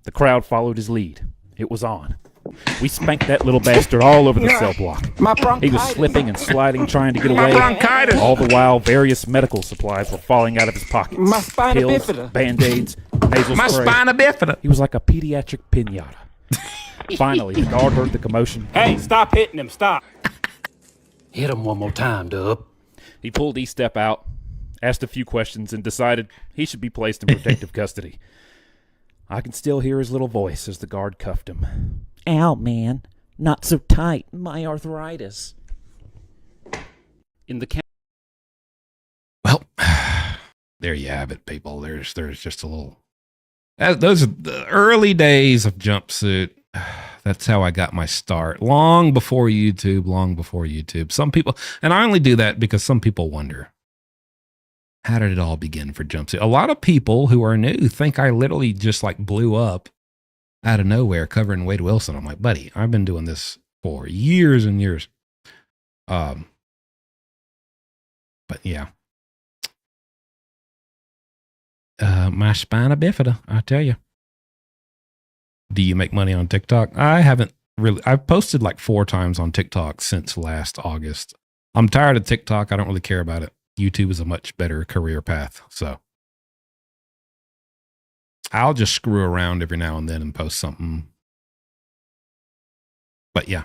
The crowd followed his lead. It was on. We spanked that little bastard all over the cell block. He was slipping and sliding, trying to get away. All the while, various medical supplies were falling out of his pockets. My spina Pills, bifida. Band-Aids, nasal My spray. spina bifida. He was like a pediatric piñata. Finally, the guard heard the commotion. Hey, stop hitting him, stop. Hit him one more time, Dub. He pulled E-Step out, asked a few questions, and decided he should be placed in protective custody. I can still hear his little voice as the guard cuffed him. Ow, man. Not so tight. My arthritis. In the Well, there you have it, people. There's just a little. Those are the early days of Jumpsuit. That's how I got my start. Long before YouTube. Some people, and I only do that because some people wonder, how did it all begin for Jumpsuit? A lot of people who are new think I literally just like blew up out of nowhere covering Wade Wilson. I'm like, buddy, I've been doing this for years and years. But yeah. My spina bifida, I tell you. Do you make money on TikTok? I haven't really. I've posted like 4 times on TikTok since last August. I'm tired of TikTok. I don't really care about it. YouTube is a much better career path. So I'll just screw around every now and then and post something. But yeah.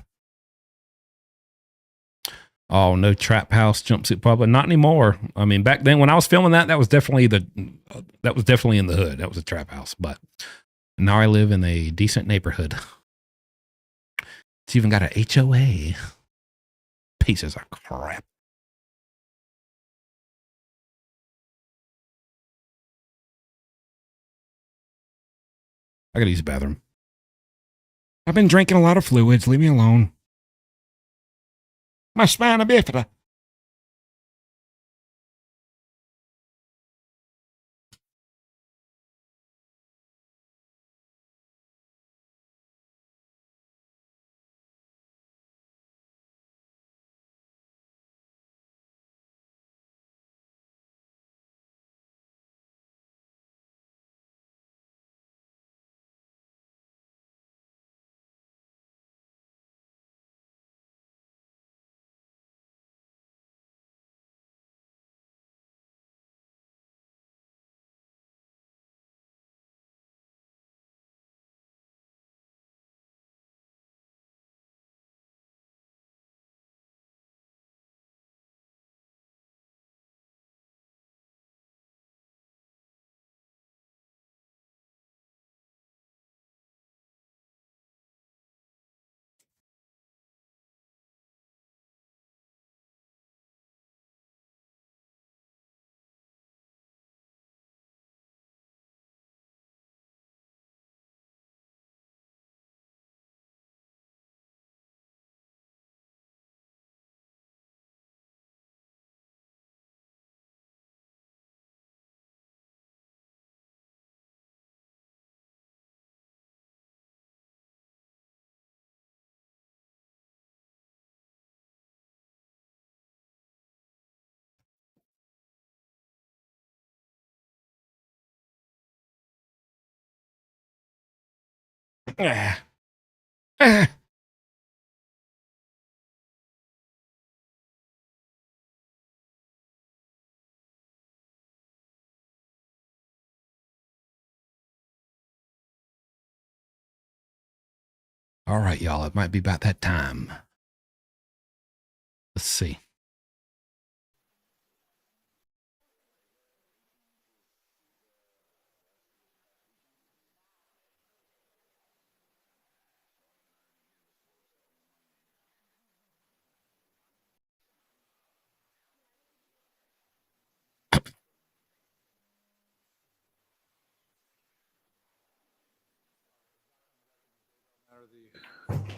Oh, no Trap House Jumpsuit Pub. Not anymore. I mean, back then when I was filming that was definitely in the hood. That was a trap house. But now I live in a decent neighborhood. It's even got an HOA. Pieces of crap. I gotta use the bathroom. I've been drinking a lot of fluids. Leave me alone. My spina bifida. Ah. Ah. All right, y'all. It might be about that time. Let's see.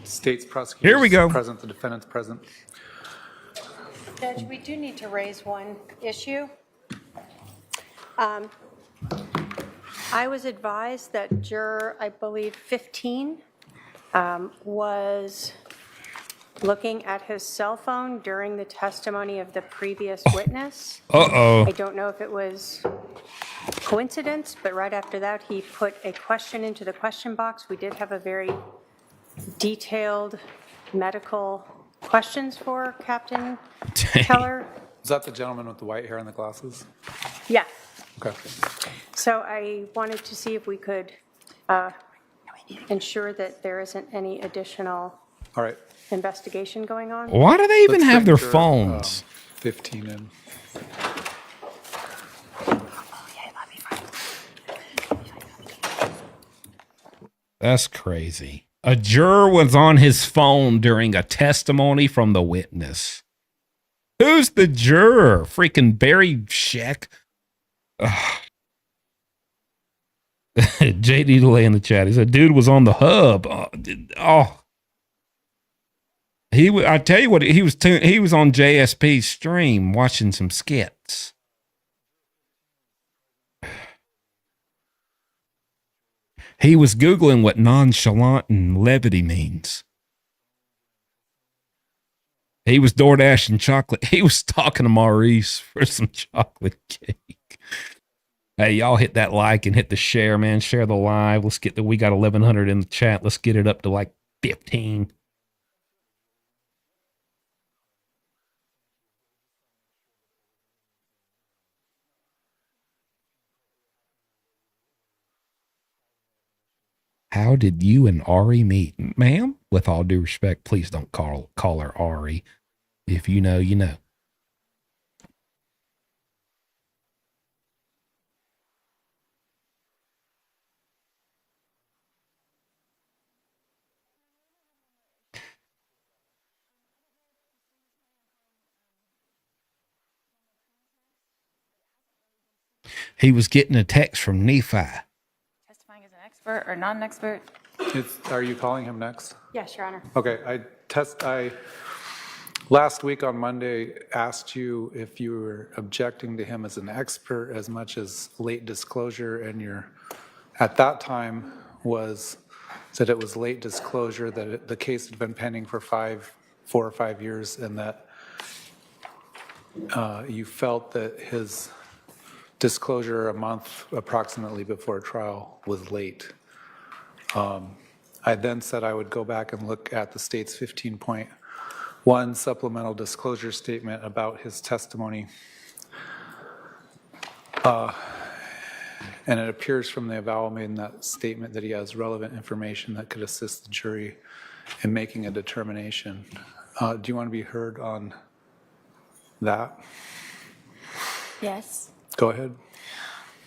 State's prosecutors Here we go. present, the defendant's present. Judge, we do need to raise one issue. I was advised that juror, I believe 15, was looking at his cell phone during the testimony of the previous witness. Uh-oh. I don't know if it was coincidence, but right after that, he put a question into the question box. We did have a very detailed medical questions for Captain Keller. Is that the gentleman with the white hair and the glasses? Yeah. Okay. So I wanted to see if we could ensure that there isn't any additional All right. investigation going on. Why do they even Let's have bring their juror, phones? 15 in. That's crazy. A juror was on his phone during a testimony from the witness. Who's the juror? Freaking Barry Sheck. JD Delay in the chat. He said, dude was on the hub. I tell you what, he was on JSP's stream watching some skits. He was Googling what nonchalant and levity means. He was DoorDashing chocolate. He was talking to Maurice for some chocolate cake. Hey, y'all hit that like and hit the share, man. Share the live. We got 1,100 in the chat. Let's get it up to like 15. How did you and Ari meet? Ma'am, with all due respect, please don't call her Ari. If you know, you know. He was getting a text from Nephi. Testifying as an expert or non-expert? Are you calling him next? Yes, Your Honor. Okay. I last week on Monday asked you if you were objecting to him as an expert as much as late disclosure, and your at that time was that it was late disclosure, that the case had been pending for 4 or 5 years, and that you felt that his disclosure a month approximately before trial was late. I then said I would go back and look at the state's 15.1 supplemental disclosure statement about his testimony. And it appears from the avowal made in that statement that he has relevant information that could assist the jury in making a determination. Do you want to be heard on that? Yes. Go ahead.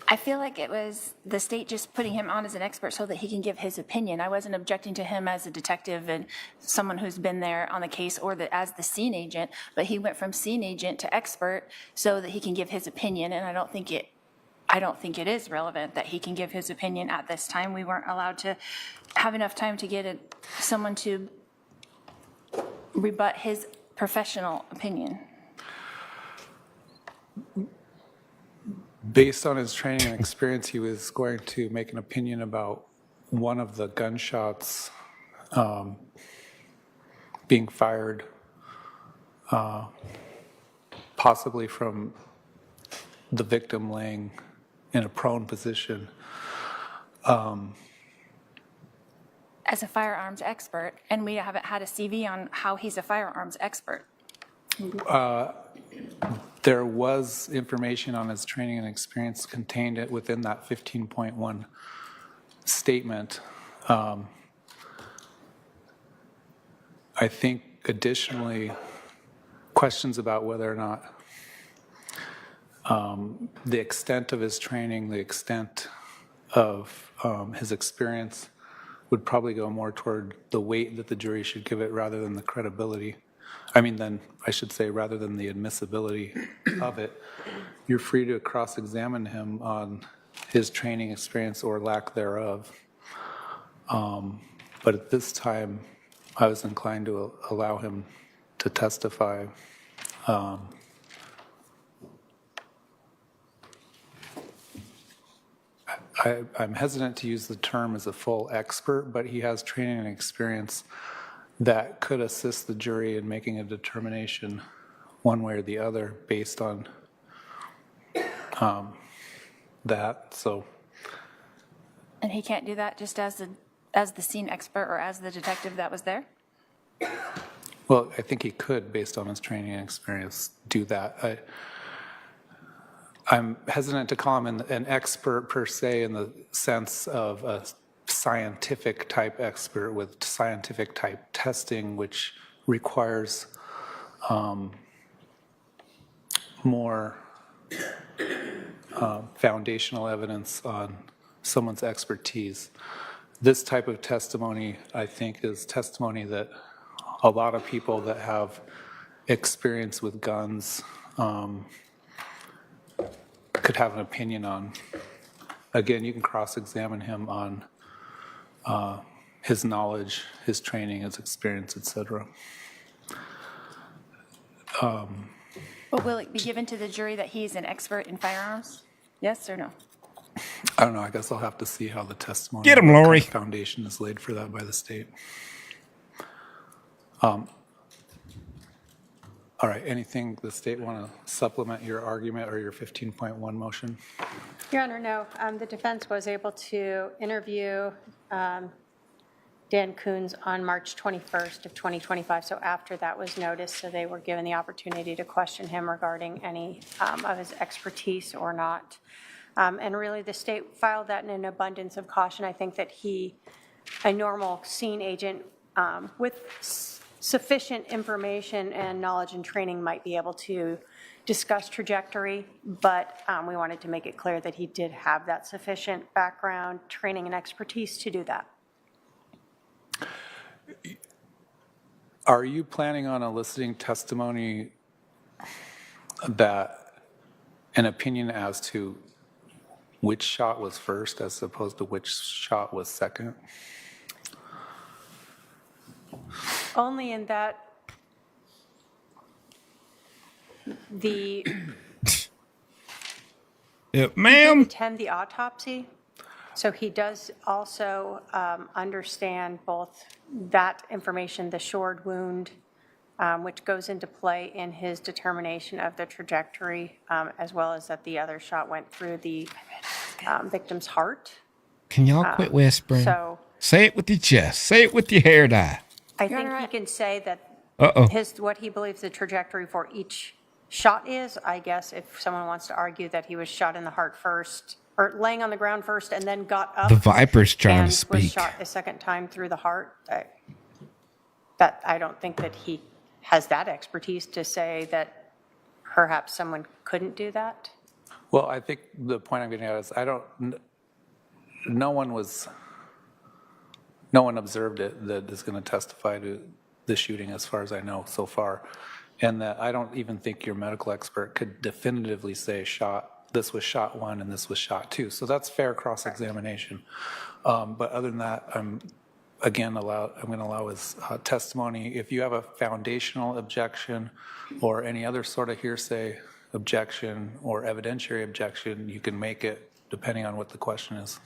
I feel like it was the state just putting him on as an expert so that he can give his opinion. I wasn't objecting to him as a detective and someone who's been there on the case, or as the scene agent, but he went from scene agent to expert so that he can give his opinion, and I don't think it is relevant that he can give his opinion at this time. We weren't allowed to have enough time to get someone to rebut his professional opinion. Based on his training and experience, he was going to make an opinion about one of the gunshots being fired, possibly from the victim laying in a prone position. as a firearms expert, and we haven't had a CV on how he's a firearms expert. There was information on his training and experience contained within that 15.1 statement. I think additionally, questions about whether or not the extent of his training, the extent of his experience would probably go more toward the weight that the jury should give it rather than the credibility. I should say, rather than the admissibility of it. You're free to cross-examine him on his training experience or lack thereof. But at this time, I was inclined to allow him to testify. I'm hesitant to use the term as a full expert, but he has training and experience that could assist the jury in making a determination one way or the other based on that. So, And he can't do that just as the scene expert or as the detective that was there? well, I think he could, based on his training and experience, do that. I'm hesitant to call him an expert per se in the sense of a scientific type expert with scientific type testing, which requires more foundational evidence on someone's expertise. This type of testimony, I think, is testimony that a lot of people that have experience with guns could have an opinion on. Again, you can cross-examine him on his knowledge, his training, his experience, etc. But will it be given to the jury that he's an expert in firearms? Yes or no? I don't know. I guess I'll have to see how the testimony Get him, Lori. foundation is laid for that by the state. All right. Anything the state want to supplement your argument or your 15.1 motion? Your Honor, no. The defense was able to interview Dan Coons on March 21st of 2025. So after that was noticed, so they were given the opportunity to question him regarding any of his expertise or not. And really, the state filed that in an abundance of caution. I think that a normal scene agent with sufficient information and knowledge and training might be able to discuss trajectory, but we wanted to make it clear that he did have that sufficient background, training, and expertise to do that. Are you planning on eliciting testimony that an opinion as to which shot was first as opposed to which shot was second? Only in that the Ma'am? attend the autopsy, so he does also understand both that information, the shored wound, which goes into play in his determination of the trajectory, as well as that the other shot went through the victim's heart. Can y'all quit whispering? So say it with your chest. Say it with your hair dye. I think he can say that Uh-oh. what he believes the trajectory for each shot is. I guess if someone wants to argue that he was shot in the heart first, or laying on the ground first and then got up. The Viper's trying and to speak. was shot a second time through the heart. That I don't think that he has that expertise to say that perhaps someone couldn't do that. Well, I think the point I'm getting at is no one observed it that is going to testify to the shooting as far as I know so far. And that I don't even think your medical expert could definitively say this was shot 1 and this was shot 2. So that's fair cross-examination. But other than that, I'm going to allow his testimony. If you have a foundational objection or any other sort of hearsay objection or evidentiary objection, you can make it depending on what the question is.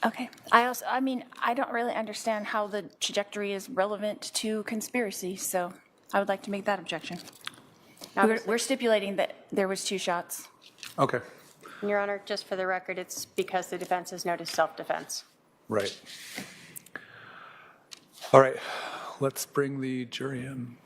Okay. I don't really understand how the trajectory is relevant to conspiracy, so I would like to make that objection. We're stipulating that there was 2 shots. Okay. Your Honor, just for the record, it's because the defense has noticed self-defense. Right. All right, let's bring the jury in.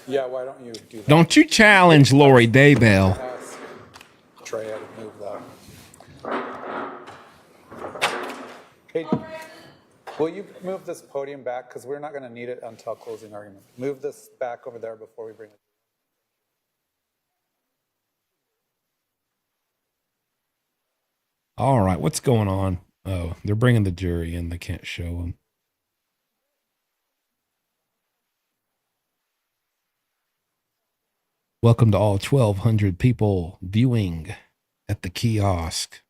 Yeah, why don't you do that? Don't you challenge Lori Daybell. Ask Trey how to move that. Hey, will you move this podium back? Because we're not going to need it until closing argument. Move this back over there before we bring it. All right, what's going on? Oh, they're bringing the jury in. They can't show them. Welcome to all 1,200 people viewing at the kiosk.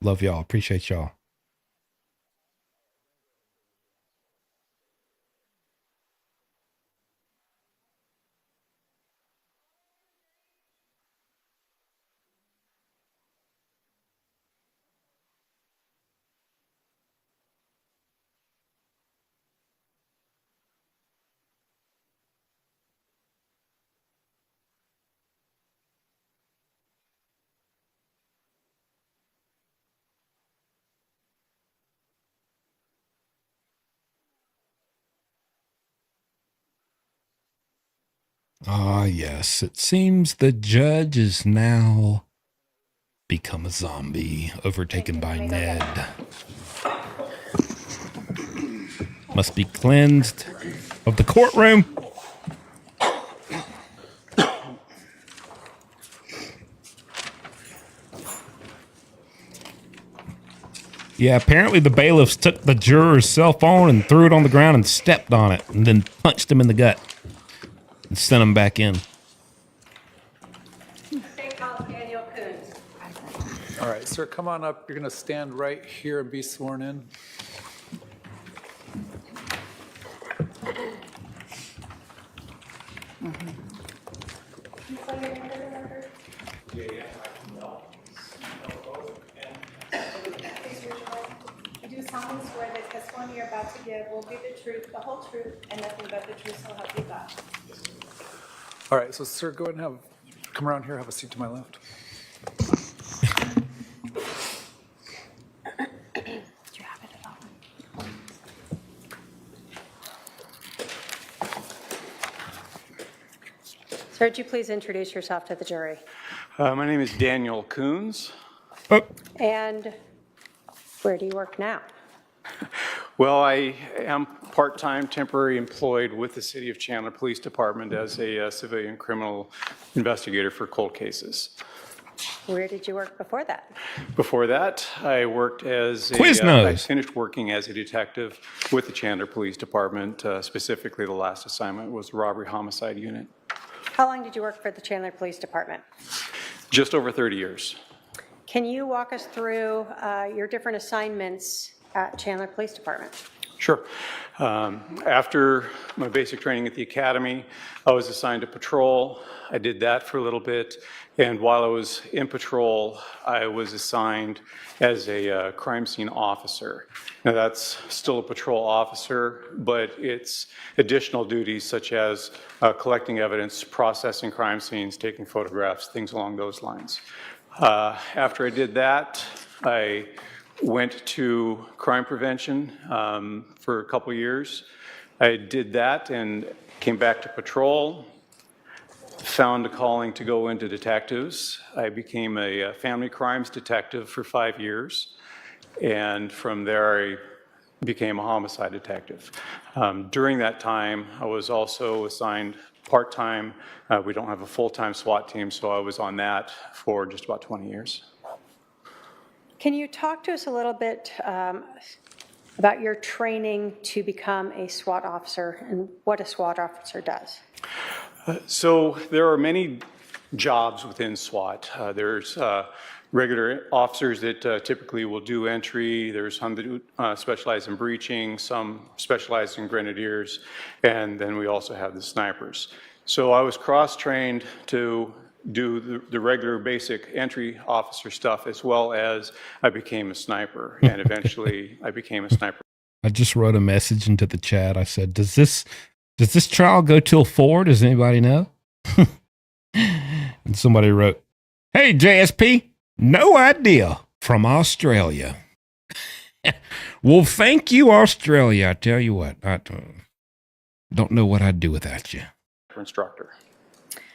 Love y'all. Appreciate y'all. Ah, yes. It seems the judge is now become a zombie, overtaken by Ned. Must be cleansed of the courtroom. Yeah, apparently the bailiffs took the juror's cell phone and threw it on the ground and stepped on it and then punched him in the gut and sent him back in. All right, sir, come on up. You're going to stand right here and be sworn in. You do solemnly swear that the testimony you're about to give will be the truth, the whole truth, and nothing but the truth, so help you God. All right, so sir, go ahead and come around here, have a seat to my left. Sir, would you please introduce yourself to the jury? My name is Daniel Coons. And where do you work now? Well, I am part-time temporary employed with the City of Chandler Police Department as a civilian criminal investigator for cold cases. Where did you work before that? Before that, I worked as Quiznos. I finished working as a detective with the Chandler Police Department. Specifically, the last assignment was the robbery homicide unit. How long did you work for the Chandler Police Department? Just over 30 years. Can you walk us through your different assignments at Chandler Police Department? Sure. After my basic training at the academy, I was assigned to patrol. I did that for a little bit. And while I was in patrol, I was assigned as a crime scene officer. Now that's still a patrol officer, but it's additional duties such as collecting evidence, processing crime scenes, taking photographs, things along those lines. After I did that, I went to crime prevention for a couple years. I did that and came back to patrol, found a calling to go into detectives. I became a family crimes detective for 5 years, and from there I became a homicide detective. During that time, I was also assigned part-time. We don't have a full-time SWAT team, so I was on that for just about 20 years. Can you talk to us a little bit about your training to become a SWAT officer and what a SWAT officer does? So there are many jobs within SWAT. There's regular officers that typically will do entry. There's some that specialize in breaching, some specialize in grenadiers, and then we also have the snipers. So I was cross-trained to do the regular basic entry officer stuff, as well as I became a sniper, and eventually I became a sniper. I just wrote a message into the chat. I said, does this trial go till 4? Does anybody know? And somebody wrote, hey, JSP, No idea from Australia. Well, thank you, Australia. I tell you what, I don't know what I'd do without you. Instructor.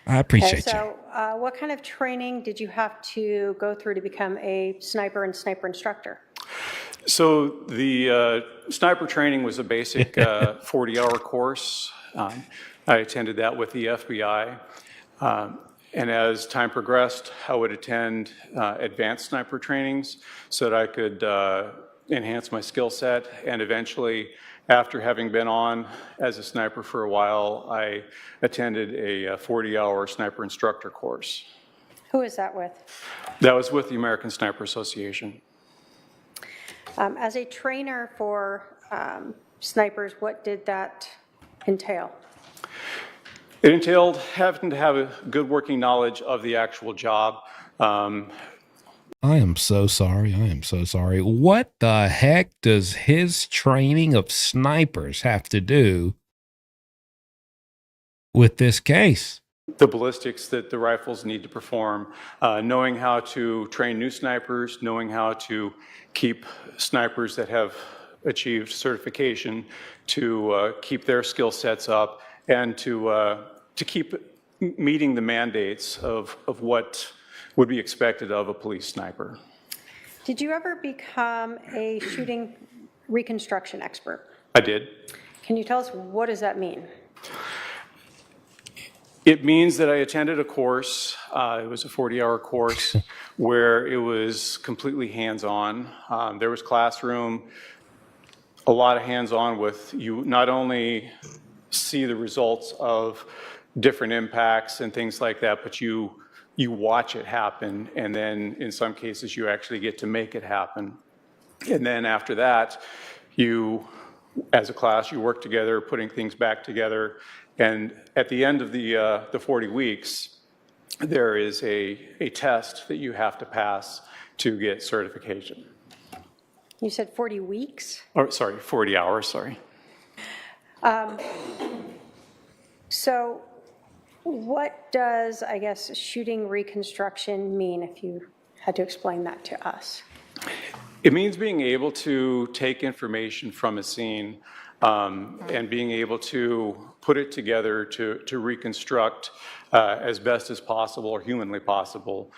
I appreciate you. So what kind of training did you have to go through to become a sniper and sniper instructor? So the sniper training was a basic 40-hour course. I attended that with the FBI. And as time progressed, I would attend advanced sniper trainings so that I could enhance my skill set. And eventually, after having been on as a sniper for a while, I attended a 40-hour sniper instructor course. Who is that with? That was with the American Sniper Association. As a trainer for snipers, what did that entail? It entailed having to have a good working knowledge of the actual job. I am so sorry. I am so sorry. What the heck does his training of snipers have to do with this case? The ballistics that the rifles need to perform, knowing how to train new snipers, knowing how to keep snipers that have achieved certification to keep their skill sets up, and to keep meeting the mandates of what would be expected of a police sniper. Did you ever become a shooting reconstruction expert? I did. Can you tell us, what does that mean? It means that I attended a course, it was a 40-hour course, where it was completely hands-on. There was classroom, a lot of hands-on with you not only see the results of different impacts and things like that, but you watch it happen, and then in some cases you actually get to make it happen. And then after that, you, as a class, you work together, putting things back together. And at the end of the 40 weeks, there is a test that you have to pass to get certification. You said 40 weeks? Or, sorry, 40 hours, sorry. So what does, I guess, shooting reconstruction mean, if you had to explain that to us? It means being able to take information from a scene and being able to put it together to reconstruct as best as possible or humanly possible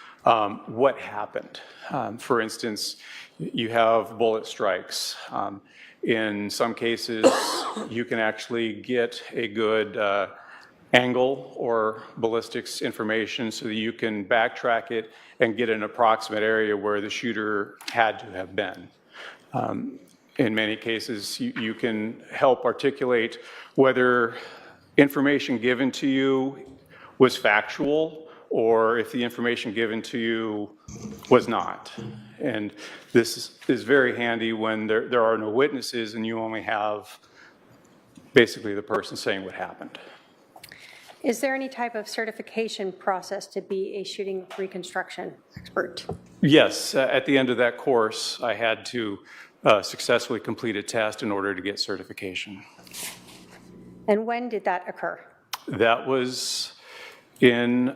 what happened. For instance, you have bullet strikes. In some cases, you can actually get a good angle or ballistics information so that you can backtrack it and get an approximate area where the shooter had to have been. In many cases, you can help articulate whether information given to you was factual or if the information given to you was not. And this is very handy when there are no witnesses and you only have basically the person saying what happened. Is there any type of certification process to be a shooting reconstruction expert? Yes, at the end of that course, I had to successfully complete a test in order to get certification. And when did that occur? That was in,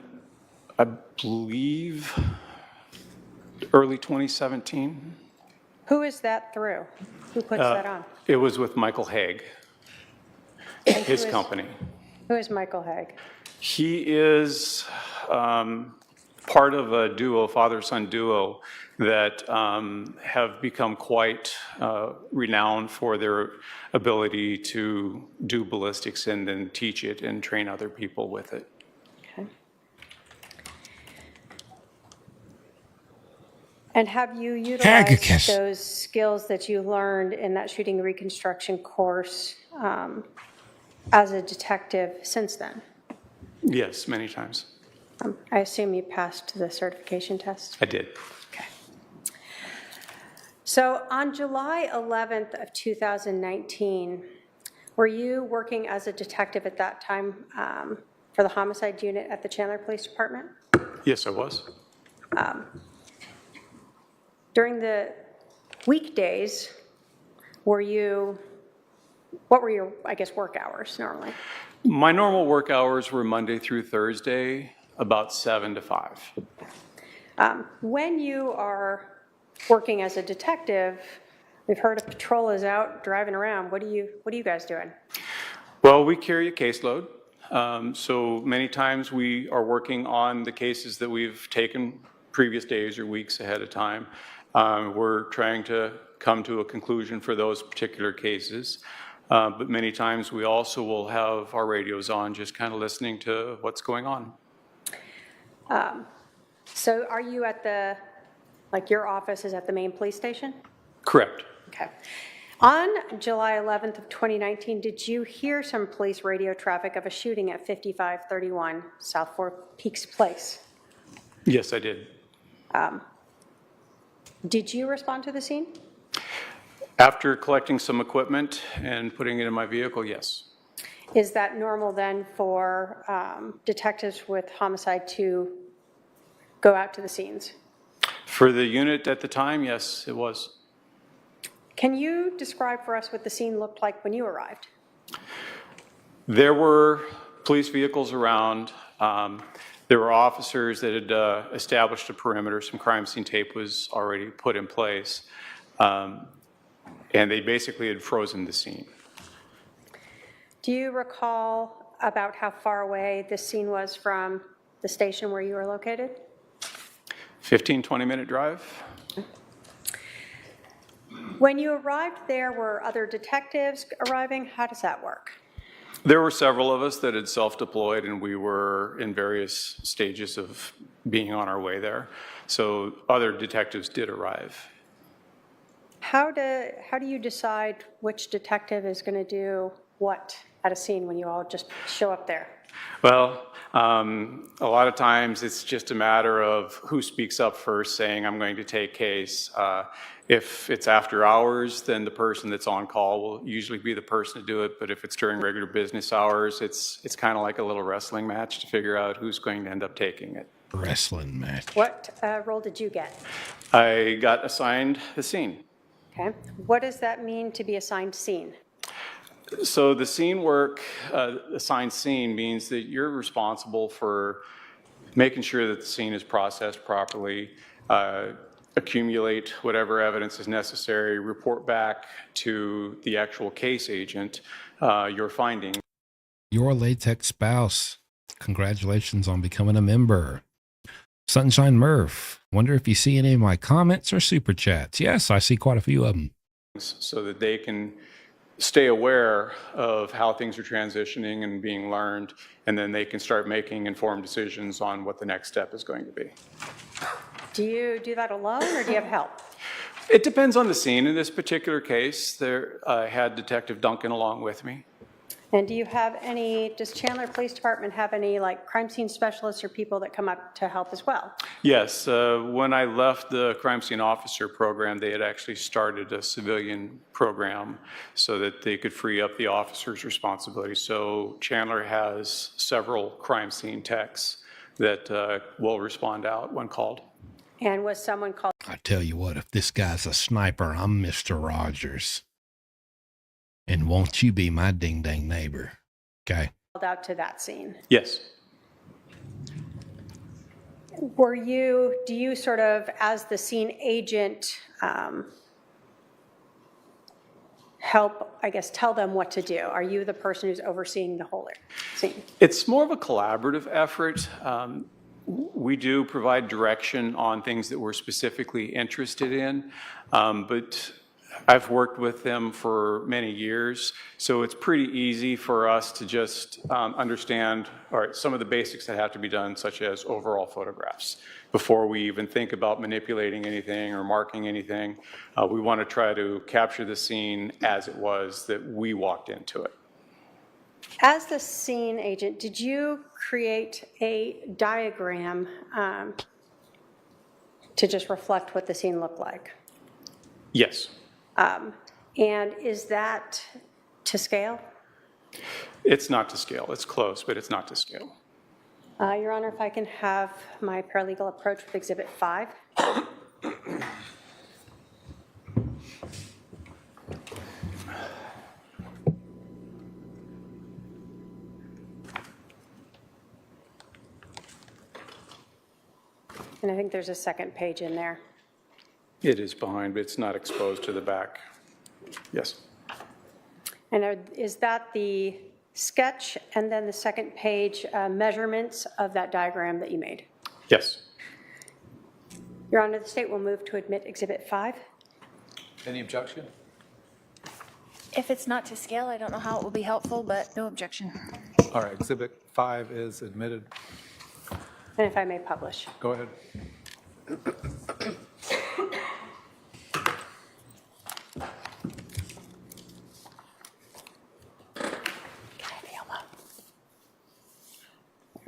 I believe, early 2017. Who is that through? Who puts that on? It was with Michael Haig, his company. Who is Michael Haig? He is part of a duo, father-son duo, that have become quite renowned for their ability to do ballistics and then teach it and train other people with it. Okay. And have you utilized those skills that you learned in that shooting reconstruction course as a detective since then? Yes, many times. I assume you passed the certification test? I did. Okay. So on July 11th of 2019, were you working as a detective at that time for the homicide unit at the Chandler Police Department? Yes, I was. During the weekdays, what were your, I guess, work hours normally? My normal work hours were Monday through Thursday, about 7 to 5. When you are working as a detective, we've heard a patrol is out driving around. What are you guys doing? Well, we carry a caseload. So many times we are working on the cases that we've taken previous days or weeks ahead of time. We're trying to come to a conclusion for those particular cases. But many times we also will have our radios on, just kind of listening to what's going on. So are you at your office is at the main police station? Correct. Okay. On July 11th of 2019, did you hear some police radio traffic of a shooting at 5531 South Fork Peaks Place? Yes, I did. Did you respond to the scene? After collecting some equipment and putting it in my vehicle, yes. Is that normal then for detectives with homicide to go out to the scenes? For the unit at the time, yes, it was. Can you describe for us what the scene looked like when you arrived? There were police vehicles around. There were officers that had established a perimeter. Some crime scene tape was already put in place. And they basically had frozen the scene. Do you recall about how far away this scene was from the station where you were located? 15, 20-minute drive. When you arrived there, were other detectives arriving? How does that work? There were several of us that had self-deployed, and we were in various stages of being on our way there. So other detectives did arrive. How do you decide which detective is going to do what at a scene when you all just show up there? Well, a lot of times it's just a matter of who speaks up first saying, I'm going to take case. If it's after hours, then the person that's on call will usually be the person to do it. But if it's during regular business hours, it's kind of like a little wrestling match to figure out who's going to end up taking it. Wrestling match. What role did you get? I got assigned the scene. Okay. What does that mean to be assigned scene? So the scene work, assigned scene, means that you're responsible for making sure that the scene is processed properly, accumulate whatever evidence is necessary, report back to the actual case agent your findings. Your latex spouse. Congratulations on becoming a member. Sunshine Murph. Wonder if you see any of my comments or super chats. Yes, I see quite a few of them. So that they can stay aware of how things are transitioning and being learned, and then they can start making informed decisions on what the next step is going to be. Do you do that alone or do you have help? It depends on the scene. In this particular case, I had Detective Duncan along with me. And do you have does Chandler Police Department have any crime scene specialists or people that come up to help as well? Yes, when I left the crime scene officer program, they had actually started a civilian program so that they could free up the officer's responsibility. So Chandler has several crime scene techs that will respond out when called. And was someone called? I tell you what, if this guy's a sniper, I'm Mr. Rogers. And won't you be my ding-dang neighbor? Okay. Called out to that scene. Yes. Do you sort of, as the scene agent, help, I guess, tell them what to do? Are you the person who's overseeing the whole scene? It's more of a collaborative effort. We do provide direction on things that we're specifically interested in, but I've worked with them for many years, so it's pretty easy for us to just understand some of the basics that have to be done, such as overall photographs. Before we even think about manipulating anything or marking anything, we want to try to capture the scene as it was that we walked into it. As the scene agent, did you create a diagram to just reflect what the scene looked like? Yes. And is that to scale? It's not to scale. It's close, but it's not to scale. Your Honor, if I can have my paralegal approach with Exhibit 5. And I think there's a second page in there. It is behind, but it's not exposed to the back. Yes. And is that the sketch and then the second page measurements of that diagram that you made? Yes. Your Honor, the state will move to admit Exhibit 5. Any objection? If it's not to scale, I don't know how it will be helpful, but no objection. All right, Exhibit 5 is admitted. And if I may publish. Go ahead. There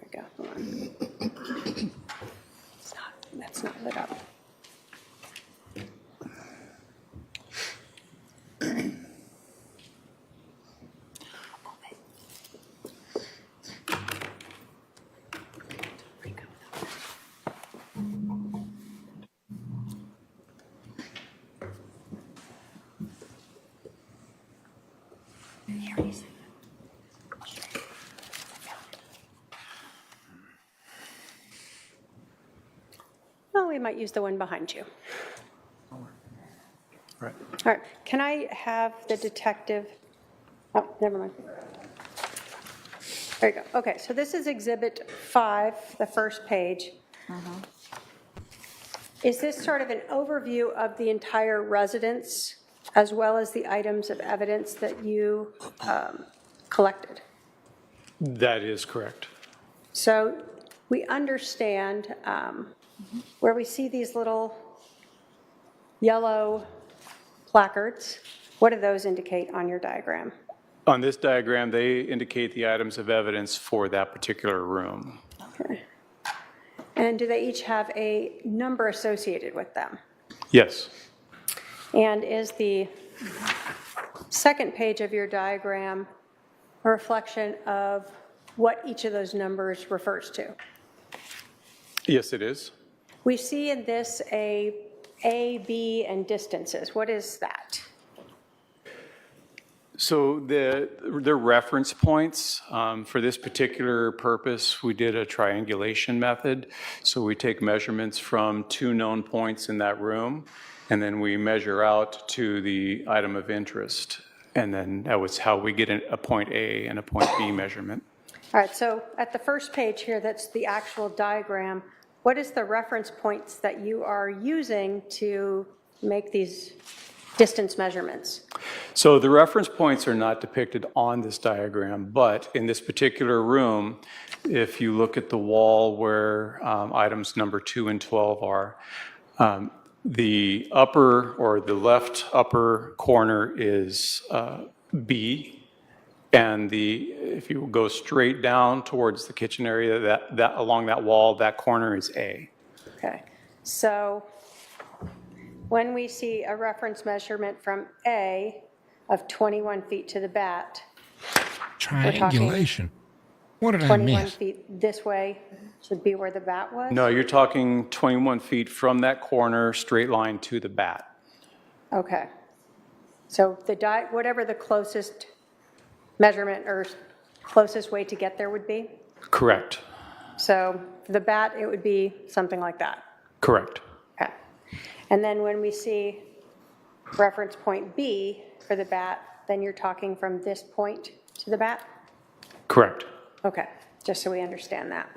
we go. Hold on. That's not lit up. Well, we might use the one behind you. Right. All right, can I have the detective, oh, never mind. There you go. Okay, so this is Exhibit 5, the first page. Is this sort of an overview of the entire residence as well as the items of evidence that you collected? That is correct. So we understand where we see these little yellow placards. What do those indicate on your diagram? On this diagram, they indicate the items of evidence for that particular room. Okay. And do they each have a number associated with them? Yes. And is the second page of your diagram a reflection of what each of those numbers refers to? Yes, it is. We see in this A, B, and distances. What is that? So the reference points, for this particular purpose, we did a triangulation method. So we take measurements from 2 known points in that room, and then we measure out to the item of interest. And then that was how we get a point A and a point B measurement. All right, so at the first page here, that's the actual diagram. What is the reference points that you are using to make these distance measurements? So the reference points are not depicted on this diagram, but in this particular room, if you look at the wall where items number 2 and 12 are, the upper or the left upper corner is B, and if you go straight down towards the kitchen area, that along that wall, that corner is A. Okay, so when we see a reference measurement from A of 21 feet to the bat, Triangulation. What did I 21 miss? feet this way should be where the bat was? No, you're talking 21 feet from that corner, straight line to the bat. Okay. So whatever the closest measurement or closest way to get there would be? Correct. So for the bat, it would be something like that? Correct. Okay. And then when we see reference point B for the bat, then you're talking from this point to the bat? Correct. Okay, just so we understand that.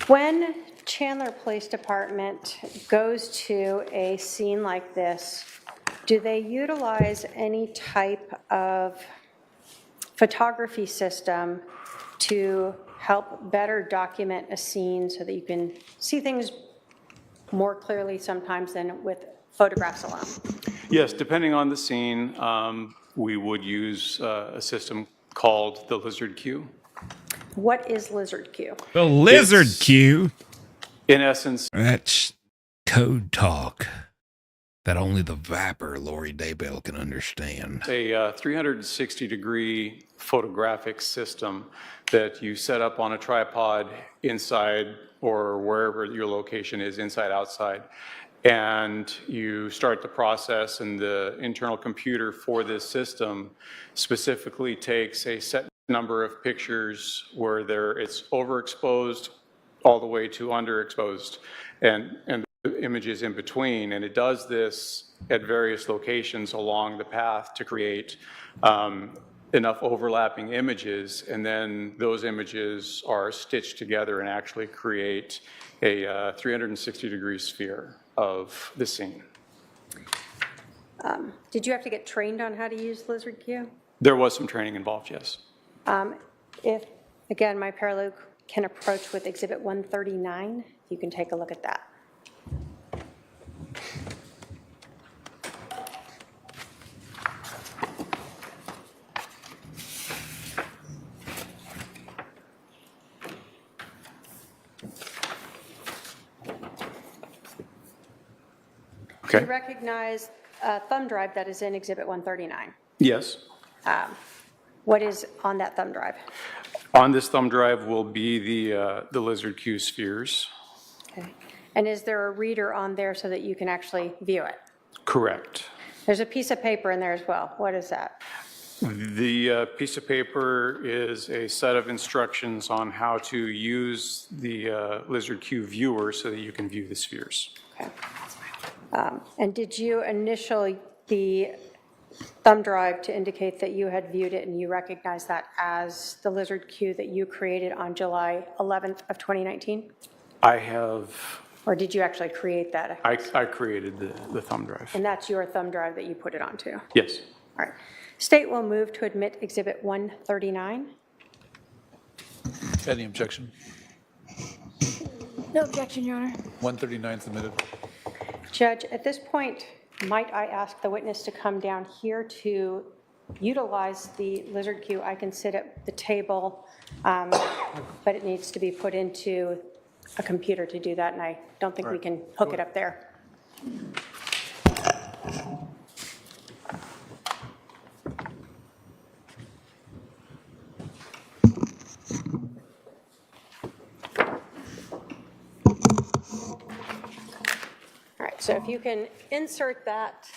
When Chandler Police Department goes to a scene like this, do they utilize any type of photography system to help better document a scene so that you can see things more clearly sometimes than with photographs alone? Yes, depending on the scene, we would use a system called the Lizard Queue. What is Lizard Queue? The lizard queue. In essence, That's code talk that only the vapor Lori Daybell can understand. a 360-degree photographic system that you set up on a tripod inside or wherever your location is, inside, outside. and you start the process, and the internal computer for this system specifically takes a set number of pictures where it's overexposed all the way to underexposed, and the images in between, and it does this at various locations along the path to create enough overlapping images, and then those images are stitched together and actually create a 360-degree sphere of the scene. Did you have to get trained on how to use LizardQ? There was some training involved, yes. If, again, my paralegal can approach with Exhibit 139, you can take a look at that. Do you recognize a thumb drive that is in Exhibit 139? Yes. What is on that thumb drive? On this thumb drive will be the LizardQ spheres. Okay. And is there a reader on there so that you can actually view it? Correct. There's a piece of paper in there as well. What is that? The piece of paper is a set of instructions on how to use the LizardQ viewer so that you can view the spheres. Okay. And did you initial the thumb drive to indicate that you had viewed it and you recognize that as the LizardQ that you created on July 11th of 2019? I have. Or did you actually create that? I created the thumb drive. And that's your thumb drive that you put it onto? Yes. All right. State will move to admit Exhibit 139. Any objection? No objection, Your Honor. 139 submitted. Judge, at this point, might I ask the witness to come down here to utilize the LizardQ? I can sit at the table, but it needs to be put into a computer to do that, and I don't think we can hook it up there. All right, so if you can insert that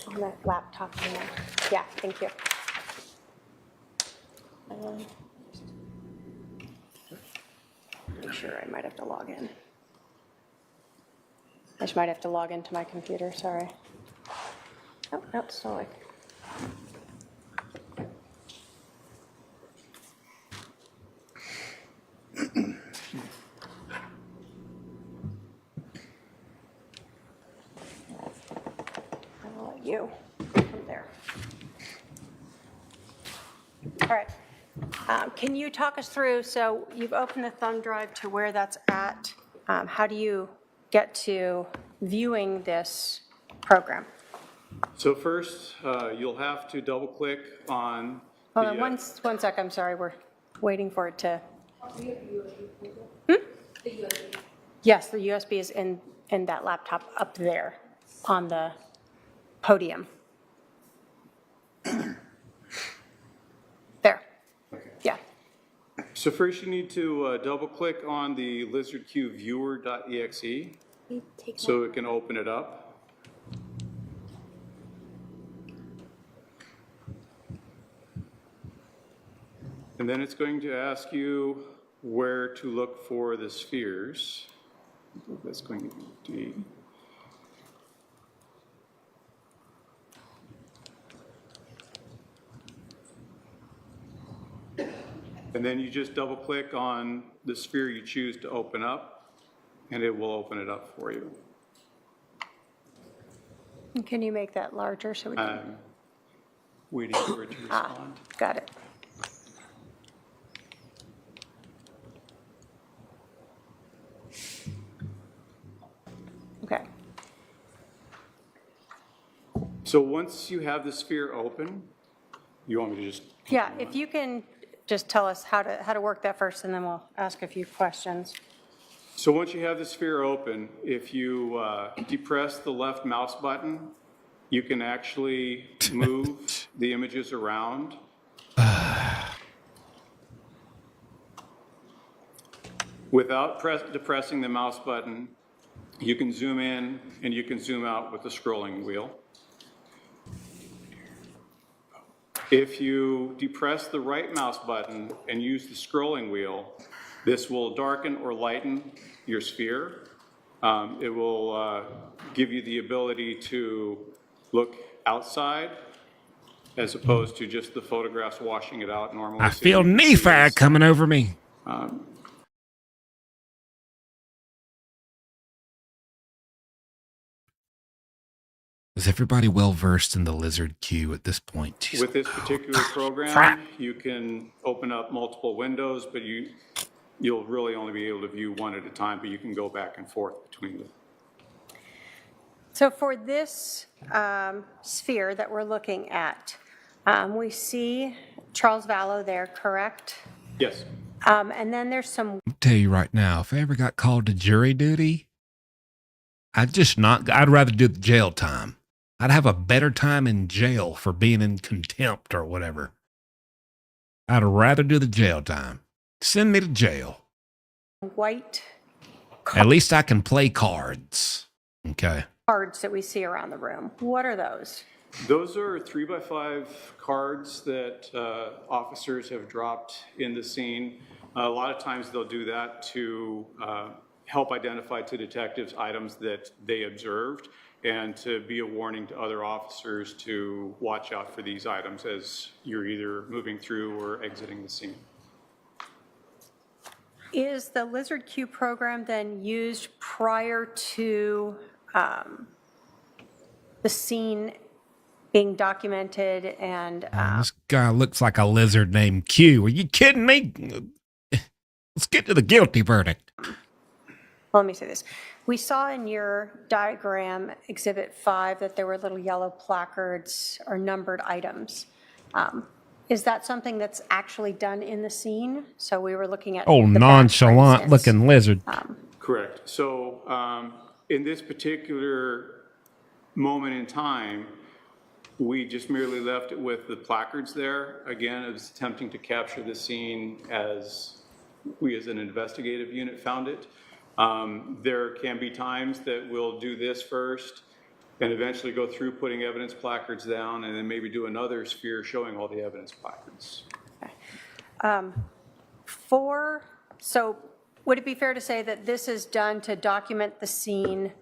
on that laptop. Yeah, thank you. I'm sure I might have to log in. I just might have to log into my computer, sorry. Oh, no, still like. I'll let you from there. All right. Can you talk us through, so you've opened the thumb drive to where that's at. How do you get to viewing this program? So first, you'll have to double click on Hold on, one sec, I'm sorry, we're waiting for it to. Yes, the USB is in that laptop up there on the podium. There. Yeah. So first you need to double click on the LizardQ viewer.exe so it can open it up. And then it's going to ask you where to look for the spheres. That's going to be D. And then you just double click on the sphere you choose to open up, and it will open it up for you. Can you make that larger so we can? Waiting for it to respond. Got it. Okay. So once you have the sphere open, you want me to just? Yeah, if you can just tell us how to work that first, and then we'll ask a few questions. So once you have the sphere open, if you depress the left mouse button, you can actually move the images around. Without depressing the mouse button, You can zoom in and you can zoom out with the scrolling wheel. If you depress the right mouse button and use the scrolling wheel, this will darken or lighten your sphere. It will give you the ability to look outside as opposed to just the photographs washing it out normally. I So feel you can see Nephi inside. coming over me. Is everybody well versed in the lizard queue at this point? Jeez. With this particular program, you can open up multiple windows, but you'll really only be able to view one at a time, but you can go back and forth between them. So for this sphere that we're looking at, we see Charles Vallow there, correct? Yes. And then there's some. I'll tell you right now, if I ever got called to jury duty, I'd rather do the jail time. I'd have a better time in jail for being in contempt or whatever. I'd rather do the jail time. Send me to jail. White At least I can play cards. Okay. cards that we see around the room. What are those? Those are 3x5 cards that officers have dropped in the scene. A lot of times they'll do that to help identify to detectives items that they observed and to be a warning to other officers to watch out for these items as you're either moving through or exiting the scene. Is the Lizard Q program then used prior to the scene being documented and This guy looks like a lizard named Q. Are you kidding me? Let's get to the guilty verdict. well, let me say this. We saw in your diagram, Exhibit 5, that there were little yellow placards or numbered items. Is that something that's actually done in the scene? So we were looking at Oh, the back, for nonchalant instance. looking lizard. Correct. So in this particular moment in time, we just merely left it with the placards there. Again, it was attempting to capture the scene as we as an investigative unit found it. There can be times that we'll do this first and eventually go through putting evidence placards down and then maybe do another sphere showing all the evidence placards. So would it be fair to say that this is done to document the scene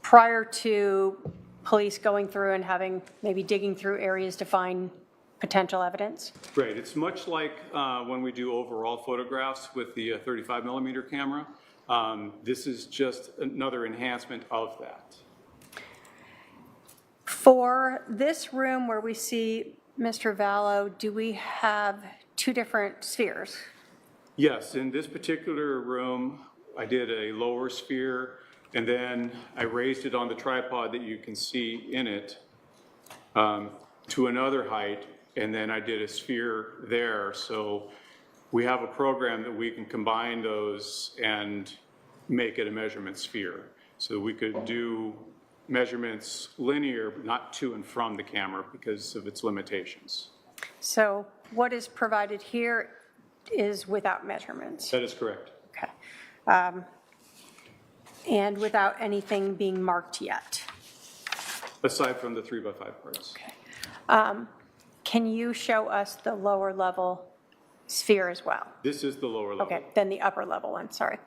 prior to police going through and maybe digging through areas to find potential evidence? Right. It's much like when we do overall photographs with the 35 millimeter camera. This is just another enhancement of that. For this room where we see Mr. Vallow, do we have two different spheres? Yes, in this particular room, I did a lower sphere, and then I raised it on the tripod that you can see in it to another height, and then I did a sphere there. So we have a program that we can combine those and make it a measurement sphere. So we could do measurements linear, but not to and from the camera because of its limitations. So what is provided here is without measurements? That is correct. Okay. And without anything being marked yet? Aside from the 3x5 parts. Okay. Can you show us the lower level sphere as well? This is the lower level. Okay, then the upper level one, sorry.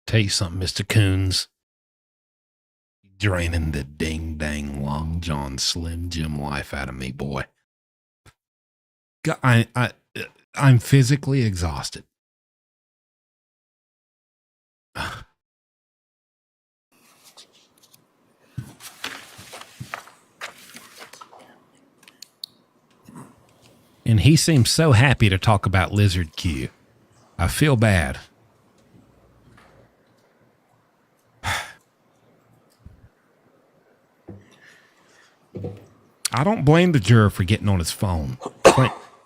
Tell you something, Mr. Coons. Draining the ding-dang Long John Slim Jim life out of me, boy. I'm physically exhausted. And he seems so happy to talk about Lizard Q. I feel bad. I don't blame the juror for getting on his phone,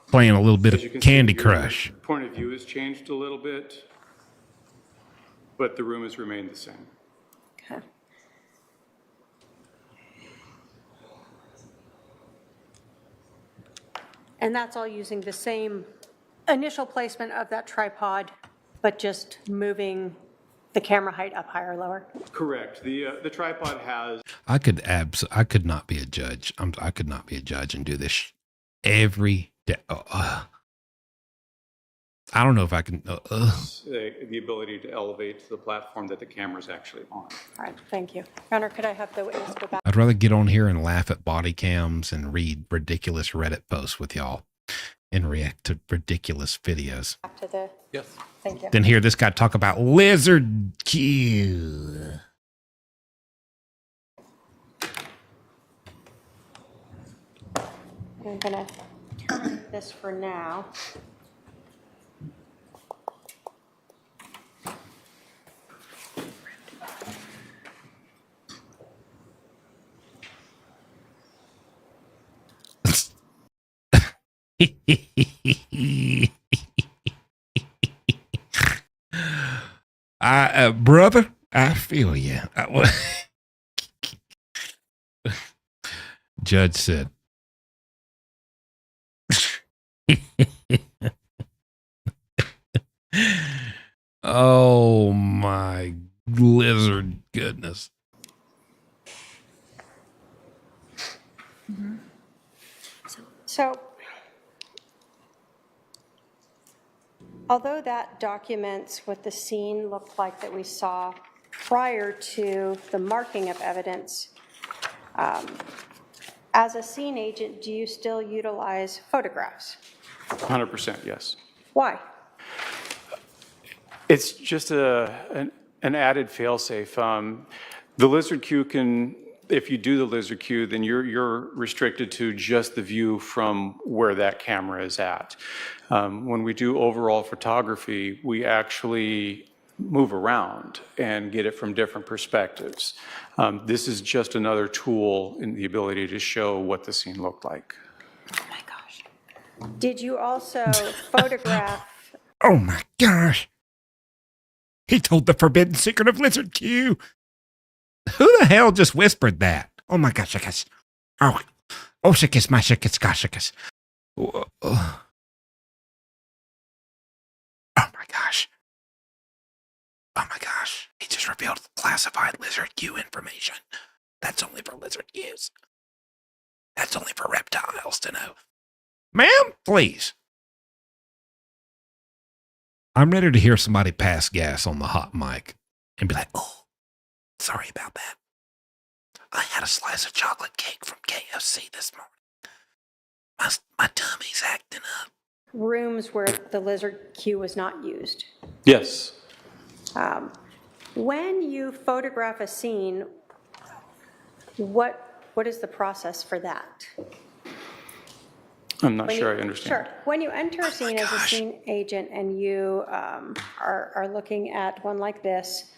playing a little bit As you of can Candy see, your Crush. Point of view has changed a little bit, but the room has remained the same. Okay. And that's all using the same initial placement of that tripod, but just moving the camera height up higher or lower? Correct. The tripod has. I could not be a judge. I could not be a judge and do this every day. I don't know if I can. The ability to elevate to the platform that the camera's actually on. All right, thank you. Your Honor, could I have the witness go back? I'd rather get on here and laugh at body cams and read ridiculous Reddit posts with y'all and react to ridiculous videos. Back to the. Yes. Thank you. Then hear this guy talk about lizard Q. I'm gonna turn this for now. Brother, I feel you. Judge said. Oh my lizard goodness. Mm-hmm. So, although that documents what the scene looked like that we saw prior to the marking of evidence, as a scene agent, do you still utilize photographs? 100%, yes. Why? It's just an added fail-safe. The lizard queue can, if you do the lizard queue, then you're restricted to just the view from where that camera is at. When we do overall photography, we actually move around and get it from different perspectives. This is just another tool in the ability to show what the scene looked like. Oh my gosh. Did you also photograph? Oh my gosh. He told the forbidden secret of lizard Q. Who the hell just whispered that? Oh my gosh, shikis. Oh, shikis, my shikis, gosh, shikis. Oh my gosh. Oh my gosh. He just revealed classified lizard Q information. That's only for lizard Qs. That's only for reptiles to know. Ma'am, please. I'm ready to hear somebody pass gas on the hot mic and be like, oh, sorry about that. I had a slice of chocolate cake from KFC this morning. My tummy's acting up. Rooms where the lizard queue was not used. Yes. When you photograph a scene, what is the process for that? I'm not sure I understand. Sure. When you enter a scene as a scene agent and you are looking at one like this,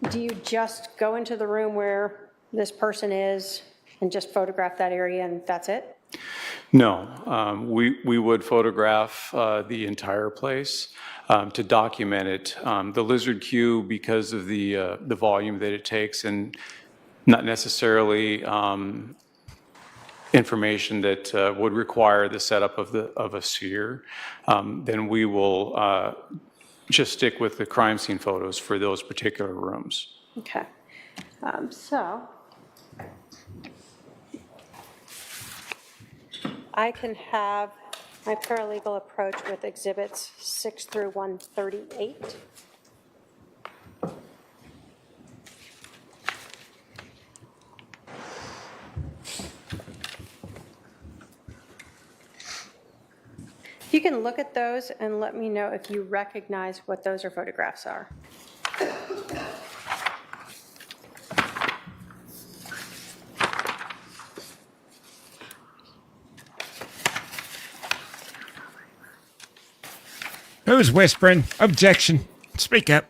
do you just go into the room where this person is and just photograph that area and that's it? No, we would photograph the entire place to document it. The lizard queue, because of the volume that it takes and not necessarily information that would require the setup of a seer, then we will just stick with the crime scene photos for those particular rooms. Okay. So I can have my paralegal approach with exhibits 6 through 138. You can look at those and let me know if you recognize what those or photographs are. Who's whispering? Objection. Speak up.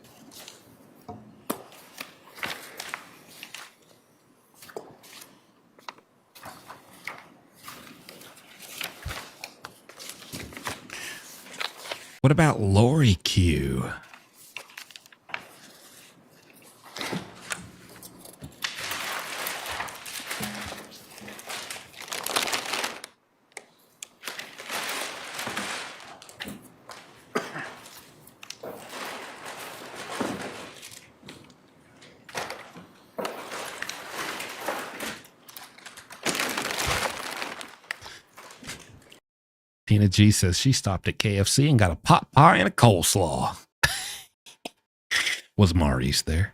What about Lori Q? Tina G says she stopped at KFC and got a pot pie and a coleslaw. Was Maurice there?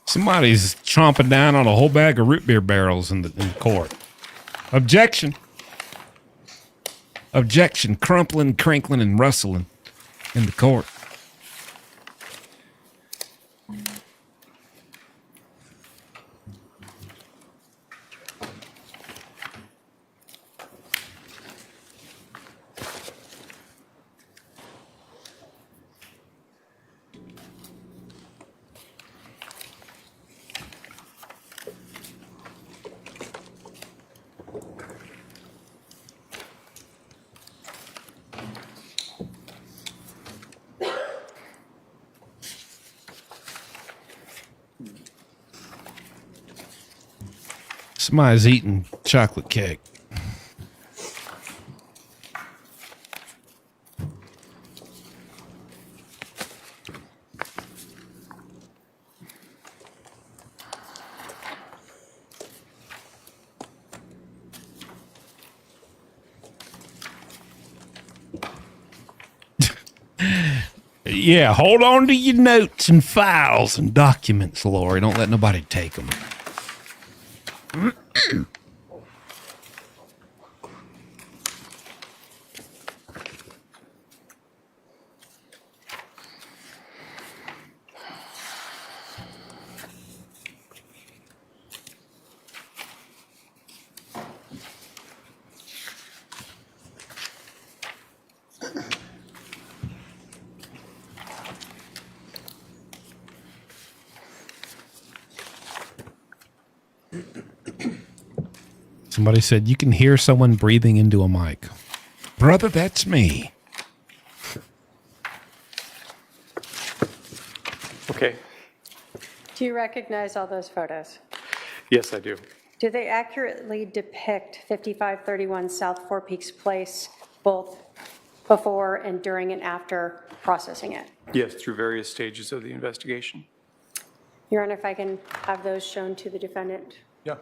Somebody's chomping down on a whole bag of root beer barrels in the court. Objection. Objection. Crumpling, crinkling, and rustling in the court. Somebody's eating chocolate cake. Yeah, hold on to your notes and files and documents, Lori. Don't let nobody take them. Somebody said you can hear someone breathing into a mic. Brother, that's me. Okay. Do you recognize all those photos? Yes, I do. Do they accurately depict 5531 South Four Peaks Place, both before and during and after processing it? Yes, through various stages of the investigation. Your Honor, if I can have those shown to the defendant. Yeah.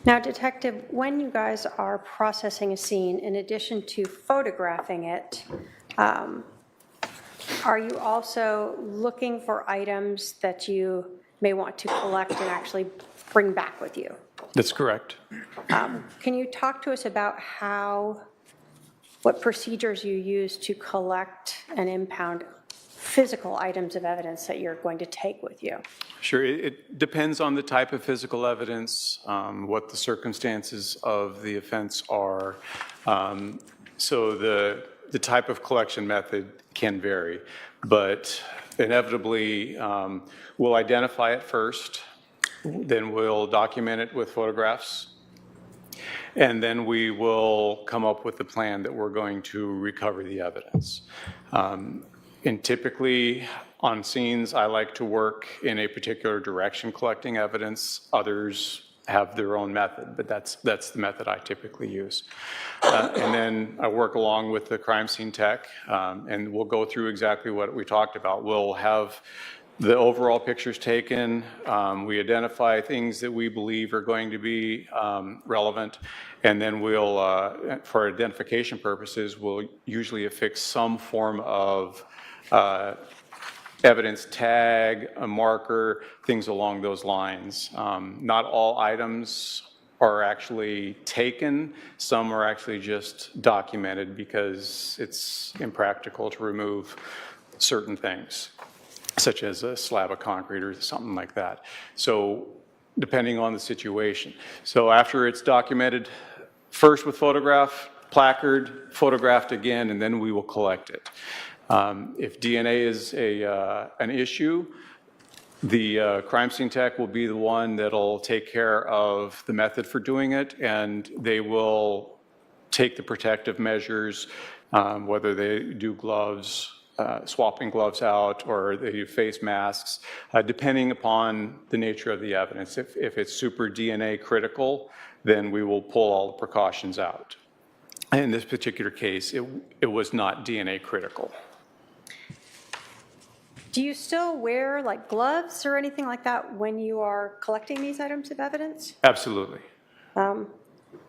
Now, Detective, when you guys are processing a scene, in addition to photographing it, are you also looking for items that you may want to collect and actually bring back with you? That's correct. Can you talk to us about what procedures you use to collect and impound physical items of evidence that you're going to take with you? Sure, it depends on the type of physical evidence, what the circumstances of the offense are. So the type of collection method can vary, but inevitably we'll identify it first, then we'll document it with photographs, and then we will come up with the plan that we're going to recover the evidence. And typically on scenes, I like to work in a particular direction collecting evidence. Others have their own method, but that's the method I typically use. And then I work along with the crime scene tech, and we'll go through exactly what we talked about. We'll have the overall pictures taken. We identify things that we believe are going to be relevant, and then we'll, for identification purposes, we'll usually affix some form of evidence tag, a marker, things along those lines. Not all items are actually taken. Some are actually just documented because it's impractical to remove certain things, such as a slab of concrete or something like that. So depending on the situation. So after it's documented, first with photograph, placard, photographed again, and then we will collect it. If DNA is an issue, the crime scene tech will be the one that'll take care of the method for doing it, and they will take the protective measures, whether they do gloves, swapping gloves out, or they do face masks, depending upon the nature of the evidence. If it's super DNA critical, then we will pull all the precautions out. In this particular case, it was not DNA critical. Do you still wear like gloves or anything like that when you are collecting these items of evidence? Absolutely. And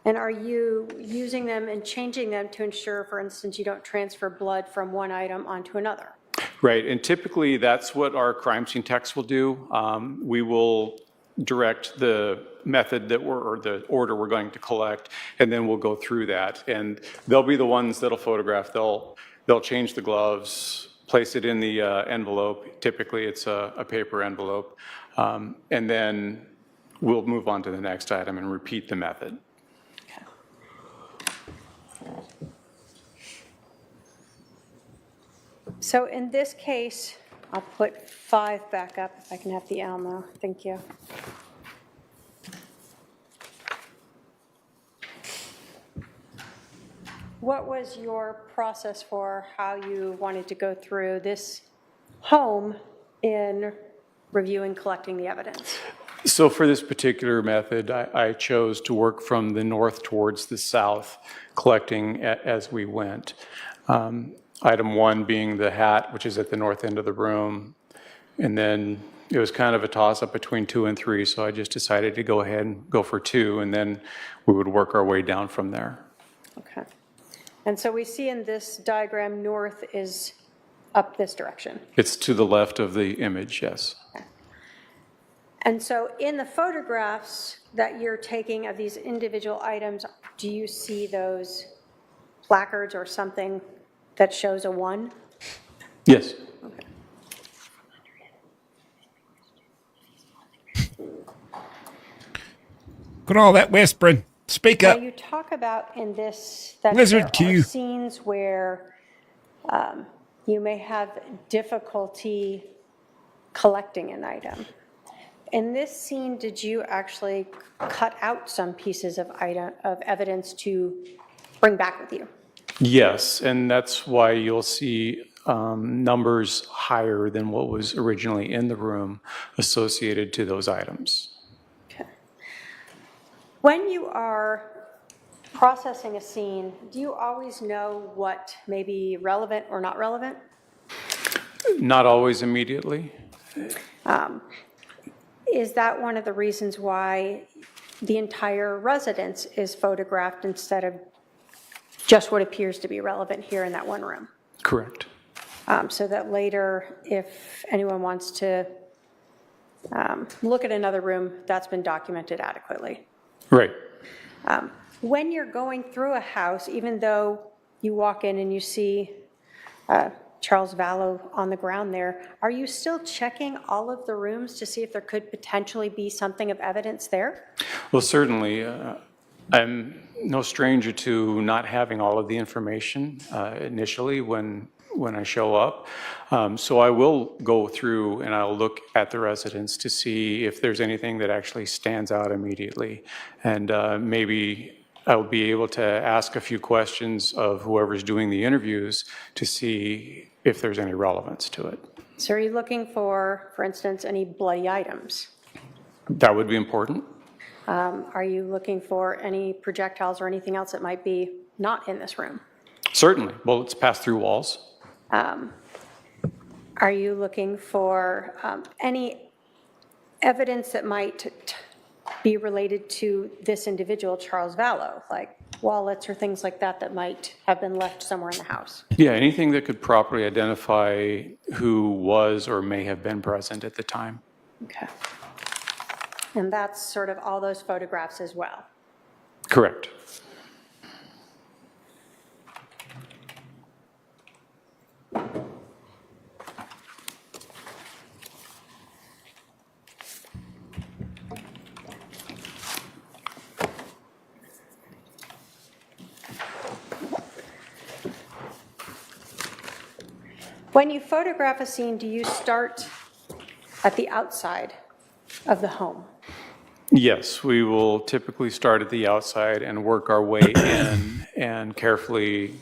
are you using them and changing them to ensure, for instance, you don't transfer blood from one item onto another? Right, and typically that's what our crime scene techs will do. We will direct the method that or the order we're going to collect, and then we'll go through that. And they'll be the ones that'll photograph. They'll change the gloves, place it in the envelope. Typically it's a paper envelope. And then we'll move on to the next item and repeat the method. So in this case, I'll put 5 back up if I can have the Elmo. Thank you. What was your process for how you wanted to go through this home in reviewing, collecting the evidence? So for this particular method, I chose to work from the north towards the south, collecting as we went. Item 1 being the hat, which is at the north end of the room. And then it was kind of a toss-up between 2 and 3, so I just decided to go ahead and go for 2, and then we would work our way down from there. Okay. And so we see in this diagram, north is up this direction. It's to the left of the image, yes. Okay. And so in the photographs that you're taking of these individual items, do you see those placards or something that shows a 1? Yes. Okay. Look at all that whispering. Speak Now up. you talk about in this that Wizard there Q. are scenes where you may have difficulty collecting an item. In this scene, did you actually cut out some pieces of evidence to bring back with you? Yes, and that's why you'll see numbers higher than what was originally in the room associated to those items. Okay. When you are processing a scene, do you always know what may be relevant or not relevant? Not always immediately. Is that one of the reasons why the entire residence is photographed instead of just what appears to be relevant here in that one room? Correct. So that later, if anyone wants to look at another room, that's been documented adequately. Right. When you're going through a house, even though you walk in and you see Charles Vallow on the ground there. Are you still checking all of the rooms to see if there could potentially be something of evidence there? Well, certainly, I'm no stranger to not having all of the information initially when I show up. So I will go through and I'll look at the residence to see if there's anything that actually stands out immediately. And maybe I'll be able to ask a few questions of whoever's doing the interviews to see if there's any relevance to it. So are you looking for instance, any bloody items? That would be important. Are you looking for any projectiles or anything else that might be not in this room? Certainly. Bullets pass through walls. Are you looking for any evidence that might be related to this individual, Charles Vallow, like wallets or things like that that might have been left somewhere in the house? Yeah, anything that could properly identify who was or may have been present at the time. Okay. And that's sort of all those photographs as well? Correct. When you photograph a scene, do you start at the outside of the home? Yes, we will typically start at the outside and work our way in and carefully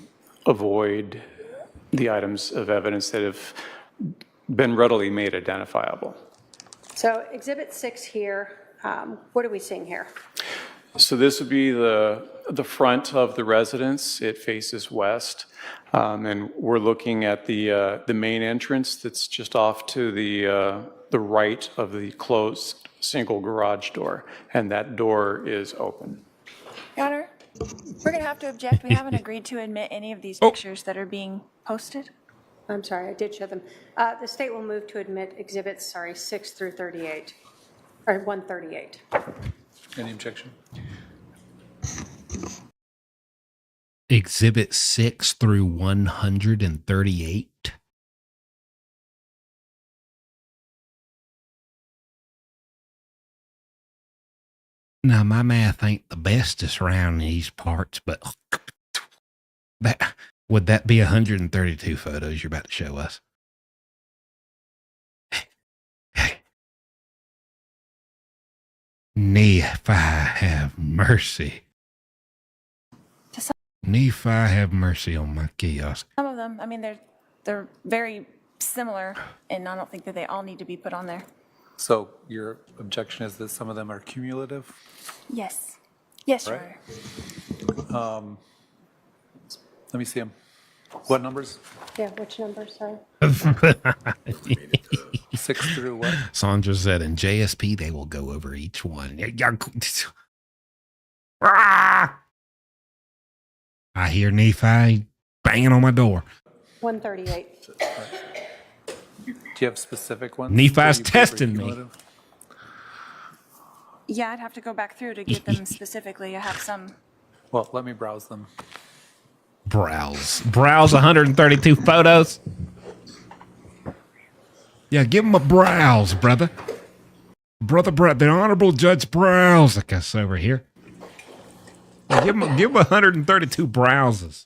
avoid the items of evidence that have been readily made identifiable. So Exhibit 6 here, what are we seeing here? So this would be the front of the residence. It faces west. And we're looking at the main entrance that's just off to the right of the closed single garage door, and that door is open. Your Honor, we're going to have to object. We haven't agreed to admit any of these pictures that are being posted. I'm sorry, I did show them. The state will move to admit exhibits, 6 through 38, or 138. Any objection? Exhibit 6 through 138. Now, my math ain't the bestest around these parts, but would that be 132 photos you're about to show us? Nephi, have mercy. Nephi, have mercy on my kiosk. Some of them, I mean, they're very similar, and I don't think that they all need to be put on there. So your objection is that some of them are cumulative? Yes. Yes, Your Right. Honor. Let me see them. What numbers? Yeah, which number, sorry? 6 through what? Sandra said in JSP, they will go over each one. I hear Nephi banging on my door. 138. Do you have specific ones? Nephi's testing me. Yeah, I'd have to go back through to get them specifically. I have some. Well, let me browse them. Browse 132 photos. Yeah, give him a browse, brother. The Honorable Judge Browse, I guess, over here. Yeah, give him 132 browses.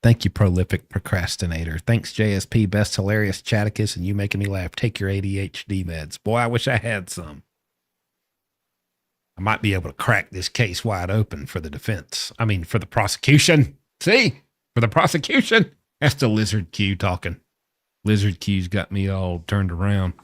Thank you, prolific procrastinator. Thanks, JSP, best hilarious Chaticus, and you making me laugh. Take your ADHD meds. Boy, I wish I had some. I might be able to crack this case wide open for the defense. I mean, for the prosecution. See? For the prosecution. That's the Lizard Q talking. Lizard Q's got me all turned around.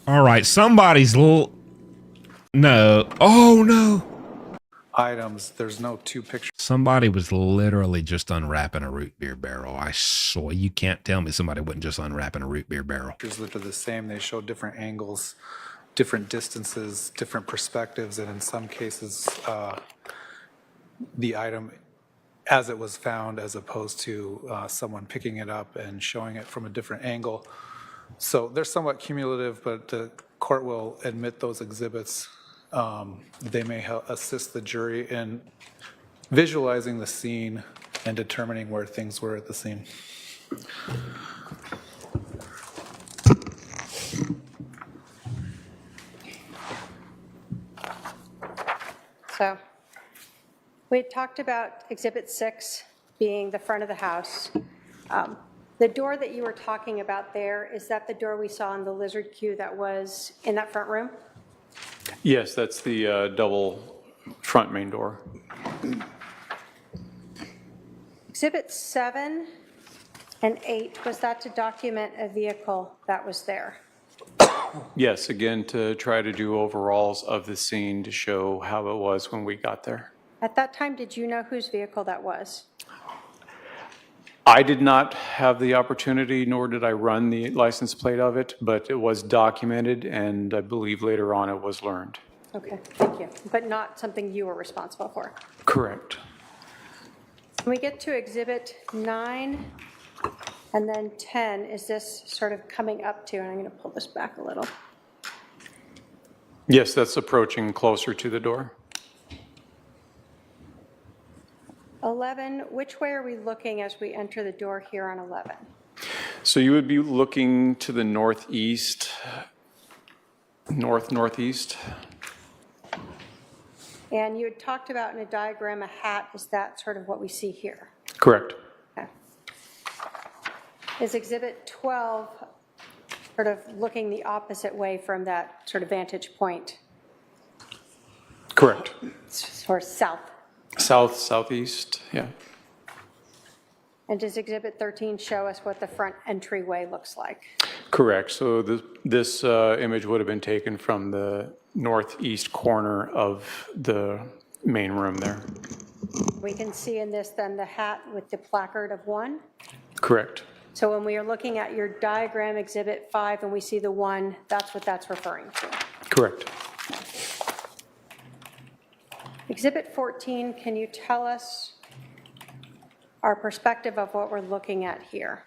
All right, somebody's little... No. Oh, no. Items, there's no two pictures. Somebody was literally just unwrapping a root beer barrel. I swear, you can't tell me somebody wasn't just unwrapping a root beer barrel. Pictures look the same. They show different angles, different distances, different perspectives, and in some cases, the item as it was found as opposed to someone picking it up and showing it from a different angle. So they're somewhat cumulative, but the court will admit those exhibits. They may help assist the jury in visualizing the scene and determining where things were at the scene. So we had talked about Exhibit 6 being the front of the house. The door that you were talking about there, is that the door we saw in the lizard queue that was in that front room? Yes, that's the double front main door. Exhibit 7 and 8, was that to document a vehicle that was there? Yes, again, to try to do overalls of the scene to show how it was when we got there. At that time, did you know whose vehicle that was? I did not have the opportunity, nor did I run the license plate of it, but it was documented, and I believe later on it was learned. Okay, thank you. But not something you were responsible for? Correct. When we get to Exhibit 9 and then 10, is this sort of coming up to, and I'm going to pull this back a little. Yes, that's approaching closer to the door. 11, which way are we looking as we enter the door here on 11? So you would be looking to the northeast, northeast. And you had talked about in a diagram a hat. Is that sort of what we see here? Correct. Okay. Is Exhibit 12 sort of looking the opposite way from that sort of vantage point? Correct. Or south? South, southeast, yeah. And does Exhibit 13 show us what the front entryway looks like? Correct. So this image would have been taken from the northeast corner of the main room there. We can see in this then the hat with the placard of 1? Correct. So when we are looking at your diagram, Exhibit 5, and we see the 1, that's what that's referring to? Correct. Exhibit 14, can you tell us our perspective of what we're looking at here?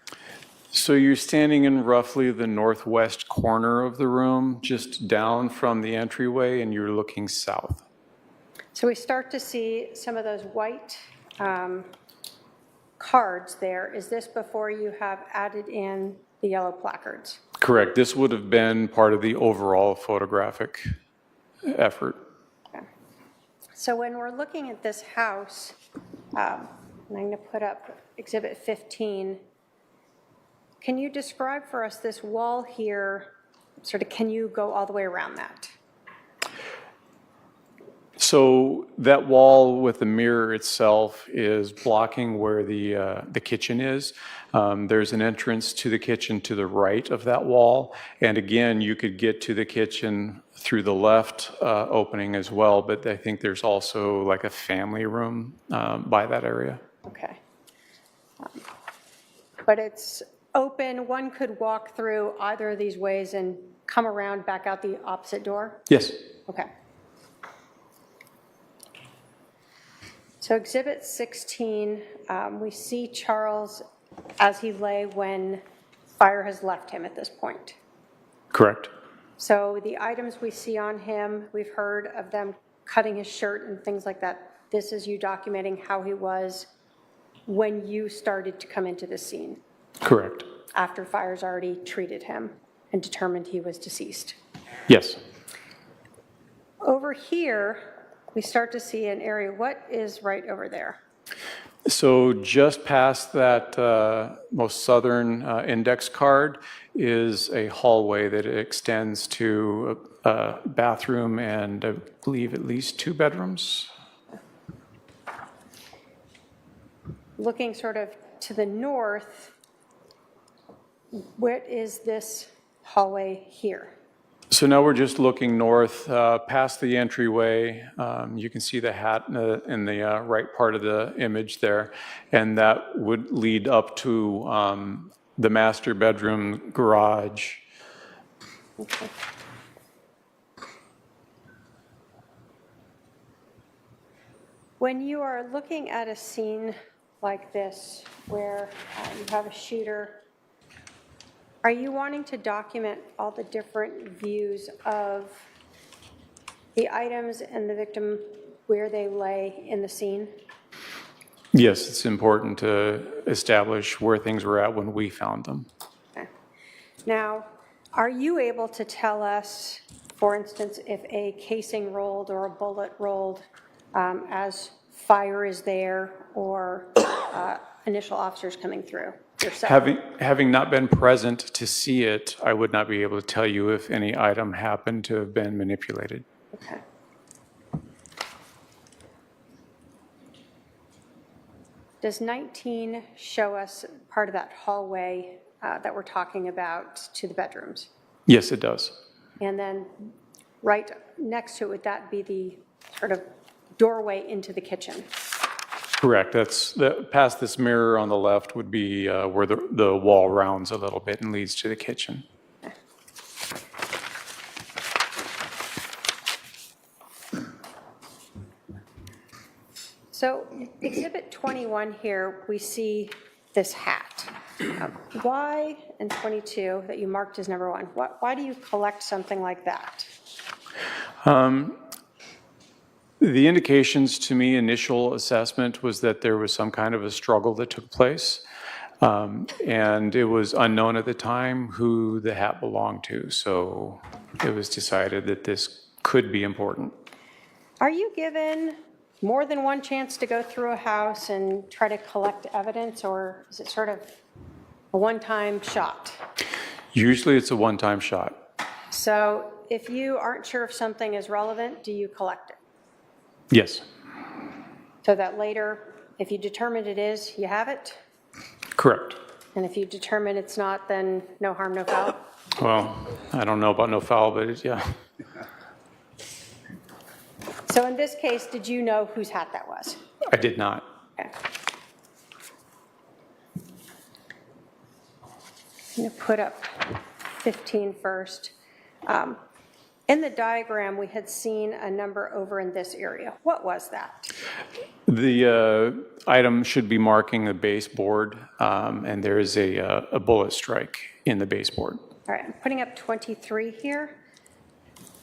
So you're standing in roughly the northwest corner of the room, just down from the entryway, and you're looking south. So we start to see some of those white cards there. Is this before you have added in the yellow placards? Correct. This would have been part of the overall photographic effort. Okay. So when we're looking at this house, and I'm going to put up Exhibit 15, can you describe for us this wall here, sort of can you go all the way around that? So that wall with the mirror itself is blocking where the kitchen is. There's an entrance to the kitchen to the right of that wall. And again, you could get to the kitchen through the left opening as well, but I think there's also like a family room by that area. Okay. But it's open, one could walk through either of these ways and come around back out the opposite door? Yes. Okay. So Exhibit 16, we see Charles as he lay when fire has left him at this point. Correct. So the items we see on him, we've heard of them cutting his shirt and things like that. This is you documenting how he was when you started to come into the scene. Correct. After fire's already treated him and determined he was deceased. Yes. Over here, we start to see an area. What is right over there? So just past that most southern index card is a hallway that extends to a bathroom and I believe at least 2 bedrooms. Looking sort of to the north, what is this hallway here? So now we're just looking north, past the entryway. You can see the hat in the right part of the image there, and that would lead up to the master bedroom garage. Okay. When you are looking at a scene like this, where you have a shooter, are you wanting to document all the different views of the items and the victim where they lay in the scene? Yes, it's important to establish where things were at when we found them. Okay. Now, are you able to tell us, for instance, if a casing rolled or a bullet rolled as fire is there or initial officers coming through? Having not been present to see it, I would not be able to tell you if any item happened to have been manipulated. Okay. Does 19 show us part of that hallway that we're talking about to the bedrooms? Yes, it does. And then right next to it, would that be the sort of doorway into the kitchen? Correct. Past this mirror on the left would be where the wall rounds a little bit and leads to the kitchen. So Exhibit 21 here, we see this hat. Why, in 22, that you marked as number 1, why do you collect something like that? The indications to me, initial assessment, was that there was some kind of a struggle that took place. And it was unknown at the time who the hat belonged to. So it was decided that this could be important. Are you given more than one chance to go through a house and try to collect evidence, or is it sort of a one-time shot? Usually it's a one-time shot. So if you aren't sure if something is relevant, do you collect it? Yes. So that later, if you determine it is, you have it? Correct. And if you determine it's not, then no harm, no foul? Well, I don't know about no foul, but yeah. So in this case, did you know whose hat that was? I did not. Okay. I'm going to put up 15 first. In the diagram, we had seen a number over in this area. What was that? The item should be marking the baseboard, and there is a bullet strike in the baseboard. All right, I'm putting up 23 here,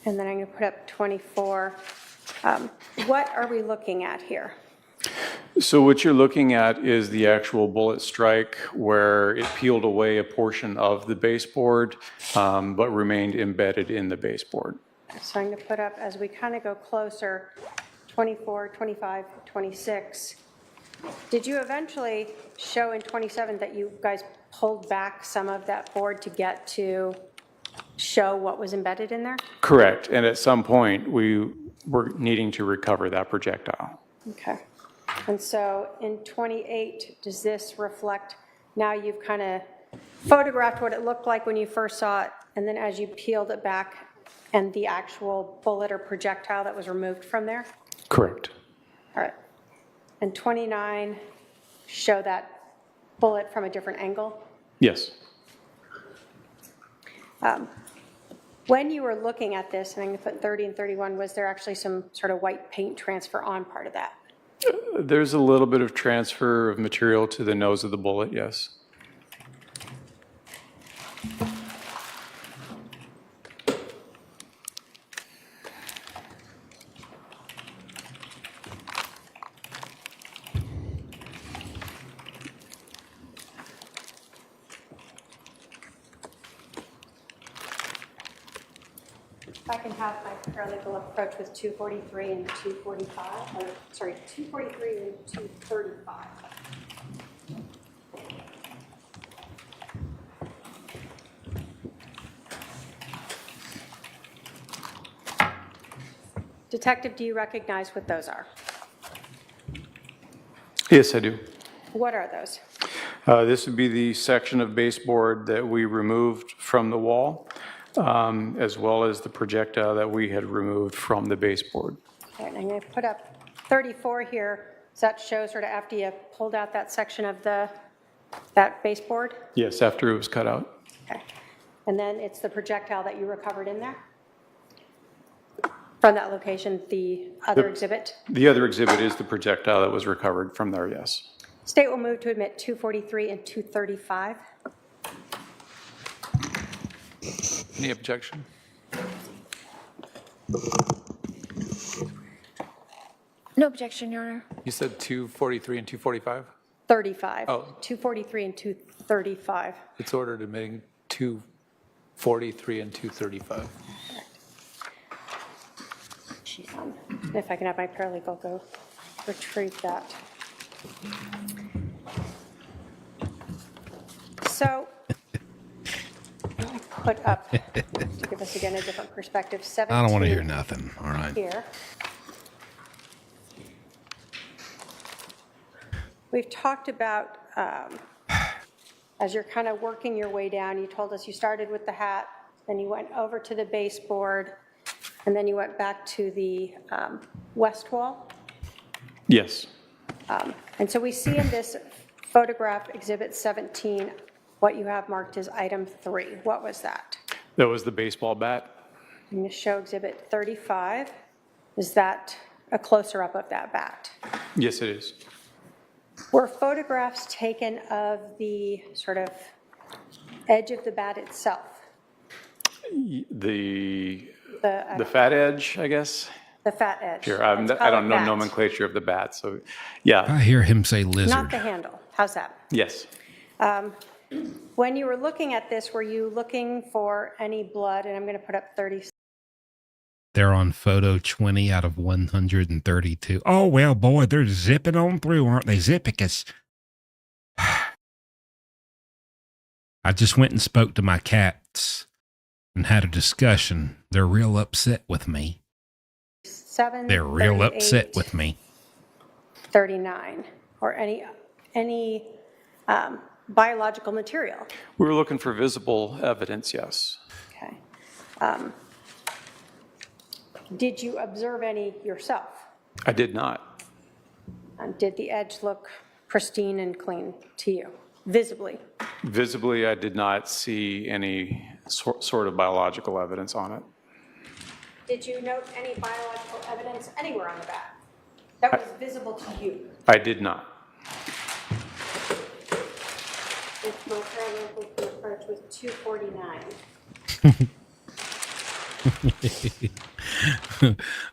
and then I'm going to put up 24. What are we looking at here? So what you're looking at is the actual bullet strike where it peeled away a portion of the baseboard, but remained embedded in the baseboard. So I'm going to put up, as we kind of go closer, 24, 25, 26. Did you eventually show in 27 that you guys pulled back some of that board to get to show what was embedded in there? Correct. And at some point, we were needing to recover that projectile. Okay. And so in 28, does this reflect, now you've kind of photographed what it looked like when you first saw it, and then as you peeled it back, and the actual bullet or projectile that was removed from there? Correct. All right. And 29, show that bullet from a different angle? Yes. When you were looking at this, and I'm going to put 30 and 31, was there actually some sort of white paint transfer on part of that? There's a little bit of transfer of material to the nose of the bullet, yes. If I can have my paralegal approach with 243 and 245, or sorry, 243 and 235. Detective, do you recognize what those are? Yes, I do. What are those? This would be the section of baseboard that we removed from the wall. as well as the projectile that we had removed from the baseboard. Okay, and I'm going to put up 34 here. Does that show sort of after you pulled out that section of that baseboard? Yes, after it was cut out. Okay. And then it's the projectile that you recovered in there? From that location, the other exhibit? The other exhibit is the projectile that was recovered from there, yes. State will move to admit 243 and 235. Any objection? No objection, Your Honor. You said 243 and 245? 35. Oh. 243 and 235. It's ordered admitting 243 and 235. If I can have my paralegal go retrieve that. So, let me put up, to give us again a different perspective, 17. I don't want to hear nothing. All right. Here. We've talked about, as you're kind of working your way down, you told us you started with the hat, then you went over to the baseboard, and then you went back to the west wall. Yes. And so we see in this photograph, Exhibit 17, what you have marked as item 3. What was that? That was the baseball bat. I'm going to show Exhibit 35. Is that a closer up of that bat? Yes, it is. Were photographs taken of the sort of edge of the bat itself? The fat edge, I guess. The fat edge. Sure, I don't know nomenclature of the bat, so yeah. I hear him say lizard. Not the handle. How's that? Yes. When you were looking at this, were you looking for any blood? And I'm going to put up 30. They're on photo 20 out of 132. Oh, well, boy, they're zipping on through, aren't they? Zippicus. I just went and spoke to my cats and had a discussion. They're real upset with me. 7, They're real 38, upset with me. 39, or any biological material. We were looking for visible evidence, yes. Okay. Did you observe any yourself? I did not. Did the edge look pristine and clean to you, visibly? Visibly, I did not see any sort of biological evidence on it. Did you note any biological evidence anywhere on the bat that was visible to you? I did not. If my paralegal can approach with 249.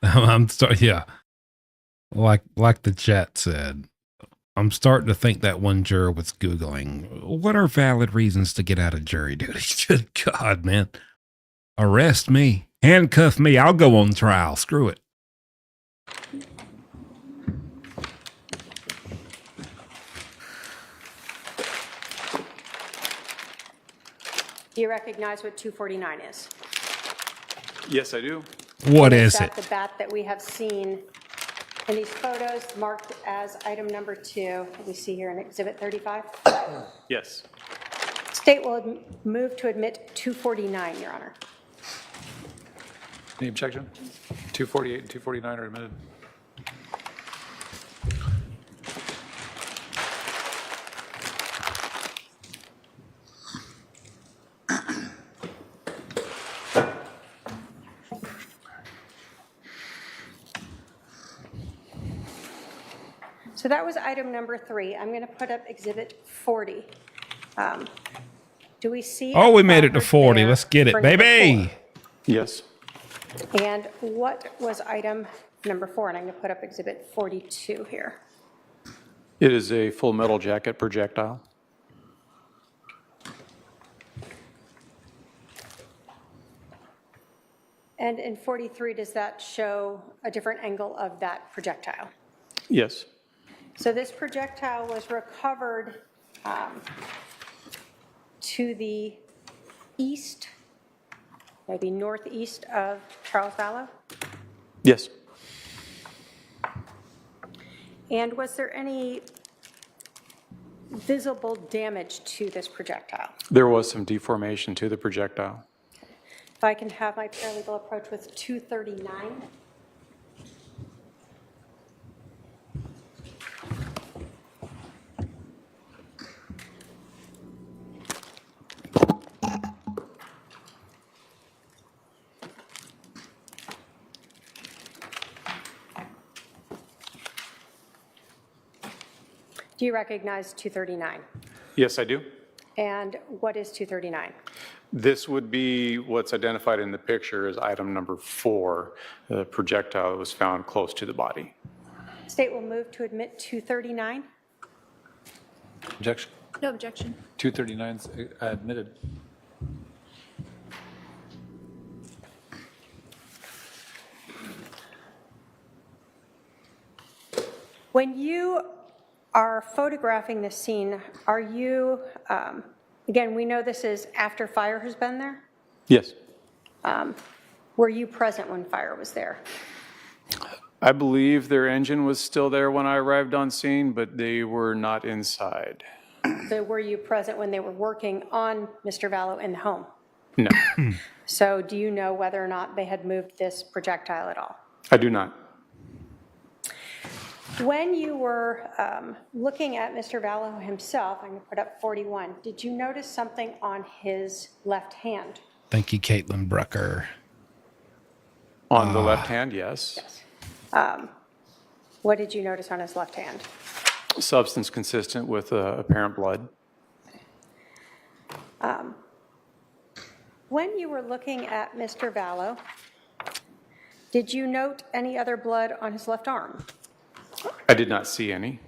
I'm starting, yeah. Like the chat said, I'm starting to think that one juror was Googling, what are valid reasons to get out of jury duty? Good God, man. Arrest me. Handcuff me. I'll go on trial. Screw it. Do you recognize what 249 is? Yes, I do. What is that it? The bat that we have seen in these photos marked as item number 2, that we see here in Exhibit 35? Yes. State will move to admit 249, Your Honor. Any objection? 248 and 249 are admitted. So that was item number 3. I'm going to put up Exhibit 40. Do we see? Oh, we made it to record 40. there Let's get it, for number baby. 4? Yes. And what was item number 4? And I'm going to put up Exhibit 42 here. It is a full metal jacket projectile. And in 43, does that show a different angle of that projectile? Yes. So this projectile was recovered to the east, maybe northeast of Charles Vallow? Yes. And was there any visible damage to this projectile? There was some deformation to the projectile. If I can have my paralegal approach with 239. Do you recognize 239? Yes, I do. And what is 239? This would be what's identified in the picture as item number 4, the projectile that was found close to the body. State will move to admit 239. Objection. No objection. 239 is admitted. When you are photographing this scene, are you, again, we know this is after fire has been there? Yes. Were you present when fire was there? I believe their engine was still there when I arrived on scene, but they were not inside. So were you present when they were working on Mr. Vallow in the home? No, So do you know whether or not they had moved this projectile at all? I do not. When you were looking at Mr. Vallow himself, I'm going to put up 41, did you notice something on his left hand? Thank you, Caitlin Brucker. On the left hand, yes. What did you notice on his left hand? Substance consistent with apparent blood. When you were looking at Mr. Vallow, did you note any other blood on his left arm? I did not see any.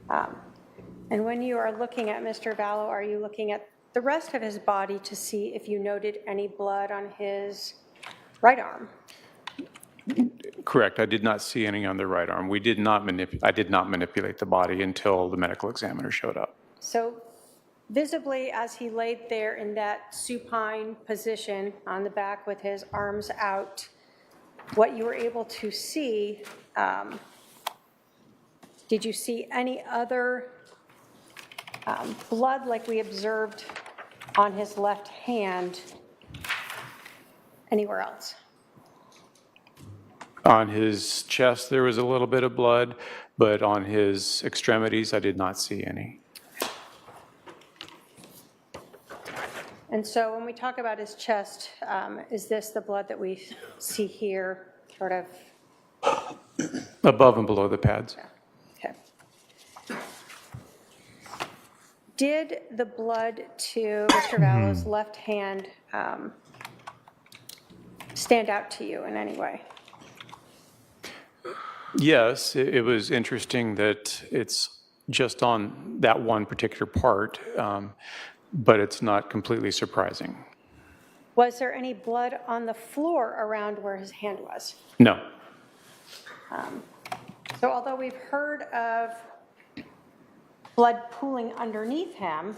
And when you are looking at Mr. Vallow, are you looking at the rest of his body to see if you noted any blood on his right arm? Correct. I did not see any on the right arm. I did not manipulate the body until the medical examiner showed up. So visibly, as he laid there in that supine position on the back with his arms out, what you were able to see, did you see any other blood like we observed on his left hand anywhere else? On his chest, there was a little bit of blood, but on his extremities, I did not see any. And so when we talk about his chest, is this the blood that we see here, sort of? Above and below the pads. Okay. Did the blood to Mr. Vallow's left hand stand out to you in any way? Yes, it was interesting that it's just on that one particular part, but it's not completely surprising. Was there any blood on the floor around where his hand was? No. So although we've heard of blood pooling underneath him,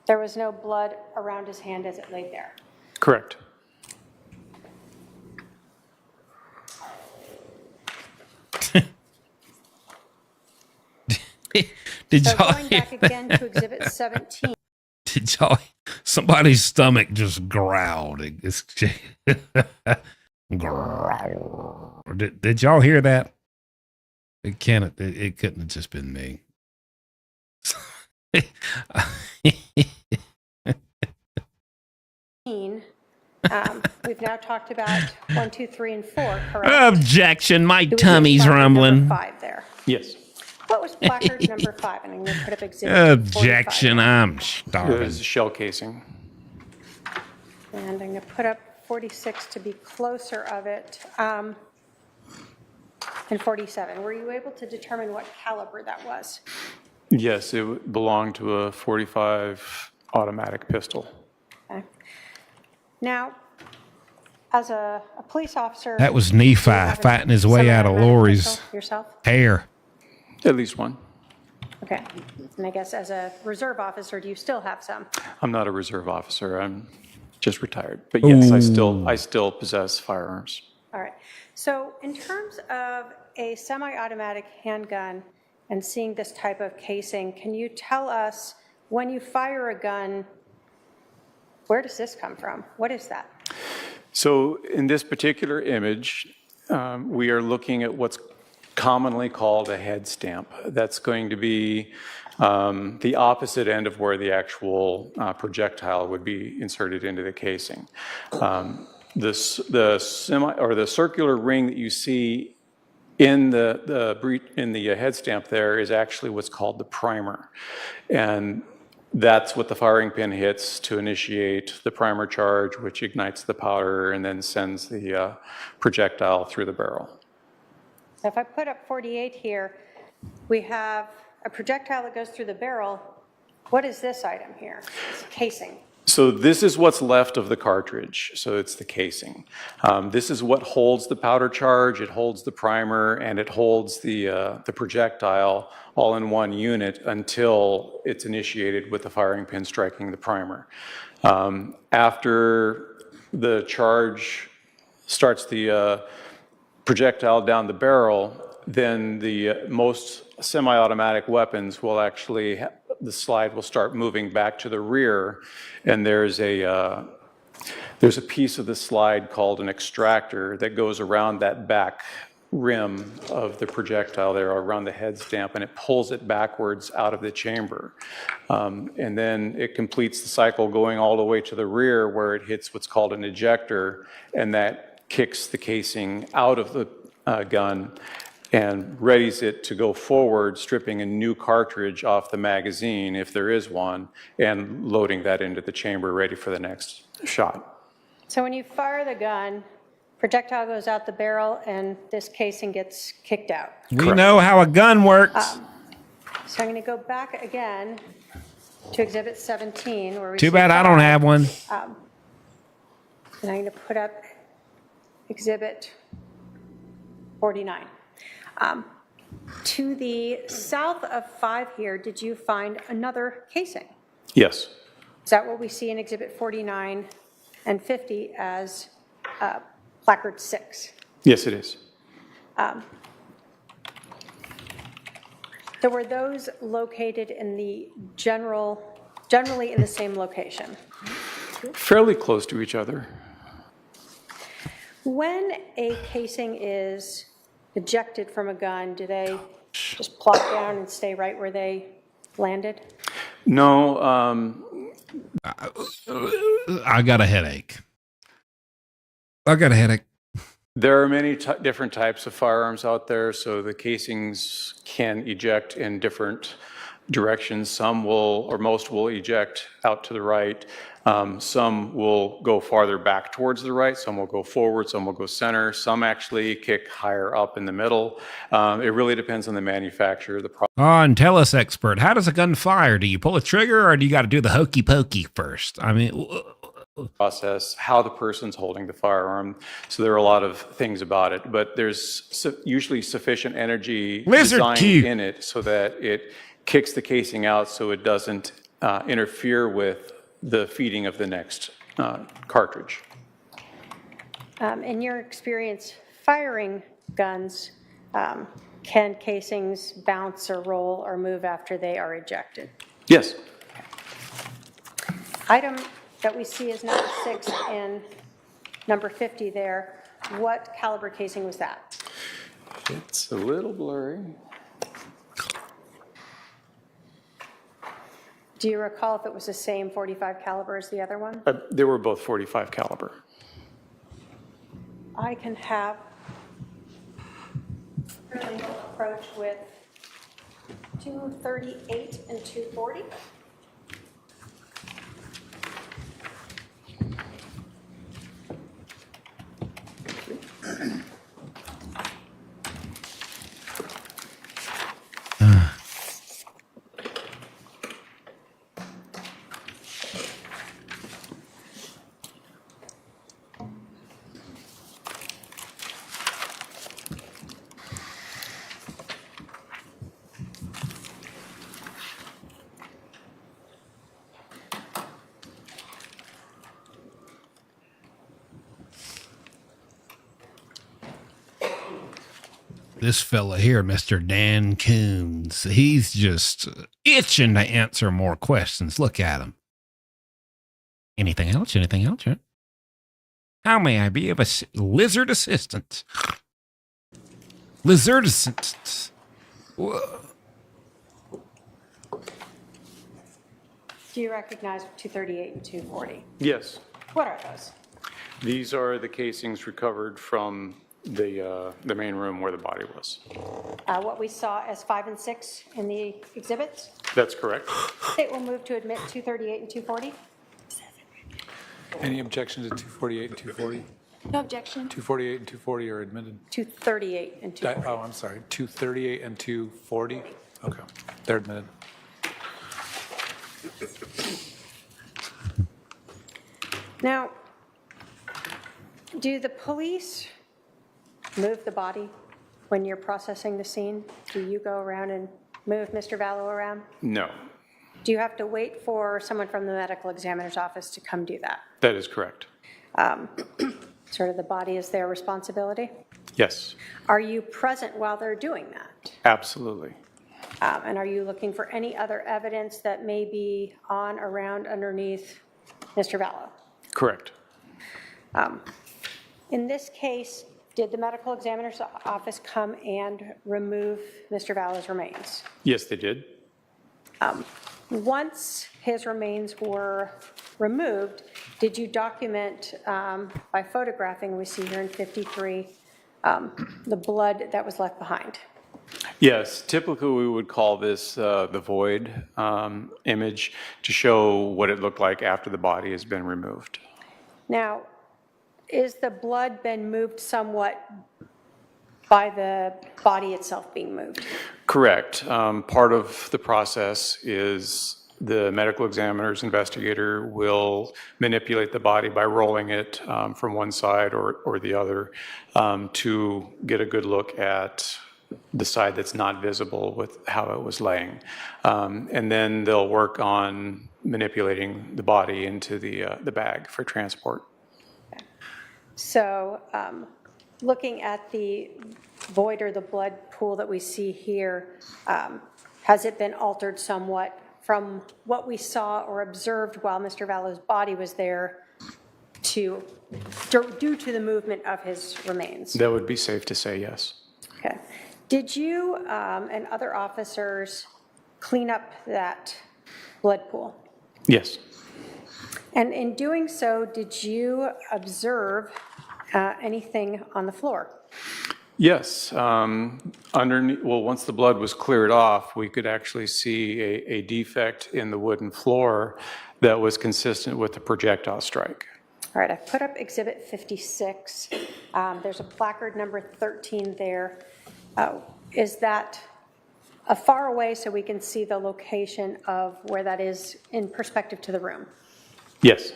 there was no blood around his hand as it laid there. Correct. Did So y'all going back again to Exhibit 17. Did y'all? Somebody's stomach just growled. Growl. Did y'all hear that? It can't. It couldn't have just been me. We've now talked about 1, 2, 3, and 4, correct? Objection! My Do we tummy's have placard rumbling. Number 5 there. Yes. What was placard number 5? And I'm going to put up Exhibit Objection! 45. I'm It starving. was shell casing. And I'm going to put up 46 to be closer of it. And 47. Were you able to determine what caliber that was? Yes, it belonged to a .45 automatic pistol. Okay. Now, as a police officer, That was do you Nephi have a fighting his way out of semi-automatic Lori's pistol yourself? hair. At least one. Okay. And I guess as a reserve officer, do you still have some? I'm not a reserve officer. I'm just retired. But yes, I still possess firearms. All right. So in terms of a semi-automatic handgun and seeing this type of casing, can you tell us when you fire a gun, Where does this come from? What is that? So in this particular image, we are looking at what's commonly called a head stamp. That's going to be the opposite end of where the actual projectile would be inserted into the casing. The circular ring that you see in the head stamp there is actually what's called the primer, and that's what the firing pin hits to initiate the primer charge, which ignites the powder and then sends the projectile through the barrel. So if I put up 48 here, we have a projectile that goes through the barrel. What is this item here? It's casing. So this is what's left of the cartridge. So it's the casing. This is what holds the powder charge, it holds the primer, and it holds the projectile all in one unit until it's initiated with the firing pin striking the primer. After the charge starts the projectile down the barrel, then the most semi-automatic weapons will actually, the slide will start moving back to the rear, and there's a piece of the slide called an extractor that goes around that back rim of the projectile there, around the head stamp, and it pulls it backwards out of the chamber. And then it completes the cycle going all the way to the rear where it hits what's called an ejector, and that kicks the casing out of the gun and readies it to go forward, stripping a new cartridge off the magazine, if there is one, and loading that into the chamber ready for the next shot. So when you fire the gun, projectile goes out the barrel and this casing gets kicked out. We know how a gun works. So I'm going to go back again to Exhibit 17. Where we Too see bad I don't have one. And I'm going to put up Exhibit 49. To the south of 5 here, did you find another casing? Yes. Is that what we see in Exhibit 49 and 50 as placard 6? Yes, it is. So were those located in the generally in the same location? Fairly close to each other. When a casing is ejected from a gun, do they just plop down and stay right where they landed? No. I got a headache. There are many different types of firearms out there, so the casings can eject in different directions. Some will, or most will eject out to the right. Some will go farther back towards the right. Some will go forward. Some will go center. Some actually kick higher up in the middle. It really depends on the manufacturer. And tell us, expert, how does a gun fire? Do you pull a trigger or do you got to do the hokey pokey first? I mean, process, how the person's holding the firearm. So there are a lot of things about it, but there's usually sufficient energy designed in it so that it kicks the casing out so it doesn't interfere with the feeding of the next cartridge. In your experience firing guns, can casings bounce or roll or move after they are ejected? Yes. Item that we see is number 6 and number 50 there. What caliber casing was that? It's a little blurry. Do you recall if it was the same 45 caliber as the other one? They were both 45 caliber. I can have a approach with 238 and 240. this fella here, Mr. Dan Coons, he's just itching to answer more questions. Look at him. Anything else? Anything else? Huh? How may I be of lizard assistance? Lizard assistance. Whoa. Do you recognize 238 and 240? Yes. What are those? These are the casings recovered from the main room where the body was. What we saw as 5 and 6 in the exhibits? That's correct. State will move to admit 238 and 240. Any objection to 248 and 240? No objection. 248 and 240 are admitted. 238 and 240. Oh, I'm sorry. 238 and 240? Okay. They're admitted. Now, do the police move the body when you're processing the scene? Do you go around and move Mr. Vallow around? No, Do you have to wait for someone from the medical examiner's office to come do that? that is correct. Sort of the body is their responsibility? Yes, Are you present while they're doing that? absolutely. And are you looking for any other evidence that may be on, around, underneath Mr. Vallow? Correct. In this case, did the medical examiner's office come and remove Mr. Vallow's remains? Yes, they did. Once his remains were removed, did you document by photographing, we see here in 53, the blood that was left behind? Yes, typically we would call this the void image to show what it looked like after the body has been removed. Now, is the blood been moved somewhat by the body itself being moved? Correct. Part of the process is the medical examiner's investigator will manipulate the body by rolling it from one side or the other to get a good look at the side that's not visible with how it was laying. And then they'll work on manipulating the body into the bag for transport. So looking at the void or the blood pool that we see here, has it been altered somewhat from what we saw or observed while Mr. Vallow's body was there due to the movement of his remains? That would be safe to say, yes. Okay. Did you and other officers clean up that blood pool? Yes. And in doing so, did you observe anything on the floor? Yes. Underneath, well, once the blood was cleared off, we could actually see a defect in the wooden floor that was consistent with the projectile strike. All right, I've put up Exhibit 56. There's a placard number 13 there. Is that far away so we can see the location of where that is in perspective to the room? Yes.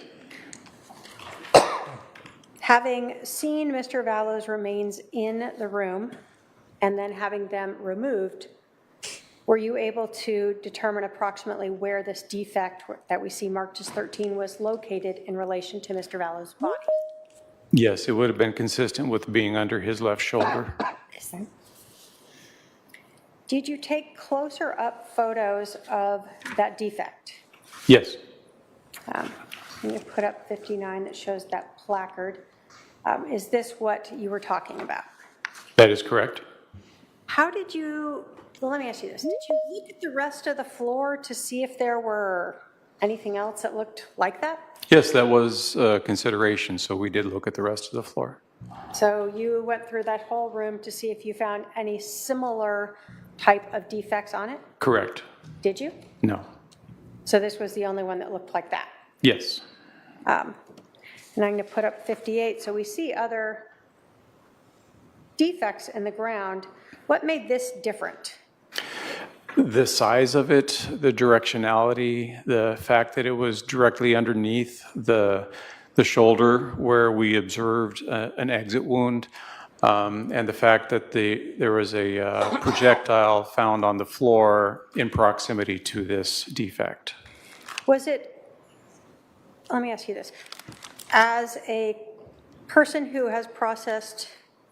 Having seen Mr. Vallow's remains in the room and then having them removed, were you able to determine approximately where this defect that we see marked as 13 was located in relation to Mr. Vallow's body? Yes, it would have been consistent with being under his left shoulder. Did you take closer up photos of that defect? Yes. I'm going to put up 59 that shows that placard. Is this what you were talking about? That is correct. How did you, well, let me ask you this. Did you look at the rest of the floor to see if there were anything else that looked like that? Yes, that was consideration, so we did look at the rest of the floor. So you went through that whole room to see if you found any similar type of defects on it? Correct. Did you? No. So this was the only one that looked like that? Yes. And I'm going to put up 58. So we see other defects in the ground. What made this different? The size of it, the directionality, the fact that it was directly underneath the shoulder where we observed an exit wound, and the fact that there was a projectile found on the floor in proximity to this defect. Was it, let me ask you this. As a person who has processed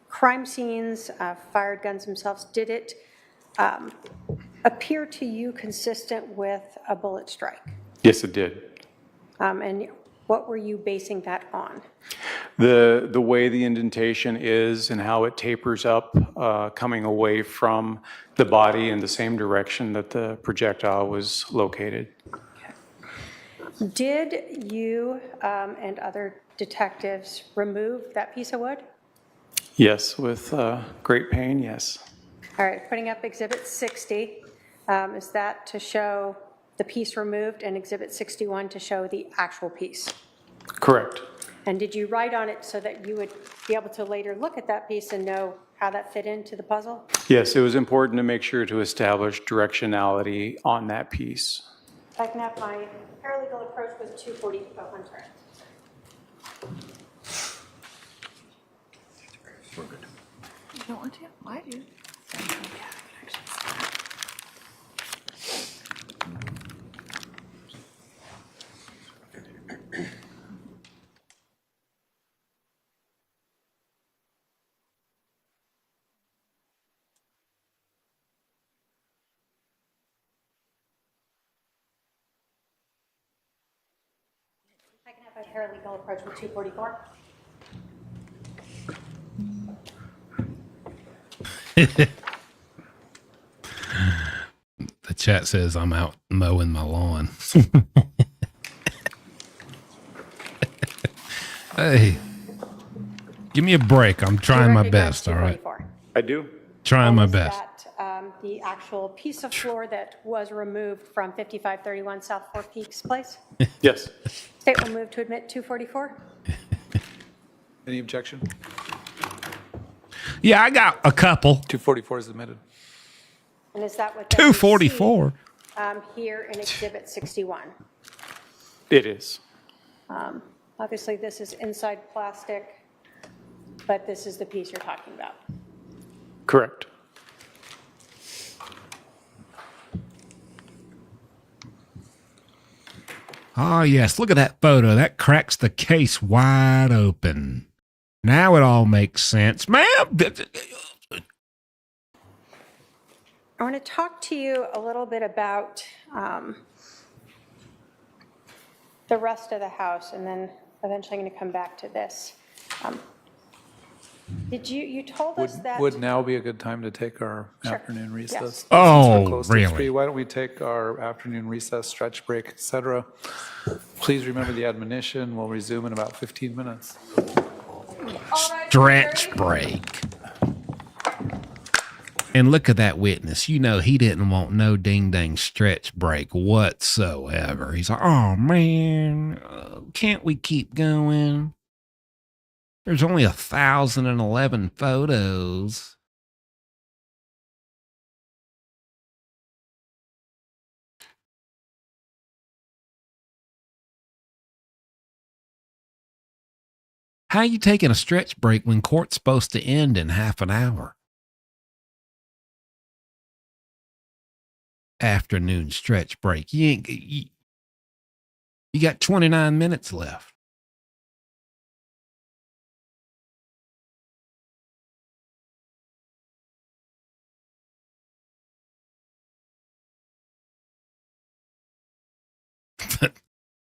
crime scenes, fired guns themselves, did it appear to you consistent with a bullet strike? Yes, it did. And What were you basing that on? The way the indentation is and how it tapers up, coming away from the body in the same direction that the projectile was located. Did you and other detectives remove that piece of wood? Yes, with great pain, yes. All right, putting up Exhibit 60, is that to show the piece removed, and Exhibit 61 to show the actual piece? Correct. And did you write on it so that you would be able to later look at that piece and know how that fit into the puzzle? Yes, it was important to make sure to establish directionality on that piece. If I can have my paralegal approach with 240, I'm sorry. You don't want to? I do. I can have my paralegal approach with 244. The chat says I'm out mowing my lawn. Hey, give me a break. I'm trying my best, all right? I do. Trying my best. That the actual piece of floor that was removed from 5531 South Four Peaks Place? Yes. State will move to admit 244. Any objection? Yeah, I got a couple. 244 is admitted. And is that what? 244. Here in Exhibit 61. It is. Obviously, this is inside plastic, but this is the piece you're talking about. Correct. Oh, yes. Look at that photo. That cracks the case wide open. Now it all makes sense. Ma'am. I want to talk to you a little bit about the rest of the house, and then eventually I'm going to come back to this. You told us that... Would now be a good time to take our Sure. afternoon recess? Yes. Oh, Since we're close to really? 3, why don't we take our afternoon recess, stretch break, etc. Please remember the admonition. We'll resume in about 15 minutes. Stretch break. And look at that witness. You know, he didn't want no ding dang stretch break whatsoever. He's like, oh man, can't we keep going? There's only 1,011 photos. How you taking a stretch break when court's supposed to end in half an hour? Afternoon stretch break. You got 29 minutes left.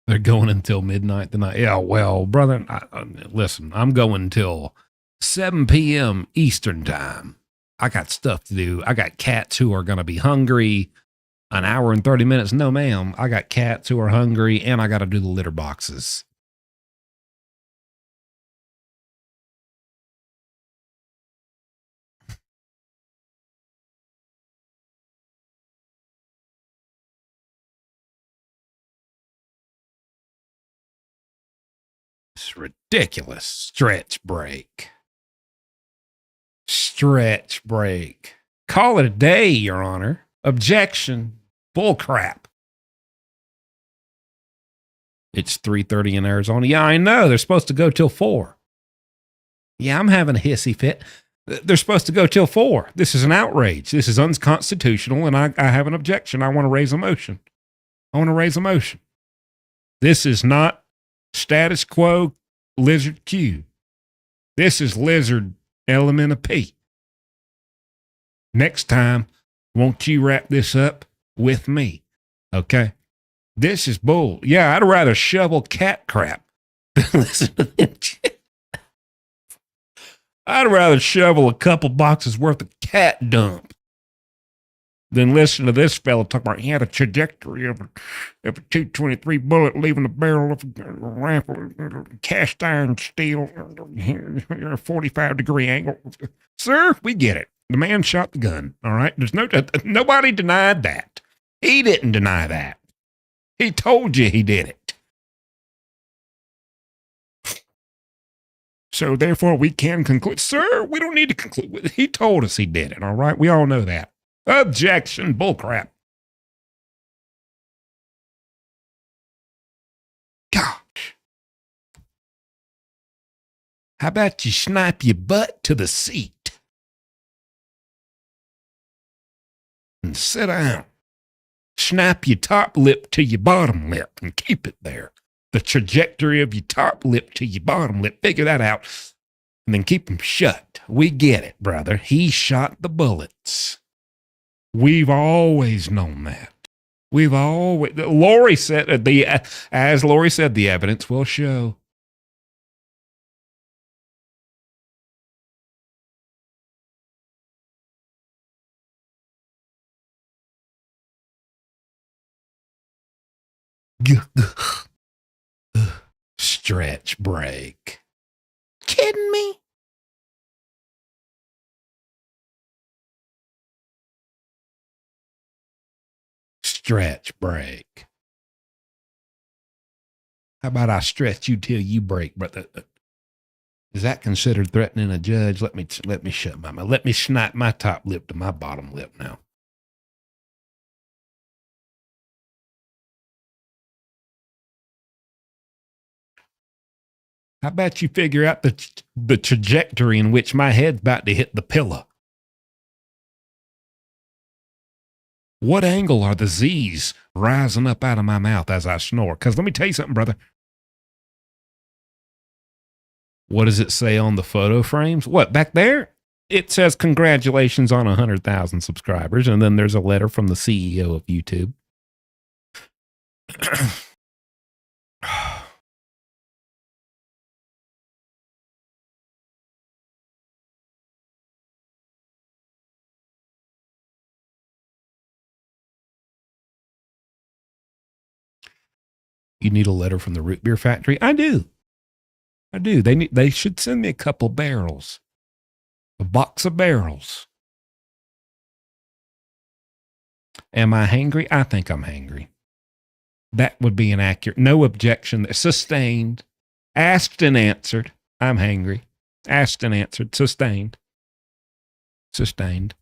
They're going until midnight tonight. Yeah, well, brother, listen, I'm going until 7 p.m. Eastern time. I got stuff to do. I got cats who are going to be hungry. An hour and 30 minutes. No, ma'am. I got cats who are hungry, and I got to do the litter boxes. It's ridiculous. Stretch break. Stretch break. Call it a day, Your Honor. Objection. Bull crap. It's 3:30 in Arizona. Yeah, I know. They're supposed to go till 4. Yeah, I'm having a hissy fit. They're supposed to go till 4. This is an outrage. This is unconstitutional, and I have an objection. I want to raise a motion. This is not status quo lizard Q. This is lizard element of P. Next time, won't you wrap this up with me? Okay? This is bull. Yeah, I'd rather shovel cat crap Listen to this. I'd rather shovel a couple boxes worth of cat dump than listen to this fella talk about he had a trajectory of a 223 bullet leaving the barrel of a rifle, cast iron steel, 45-degree angle. Sir, we get it. The man shot the gun. All right. There's nobody denied that. He didn't deny that. He told you he did it. So therefore, we can conclude. Sir, we don't need to conclude. He told us he did it. All right. We all know that. Objection. Bullcrap. Gosh. How about you snipe your butt to the seat and sit down? Snap your top lip to your bottom lip and keep it there. The trajectory of your top lip to your bottom lip. Figure that out and then keep them shut. We get it, brother. He shot the bullets. We've always known that. We've always, Lori said, as Lori said, the evidence will show. Stretch break. Kidding me? Stretch break. How about I stretch you till you break, brother? Is that considered threatening a judge? Let me shut my mouth. Let me snipe my top lip to my bottom lip now. How about you figure out the trajectory in which my head's about to hit the pillow? What angle are the Z's rising up out of my mouth as I snore? Because let me tell you something, brother. What does it say on the photo frames? What, back there? It says congratulations on 100,000 subscribers. And then there's a letter from the CEO of YouTube. You need a letter from the root beer factory? I do. They should send me a couple barrels. A box of barrels. Am I hangry? I think I'm hangry. That would be an accurate, no objection. Sustained. Asked and answered. I'm hangry. Asked and answered. Sustained. Sustained.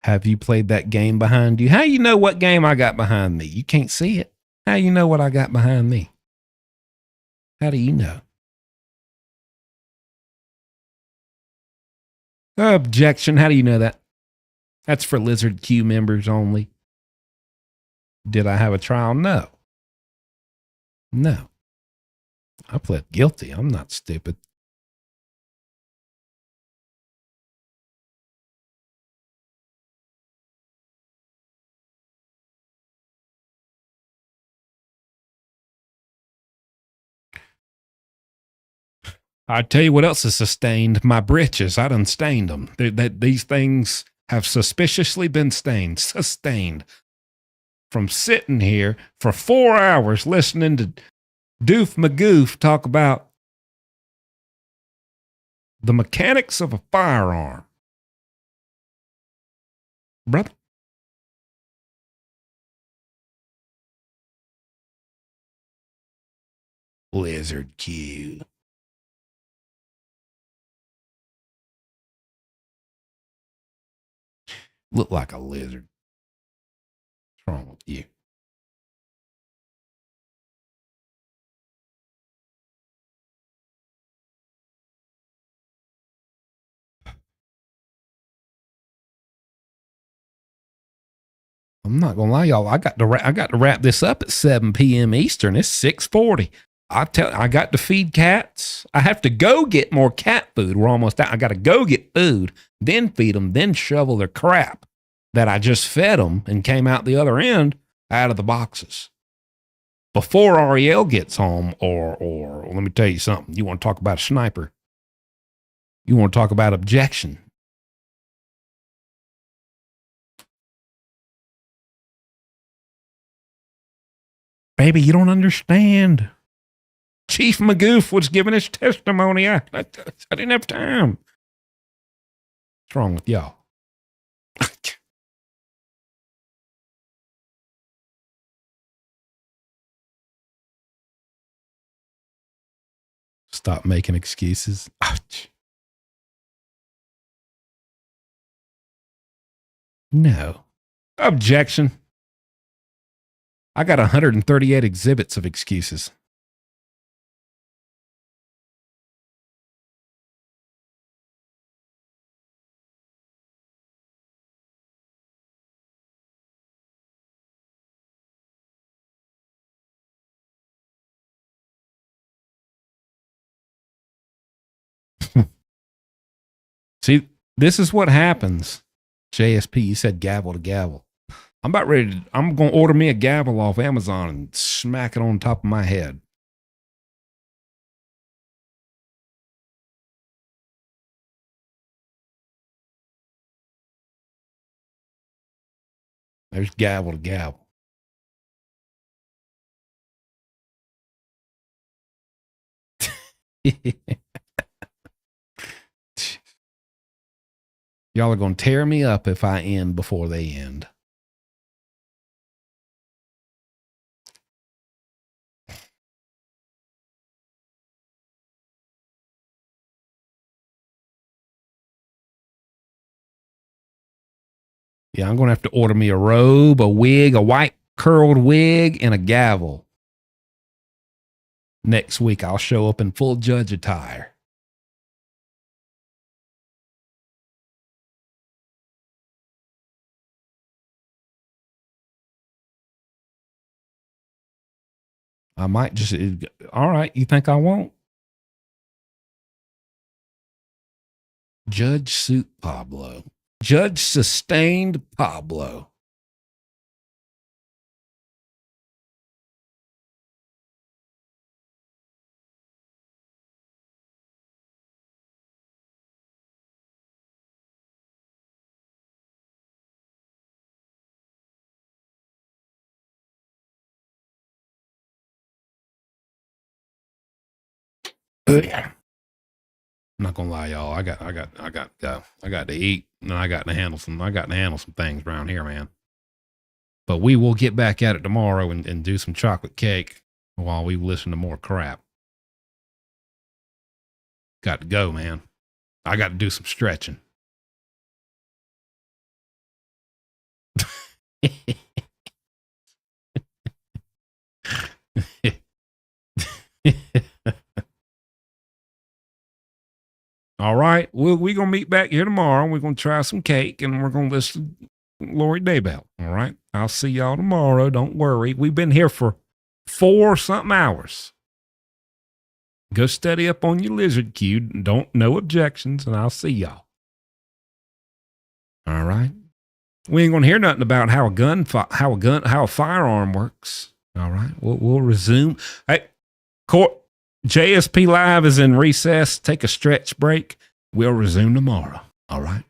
Have you played that game behind you? How you know what game I got behind me? You can't see it. How you know what I got behind me? How do you know? Objection. How do you know that? That's for Lizard Q members only. Did I have a trial? No. No. I pled guilty. I'm not stupid. I tell you what else is sustained. My britches. I done stained them. These things have suspiciously been stained. Sustained. From sitting here for 4 hours listening to Doof Magoof talk about the mechanics of a firearm. Brother. Lizard Q. Look like a lizard. What's wrong with you? I'm not gonna lie, y'all. I got to wrap this up at 7 p.m. Eastern. It's 6:40. I got to feed cats. I have to go get more cat food. We're almost out. I got to go get food, then feed them, then shovel their crap that I just fed them and came out the other end out of the boxes. Before Ariel gets home, or let me tell you something. You want to talk about a sniper? You want to talk about objection? Baby, you don't understand. Chief Magoof was giving his testimony. I didn't have time. What's wrong with y'all? Stop making excuses. Ouch. No. Objection. I got 138 exhibits of excuses. See, this is what happens. JSP, you said gavel to gavel. I'm going to order me a gavel off Amazon and smack it on top of my head. There's gavel to gavel. Y'all are going to tear me up if I end before they end. Yeah, I'm going to have to order me a robe, a wig, a white curled wig, and a gavel. Next week, I'll show up in full judge attire. I might just, all right, you think I won't? Judge Suit Pablo. Judge Sustained Pablo. I'm not gonna lie, y'all. I got to eat, and I got to handle some things around here, man. But we will get back at it tomorrow and do some chocolate cake while we listen to more crap. Got to go, man. I got to do some stretching. All right. We're going to meet back here tomorrow. We're going to try some cake, and we're going to listen to Lori Daybell. All right. I'll see y'all tomorrow. Don't worry. We've been here for 4-something hours. Go study up on your lizard cue. No objections, and I'll see y'all. All right. We ain't going to hear nothing about how a firearm works. All right. We'll resume. Hey, JSP Live is in recess. Take a stretch break. We'll resume tomorrow. All right.